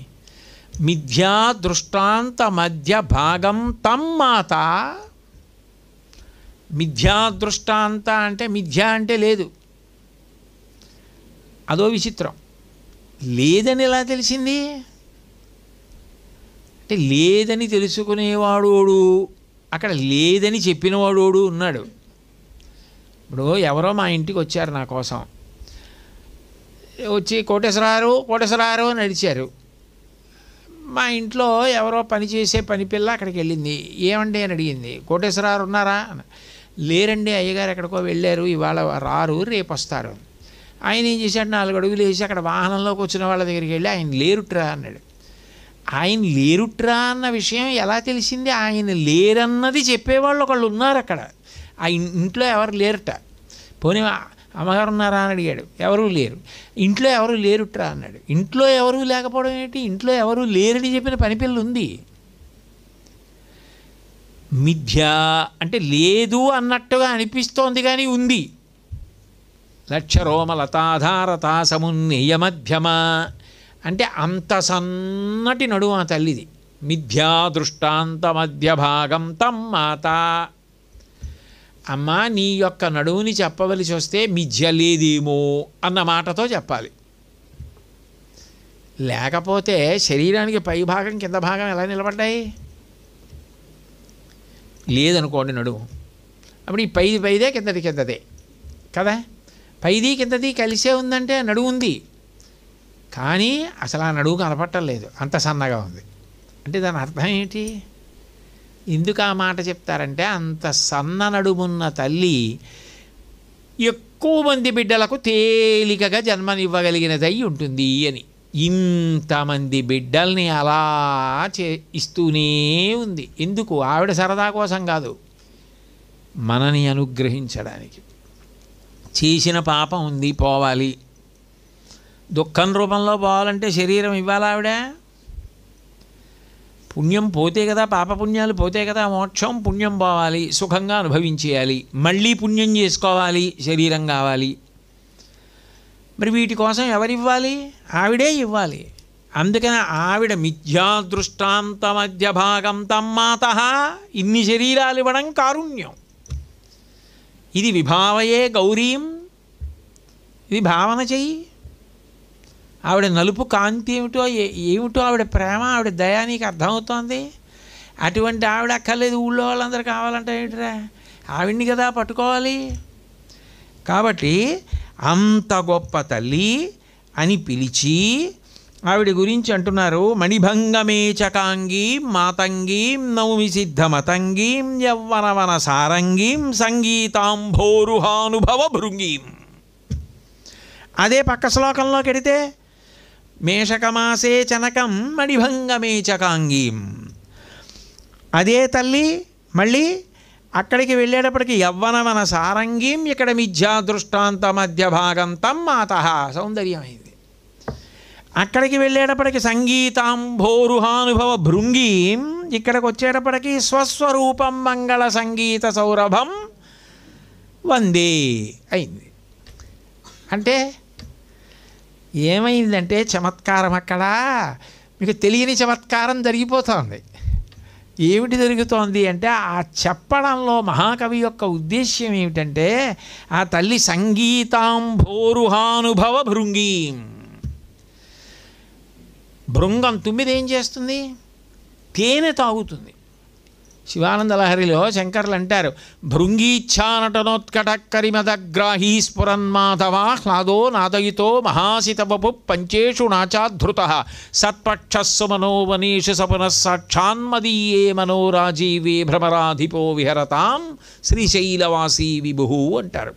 మిథ్యా దృష్టాంత మధ్య భాగం తం మాత. మిథ్యా దృష్టాంత అంటే మిథ్యా అంటే లేదు, అదో విచిత్రం. లేదని ఎలా తెలిసింది అంటే లేదని తెలుసుకునేవాడోడు అక్కడ లేదని చెప్పినవాడోడు ఉన్నాడు. ఇప్పుడు ఎవరో మా ఇంటికి వచ్చారు నా కోసం, వచ్చి కోటేశ్వరారు అని నడిచారు. మా ఇంట్లో ఎవరో పనిచేసే పని పిల్ల అక్కడికి వెళ్ళింది. ఏమండి అని అడిగింది. కోటేశ్వరారు ఉన్నారా? లేరండి అయ్యగారు ఎక్కడికో వెళ్ళారు, ఇవాళ రారు, రేపు వస్తారు. ఆయన ఏం చేశాడు, 4 అడుగులు వేసి అక్కడ వాహనంలోకి వచ్చిన వాళ్ళ దగ్గరికి వెళ్ళి ఆయన లేరుట్రా అన్నాడు. ఆయన లేరుట్రా అన్న విషయం ఎలా తెలిసింది? ఆయన లేరన్నది చెప్పేవాళ్ళు ఒకళ్ళు ఉన్నారు అక్కడ. ఆ ఇంట్లో ఎవరు లేరుట. పోనీ అమ్మగారు ఉన్నారా అని అడిగాడు, ఎవరూ లేరు. ఇంట్లో ఎవరు లేరుట్రా అన్నాడు. ఇంట్లో ఎవరూ లేకపోవడం ఏంటి? ఇంట్లో ఎవరూ లేరని చెప్పిన పనిపిల్ల ఉంది. మిథ్య అంటే లేదు అన్నట్టుగా అనిపిస్తోంది కానీ ఉంది. లక్షరోమలతాధారతా సమున్నేయ మధ్యమ అంటే అంత సన్నటి నడుము ఆ తల్లిది. మిథ్యా దృష్టాంత మధ్య భాగం తం మాత. అమ్మా నీ యొక్క నడువుని చెప్పవలసి వస్తే మిథ్య లేదేమో అన్న మాటతో చెప్పాలి. లేకపోతే శరీరానికి పై భాగం కింద భాగం ఎలా నిలబడ్డాయి? లేదనుకోండి నడుము, అప్పుడు ఈ పైది పైదే కిందది కిందదే కదా. పైది కిందది కలిసే ఉందంటే నడువు ఉంది, కానీ అసలు ఆ నడువు కనపట్టలేదు, అంత సన్నగా ఉంది. అంటే దాని అర్థం ఏంటి? ఎందుకు ఆ మాట చెప్తారంటే అంత సన్న నడుమున్న తల్లి ఎక్కువ మంది బిడ్డలకు తేలికగా జన్మనివ్వగలిగినదై ఉంటుంది అని. ఇంతమంది బిడ్డల్ని అలా ఇస్తూనే ఉంది. ఎందుకు? ఆవిడ సరదా కోసం కాదు, మనని అనుగ్రహించడానికి. చేసిన పాపం ఉంది, పోవాలి. దుఃఖం రూపంలో పోవాలంటే శరీరం ఇవ్వాలి ఆవిడ. పుణ్యం పోతే కదా, పాపపుణ్యాలు పోతే కదా మోక్షం. పుణ్యం పోవాలి, సుఖంగా అనుభవించేయాలి, మళ్ళీ పుణ్యం చేసుకోవాలి, శరీరం కావాలి. మరి వీటి కోసం ఎవరివ్వాలి? ఆవిడే ఇవ్వాలి. అందుకని ఆవిడ మిథ్యాదృష్టాంత మధ్య భాగం తమ్మాత. ఇన్ని శరీరాలు ఇవ్వడం కారుణ్యం. ఇది విభావయే గౌరీం, ఇది భావన చెయ్యి. ఆవిడ నలుపు కాంతి ఏమిటో ఆవిడ ప్రేమ, ఆవిడ దయ నీకు అర్థమవుతోంది. అటువంటి ఆవిడ అక్కర్లేదు, ఊళ్ళో వాళ్ళందరూ కావాలంటే ఏంటిరా, ఆవిడ్ని కదా పట్టుకోవాలి. కాబట్టి అంత గొప్ప తల్లి అని పిలిచి ఆవిడ గురించి అంటున్నారు. మణిభంగమేచకాంగీం మాతంగీం నౌమి సిద్ధమతంగీం యవ్వనవన సారంగీం సంగీతాంభోరుహానుభవ భృంగీం. అదే పక్క శ్లోకంలోకి వెడితే మేషకమాసే చనకం మణిభంగమేచకాంగీం. అదే తల్లి మళ్ళీ అక్కడికి వెళ్ళేటప్పటికి యవ్వనవన సారంగీం, ఇక్కడ మిథ్యాదృష్టాంత మధ్య భాగం తం మాత. సౌందర్యమైంది. అక్కడికి వెళ్ళేటప్పటికి సంగీతాంభోరుహానుభవ భృంగీం, ఇక్కడికి వచ్చేటప్పటికి స్వస్వరూపం మంగళ సంగీత సౌరభం వందే అయింది. అంటే ఏమైందంటే చమత్కారం అక్కడ మీకు తెలియని చమత్కారం జరిగిపోతుంది. ఏమిటి జరుగుతోంది అంటే ఆ చెప్పడంలో మహాకవి యొక్క ఉద్దేశ్యం ఏమిటంటే ఆ తల్లి సంగీతాంభోరుహానుభవ భృంగీం. భృంగం తుమ్మిది ఏం చేస్తుంది? తేనె తాగుతుంది. శివానంద లహరిలో శంకర్లు అంటారు, భృంగీచ్ఛానటనోత్కటక్కరిమదగ్రాహీ స్ఫురన్మాధవా హ్లాదో నాదయితో మహాసితవపు పంచేషు నాచాధృత సత్పక్షస్సు మనోవనేషు సపునః సాక్షాన్మదీయే మనోరాజీవే భ్రమరాధిపో విహరతాం శ్రీశైలవాసీ విభు అంటారు.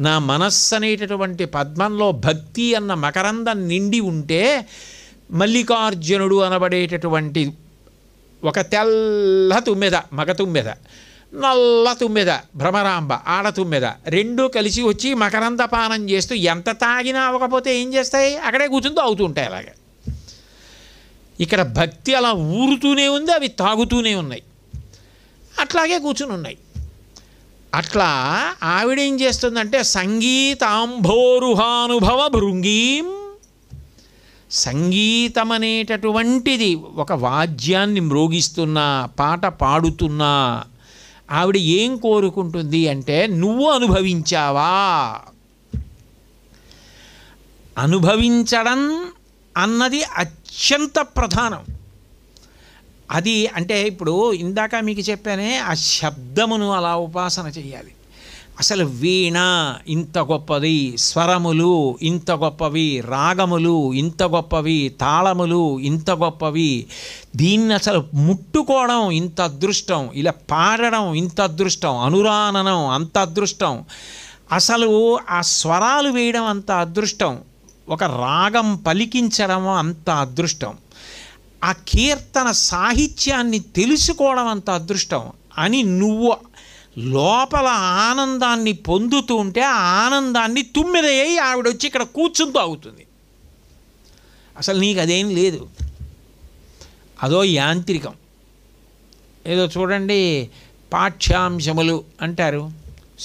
నా మనస్సు అనేటటువంటి పద్మంలో భక్తి అన్న మకరందం నిండి ఉంటే మల్లికార్జునుడు అనబడేటటువంటి ఒక తెల్ల తుమ్మెద మగ తుమ్మెద, నల్ల తుమ్మెద భ్రమరాంబ ఆడ తుమ్మెద, రెండూ కలిసి వచ్చి మకరంద పానం చేస్తూ ఎంత తాగినా అవ్వకపోతే ఏం చేస్తాయి? అక్కడే కూర్చుంటూ అవుతూ ఉంటాయి. అలాగే ఇక్కడ భక్తి అలా ఊరుతూనే ఉంది, అవి తాగుతూనే ఉన్నాయి, అట్లాగే కూర్చుని ఉన్నాయి. అట్లా ఆవిడేం చేస్తుందంటే సంగీతాంభోరుహానుభవ భృంగీం. సంగీతం అనేటటువంటిది ఒక వాద్యాన్ని మ్రోగిస్తున్నా, పాట పాడుతున్నా ఆవిడ ఏం కోరుకుంటుంది అంటే నువ్వు అనుభవించావా? అనుభవించడం అన్నది అత్యంత ప్రధానం. అది అంటే ఇప్పుడు ఇందాక మీకు చెప్పానే, ఆ శబ్దమును అలా ఉపాసన చేయాలి. అసలు వీణ ఇంత గొప్పది, స్వరములు ఇంత గొప్పవి, రాగములు ఇంత గొప్పవి, తాళములు ఇంత గొప్పవి, దీన్ని అసలు ముట్టుకోవడం ఇంత అదృష్టం, ఇలా పాడడం ఇంత అదృష్టం, అనురాననం అంత అదృష్టం, అసలు ఆ స్వరాలు వేయడం అంత అదృష్టం, ఒక రాగం పలికించడం అంత అదృష్టం, ఆ కీర్తన సాహిత్యాన్ని తెలుసుకోవడం అంత అదృష్టం అని నువ్వు లోపల ఆనందాన్ని పొందుతూ ఉంటే ఆ ఆనందాన్ని తుమ్మిదయ్యి ఆవిడొచ్చి ఇక్కడ కూర్చుని తాగుతుంది. అసలు నీకు అదేం లేదు, అదో యాంత్రికం. ఏదో చూడండి, పాఠ్యాంశములు అంటారు,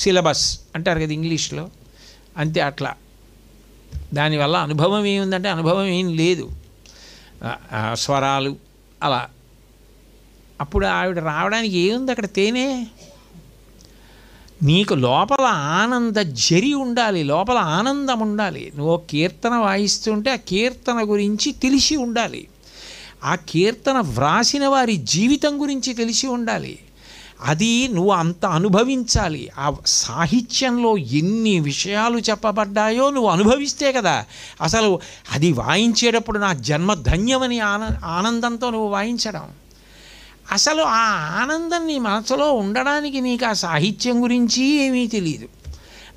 సిలబస్ అంటారు కదా ఇంగ్లీష్లో, అంతే. అట్లా దానివల్ల అనుభవం ఏముందంటే అనుభవం ఏం లేదు, స్వరాలు అలా. అప్పుడు ఆవిడ రావడానికి ఏముంది అక్కడ? తేనె. నీకు లోపల ఆనంద జరి ఉండాలి, లోపల ఆనందం ఉండాలి. నువ్వు కీర్తన వాయిస్తుంటే ఆ కీర్తన గురించి తెలిసి ఉండాలి, ఆ కీర్తన వ్రాసిన వారి జీవితం గురించి తెలిసి ఉండాలి, అది నువ్వు అంత అనుభవించాలి. ఆ సాహిత్యంలో ఎన్ని విషయాలు చెప్పబడ్డాయో నువ్వు అనుభవిస్తే కదా అసలు అది వాయించేటప్పుడు నా జన్మ ధన్యమని ఆనందంతో నువ్వు వాయించడం. అసలు ఆ ఆనందం నీ మనసులో ఉండడానికి నీకు ఆ సాహిత్యం గురించి ఏమీ తెలియదు,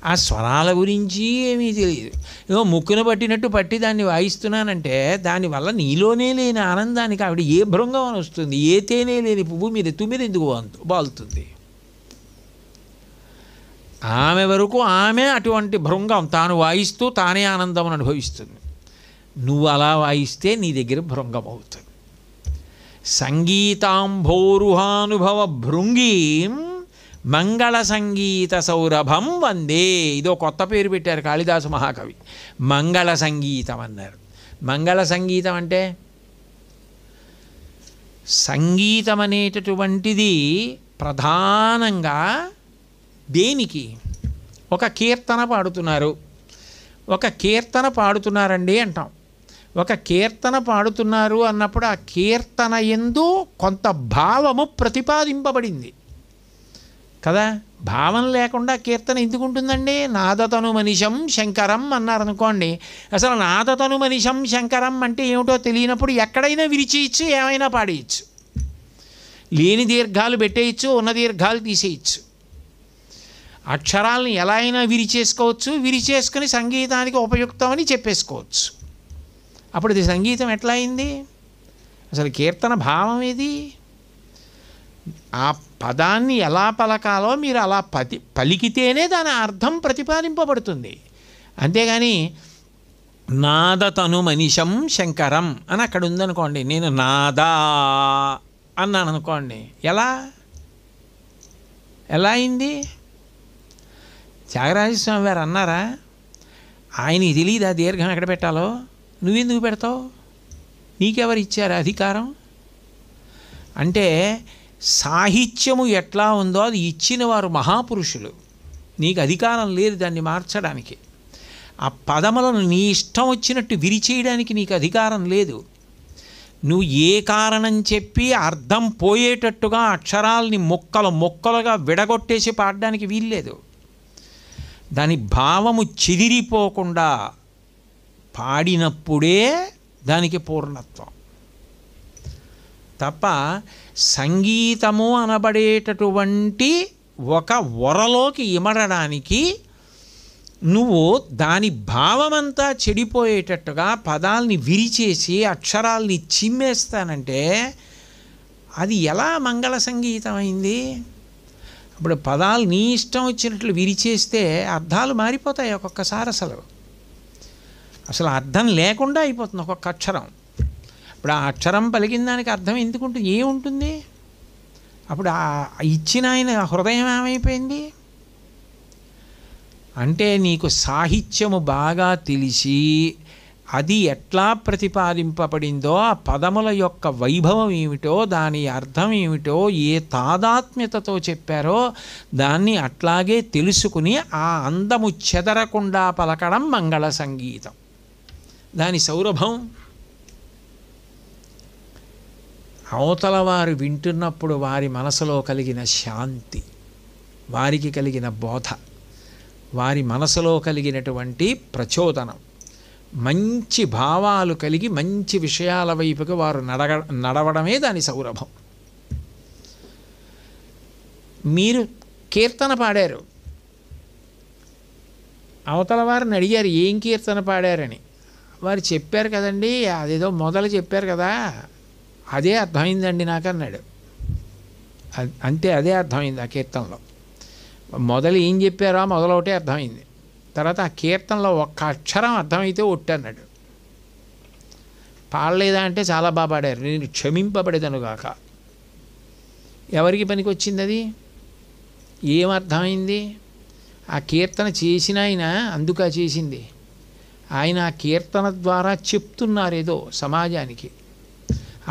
ఆ స్వరాల గురించి ఏమీ తెలియదు. ఏదో ముక్కును పట్టినట్టు పట్టి దాన్ని వాయిస్తున్నానంటే దానివల్ల నీలోనే లేని ఆనందానికి ఆవిడ ఏ భృంగం అని వస్తుంది? ఏ తేనే లేని పువ్వు మీద తుమ్మిది ఎందుకు బాలుతుంది? ఆమె వరకు ఆమె అటువంటి భృంగం, తాను వాయిస్తూ తానే ఆనందం అనుభవిస్తుంది. నువ్వు అలా వాయిస్తే నీ దగ్గర భృంగం అవుతుంది. సంగీతాంభోరుహానుభవ భృంగీం మంగళ సంగీత సౌరభం వందే. ఇదో కొత్త పేరు పెట్టారు కాళిదాసు మహాకవి, మంగళ సంగీతం అన్నారు. మంగళ సంగీతం అంటే సంగీతం అనేటటువంటిది ప్రధానంగా దేనికి? ఒక కీర్తన పాడుతున్నారు, ఒక కీర్తన పాడుతున్నారండి అంటాం. ఒక కీర్తన పాడుతున్నారు అన్నప్పుడు ఆ కీర్తన యందు కొంత భావము ప్రతిపాదింపబడింది కదా. భావం లేకుండా కీర్తన ఎందుకు ఉంటుందండి? నాదతను మనిషం శంకరం అన్నారనుకోండి, అసలు నాదతను మనిషం శంకరం అంటే ఏమిటో తెలియనప్పుడు ఎక్కడైనా విరిచేయచ్చు, ఏమైనా పాడేయచ్చు, లేని దీర్ఘాలు పెట్టేయచ్చు, ఉన్న దీర్ఘాలు తీసేయచ్చు, అక్షరాలను ఎలా అయినా విరిచేసుకోవచ్చు, విరిచేసుకుని సంగీతానికి ఉపయుక్తమని చెప్పేసుకోవచ్చు. అప్పుడు ఇది సంగీతం ఎట్లా అయింది? అసలు కీర్తన భావం ఏది? ఆ పదాన్ని ఎలా పలకాలో మీరు అలా పలికితేనే దాని అర్థం ప్రతిపాదింపబడుతుంది. అంతేగాని నాదతను మనిషం శంకరం అని అక్కడ ఉందనుకోండి, నేను నాదా అన్నాను అనుకోండి, ఎలా అయింది? త్యాగరాజస్వామి వారు అన్నారా? ఆయనకి తెలియదా దీర్ఘం ఎక్కడ పెట్టాలో? నువ్వెందుకు పెడతావు? నీకెవరు ఇచ్చారు అధికారం? అంటే సాహిత్యము ఎట్లా ఉందో అది ఇచ్చిన వారు మహాపురుషులు, నీకు అధికారం లేదు దాన్ని మార్చడానికి. ఆ పదములను నీ ఇష్టం వచ్చినట్టు విరిచేయడానికి నీకు అధికారం లేదు. నువ్వు ఏ కారణం చెప్పి అర్థం పోయేటట్టుగా అక్షరాల్ని ముక్కలుగా విడగొట్టేసి పాడడానికి వీల్లేదు. దాని భావము చెదిరిపోకుండా పాడినప్పుడే దానికి పూర్ణత్వం. తప్ప సంగీతము అనబడేటటువంటి ఒక వరలోకి ఇమడడానికి నువ్వు దాని భావమంతా చెడిపోయేటట్టుగా పదాల్ని విరిచేసి అక్షరాల్ని చిమ్మేస్తానంటే అది ఎలా మంగళ సంగీతం అయింది? అప్పుడు పదాలు నీ ఇష్టం వచ్చినట్లు విరిచేస్తే అర్థాలు మారిపోతాయి ఒక్కొక్కసారి. అసలు అర్థం లేకుండా అయిపోతుంది ఒక్కొక్క అక్షరం. ఇప్పుడు ఆ అక్షరం పలికిన దానికి అర్థం ఎందుకుంటుంది? ఏముంటుంది? అప్పుడు ఇచ్చిన ఆయన హృదయం ఏమైపోయింది? అంటే నీకు సాహిత్యము బాగా తెలిసి అది ఎట్లా ప్రతిపాదింపబడిందో, ఆ పదముల యొక్క వైభవం ఏమిటో, దాని అర్థం ఏమిటో, ఏ తాదాత్మ్యతతో చెప్పారో దాన్ని అట్లాగే తెలుసుకుని ఆ అందము చెదరకుండా పలకడం మంగళ సంగీతం. దాని సౌరభం అవతల వారు వింటున్నప్పుడు వారి మనసులో కలిగిన శాంతి, వారికి కలిగిన బోధ, వారి మనసులో కలిగినటువంటి ప్రచోదనం, మంచి భావాలు కలిగి మంచి విషయాల వైపుకి వారు నడవడమే దాని సౌరభం. మీరు కీర్తన పాడారు, అవతల వారిని అడిగారు ఏం కీర్తన పాడారని. వారు చెప్పారు కదండి, అదేదో మొదలు చెప్పారు కదా, అదే అర్థమైందండి నాకు అన్నాడు. అంతే, అదే అర్థమైంది ఆ కీర్తనలో. మొదలు ఏం చెప్పారో మొదలొకటే అర్థమైంది, తర్వాత ఆ కీర్తనలో ఒక్క అక్షరం అర్థమైతే ఒట్టన్నాడు. పాడలేదా అంటే చాలా బాగా పాడారు, నేను క్షమింపబడేదనుగాక. ఎవరికి పనికి వచ్చింది అది? ఏమర్థమైంది? ఆ కీర్తన చేసిన ఆయన అందుక చేసింది. ఆయన ఆ కీర్తన ద్వారా చెప్తున్నారేదో సమాజానికి.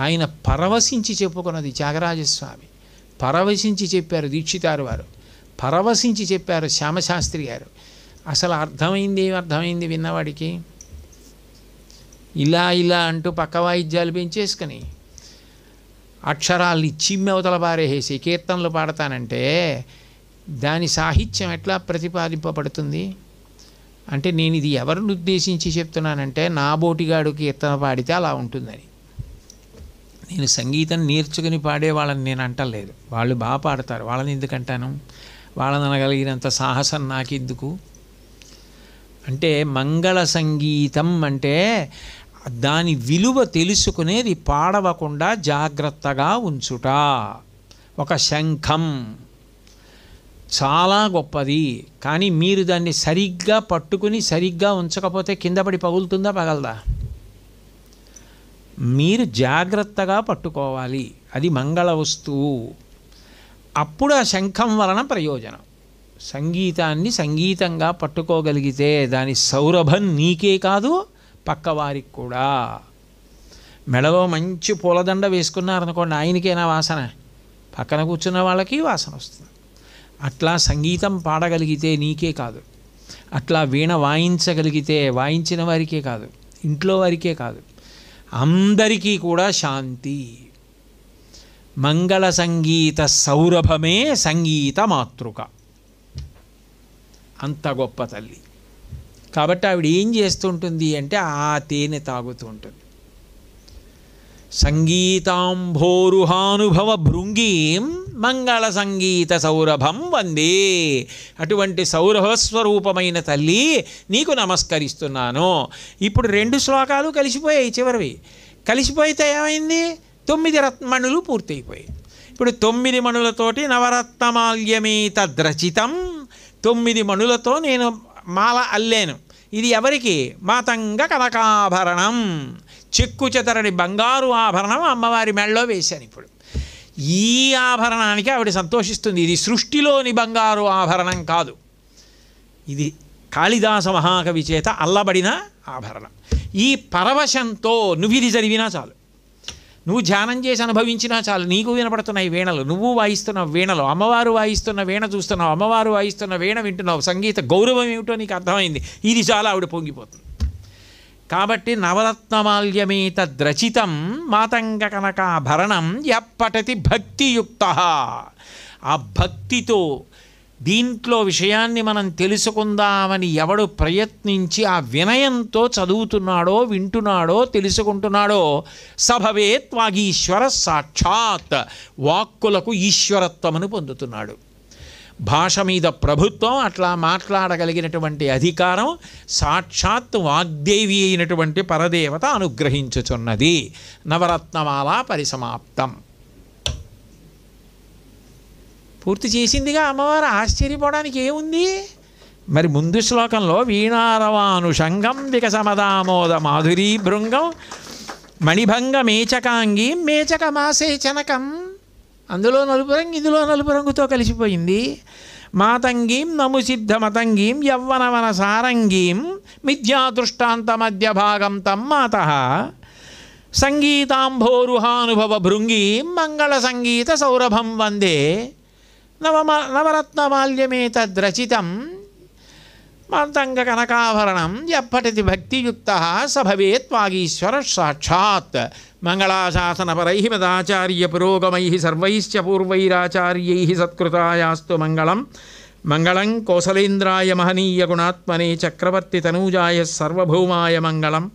ఆయన పరవశించి చెప్పుకున్నది త్యాగరాజస్వామి, పరవశించి చెప్పారు దీక్షితారు వారు, పరవశించి చెప్పారు శ్యామశాస్త్రి గారు. అసలు అర్థమైంది, ఏమర్థమైంది విన్నవాడికి? ఇలా ఇలా అంటూ పక్క వాయిద్యాలు పెంచేసుకొని అక్షరాల్ని చిమ్మెవతల పారేసి కీర్తనలు పాడతానంటే దాని సాహిత్యం ఎట్లా ప్రతిపాదింపబడుతుంది? అంటే నేను ఇది ఎవరిని ఉద్దేశించి చెప్తున్నానంటే నా బోటిగాడు కీర్తన పాడితే అలా ఉంటుందని. నేను సంగీతం నేర్చుకుని పాడే వాళ్ళని నేను అంటలేదు, వాళ్ళు బాగా పాడతారు, వాళ్ళని ఎందుకంటాను? వాళ్ళని అనగలిగినంత సాహసం నాకెందుకు? అంటే మంగళ సంగీతం అంటే దాని విలువ తెలుసుకునేది పాడవకుండా జాగ్రత్తగా ఉంచుట. ఒక శంఖం చాలా గొప్పది, కానీ మీరు దాన్ని సరిగ్గా పట్టుకుని సరిగ్గా ఉంచకపోతే కింద పడి పగులుతుందా, పగలదా? మీరు జాగ్రత్తగా పట్టుకోవాలి, అది మంగళ వస్తువు. అప్పుడు ఆ శంఖం వలన ప్రయోజనం. సంగీతాన్ని సంగీతంగా పట్టుకోగలిగితే దాని సౌరభం నీకే కాదు పక్కవారికి కూడా. మెడలో మంచి పూలదండ వేసుకున్నారనుకోండి, ఆయనకేనా వాసన? పక్కన కూర్చున్న వాళ్ళకి వాసన వస్తుంది. అట్లా సంగీతం పాడగలిగితే నీకే కాదు, అట్లా వీణ వాయించగలిగితే వాయించిన వారికే కాదు, ఇంట్లో వారికే కాదు, అందరికీ కూడా శాంతి. మంగళ సంగీత సౌరభమే సంగీత మాతృక. అంత గొప్ప తల్లి. కాబట్టి ఆవిడ ఏం చేస్తుంటుంది అంటే ఆ తేనె తాగుతూ ఉంటుంది. సంగీతాంభోరుహానుభవ భృంగీం మంగళ సంగీత సౌరభం వందే. అటువంటి సౌరభస్వరూపమైన తల్లి నీకు నమస్కరిస్తున్నాను. ఇప్పుడు 2 శ్లోకాలు కలిసిపోయాయి, చివరివి కలిసిపోయితే ఏమైంది? 9 రత్మణులు పూర్తయిపోయాయి. ఇప్పుడు 9 మణులతోటి నవరత్నమాల్యమేతద్రచితం, 9 మణులతో నేను మాల అల్లాను. ఇది ఎవరికి? మాతంగ కనకాభరణం, చెక్కు చెదరని బంగారు ఆభరణం అమ్మవారి మెడలో వేశాను. ఇప్పుడు ఈ ఆభరణానికి ఆవిడ సంతోషిస్తుంది. ఇది సృష్టిలోని బంగారు ఆభరణం కాదు, ఇది కాళిదాస మహాకవి చేత అల్లబడిన ఆభరణం. ఈ పరవశంతో నువ్వు ఇది చదివినా చాలు, నువ్వు ధ్యానం చేసి అనుభవించినా చాలు, నీకు వినపడుతున్నాయి వీణలు, నువ్వు వాయిస్తున్నావు వీణలు, అమ్మవారు వాయిస్తున్న వీణ చూస్తున్నావు, అమ్మవారు వాయిస్తున్న వీణ వింటున్నావు, సంగీత గౌరవం ఏమిటో నీకు అర్థమైంది. ఇది చాలా ఆవిడ పొంగిపోతుంది. కాబట్టి నవరత్నమాల్యమేతద్రచితం మాతంగ కనకాభరణం యప్పటతి భక్తియుక్త. ఆ భక్తితో దీంట్లో విషయాన్ని మనం తెలుసుకుందామని ఎవడు ప్రయత్నించి ఆ వినయంతో చదువుతున్నాడో, వింటున్నాడో, తెలుసుకుంటున్నాడో సభవేత్ వాగీశ్వర సాక్షాత్, వాక్కులకు ఈశ్వరత్వమును పొందుతున్నాడు. భాష మీద ప్రభుత్వం, అట్లా మాట్లాడగలిగినటువంటి అధికారం సాక్షాత్ వాగ్దేవి అయినటువంటి పరదేవత అనుగ్రహించుచున్నది. నవరత్నమాల పరిసమాప్తం. పూర్తి చేసిందిగా అమ్మవారు. ఆశ్చర్యపోవడానికి ఏముంది? మరి ముందు శ్లోకంలో వీణారవానుషంగం వికసమదామోద మాధురీ భృంగం మణిభంగ మేచకాంగీ మేచక మాసేచనకం, అందులో నలుపు రంగు ఇందులో నలుపు రంగుతో కలిసిపోయింది. మాతంగీం నముసిద్ధమతంగీం యవ్వనవన సారంగీం మిథ్యాదృష్టాంత మధ్య భాగం తం మాతః సంగీతాంభోరుహానుభవ భృంగీం మంగళ సంగీత సౌరభం వందే. నవరత్నమాల్యమేతద్రచితం మాతంగ కనకాభరణం యప్పటతి భక్తియుక్త సభవేత్ వాగీశ్వర సాక్షాత్. మంగళాశాసనపరై మదాచార్య పురోగమై సర్వైశ్చ పూర్వైరాచార్యై సత్కృతాయాస్తు మంగళం. మంగళం కోసలేంద్రాయ మహనీయ గుణాత్మనే చక్రవర్తి తనూజాయ సర్వభౌమాయ మంగళం.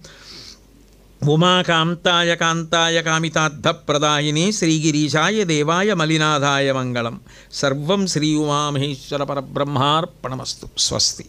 ఉమాకాంతాయ కాంతాయ కామితార్థప్రదాయిని శ్రీగిరీశాయ దేవాయ మలినాథాయ మంగళం. సర్వం శ్రీ ఉమామహేశ్వర పరబ్రహ్మార్పణమస్తు. స్వస్తి.